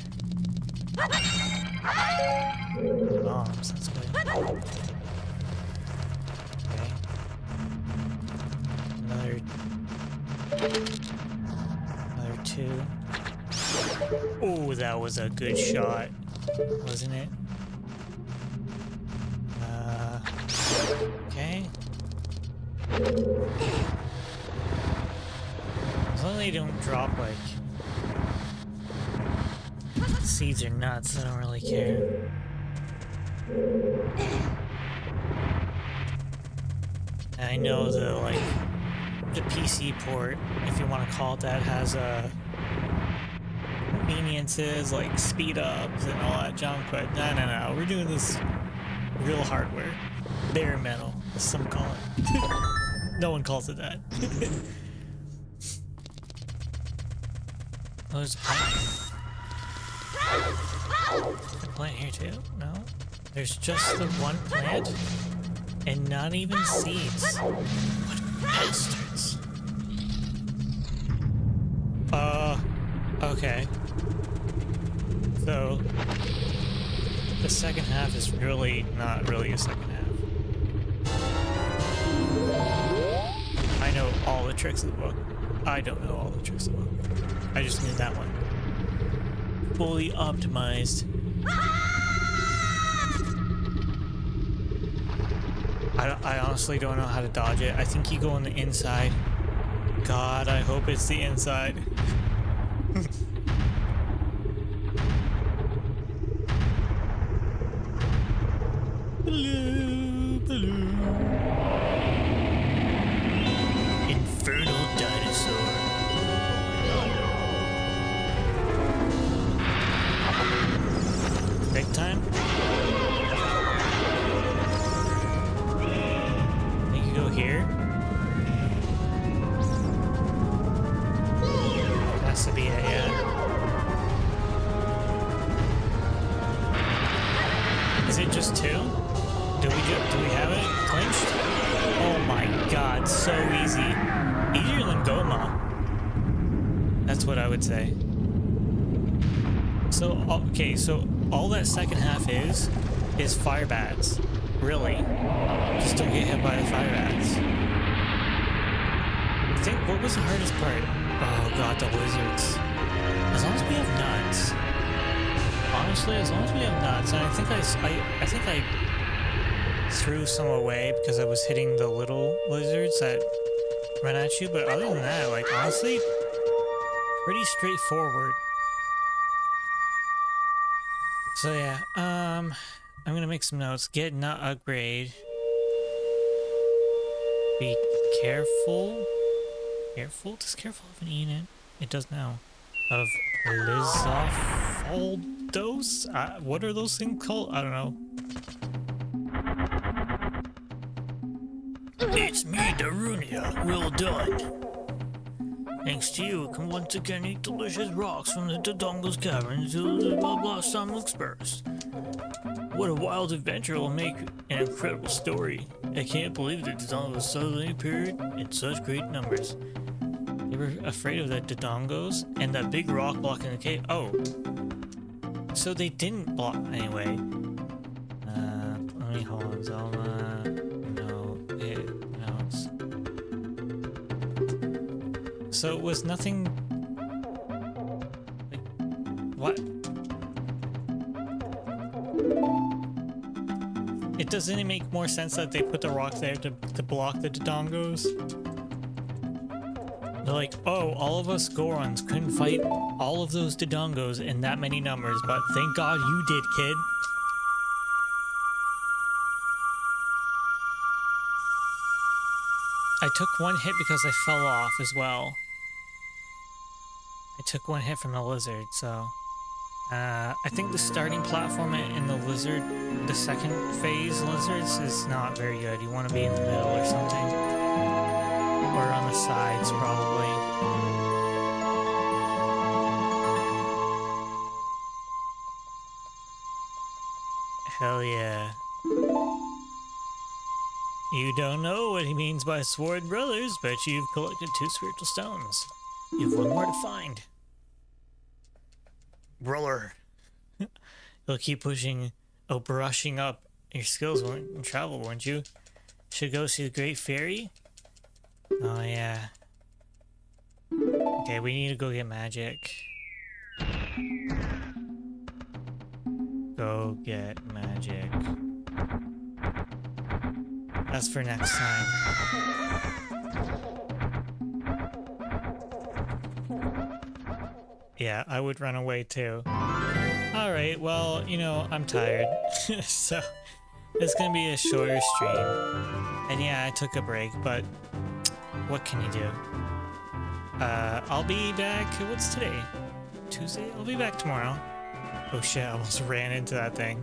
Bombs, that's good. Okay. Another two. Oh, that was a good shot, wasn't it? Okay. As long as they don't drop like seeds or nuts, I don't really care. And I know the PC port, if you want to call it that, has conveniences like speed ups and all that junk, but no, we're doing this real hardware, bare metal, as some call it. No one calls it that. Oh, there's a plant. A plant here too? No? There's just the one plant? And not even seeds. What bastards. Okay. So, the second half is really not really a second half. I know all the tricks of the book. I don't know all the tricks of the book. I just knew that one. Fully optimized. I honestly don't know how to dodge it. I think you go on the inside. God, I hope it's the inside. Hello, hello. Infernal dinosaur. Big time? Think you go here? Has to be it, yeah. Is it just two? Do we have it clinched? Oh my god, so easy. Easier than Goma. That's what I would say. So, okay, so all that second half is fire bats. Really. Just don't get hit by the fire bats. I think, what was the hardest part? Oh god, the lizards. As long as we have nuts. Honestly, as long as we have nuts, and I think I threw some away because I was hitting the little lizards that run at you, but other than that, like, honestly, pretty straightforward. So yeah, I'm gonna make some notes. Get nut upgrade. Be careful. Careful? Does careful have an E in it? It does now. Of Lizophaldos? What are those things called? I don't know. It's me, Darunia. Well done. Thanks to you, we can once again eat delicious rocks from the Dodongo's cavern until the blossom looks burst. What a wild adventure will make an incredible story. I can't believe that Dodongos suddenly appeared in such great numbers. They were afraid of the Dodongos and that big rock blocking the cave. Oh. So they didn't block anyway. Let me hold on, Zelda. No, it's... So it was nothing... Like, what? It doesn't it make more sense that they put the rock there to block the Dodongos? They're like, oh, all of us Gorons couldn't fight all of those Dodongos in that many numbers, but thank God you did, kid. I took one hit because I fell off as well. I took one hit from the lizard, so... I think the starting platform in the lizard, the second phase lizards, is not very good. You want to be in the middle or something. Or on the sides, probably. Hell yeah. You don't know what he means by sword brothers, but you've collected 2 spiritual stones. You've one more to find. Brother. You'll keep pushing, brushing up your skills in travel, won't you? Should go see the Great Fairy? Oh, yeah. Okay, we need to go get magic. Go get magic. That's for next time. Yeah, I would run away too. Alright, well, you know, I'm tired. So, it's gonna be a shorter stream. And yeah, I took a break, but what can you do? I'll be back, what's today? Tuesday? I'll be back tomorrow. Oh shit, I almost ran into that thing.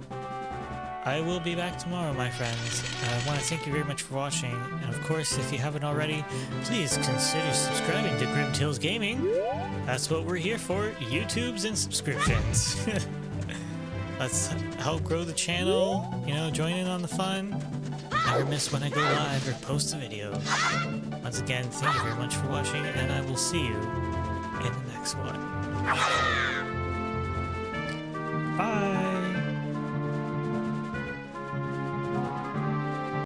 I will be back tomorrow, my friends. I want to thank you very much for watching. And of course, if you haven't already, please consider subscribing to Grim Tales Gaming. That's what we're here for, YouTubes and subscriptions. Let's help grow the channel, you know, join in on the fun. Never miss when I go live or post a video. Once again, thank you very much for watching, and I will see you in the next one. Bye!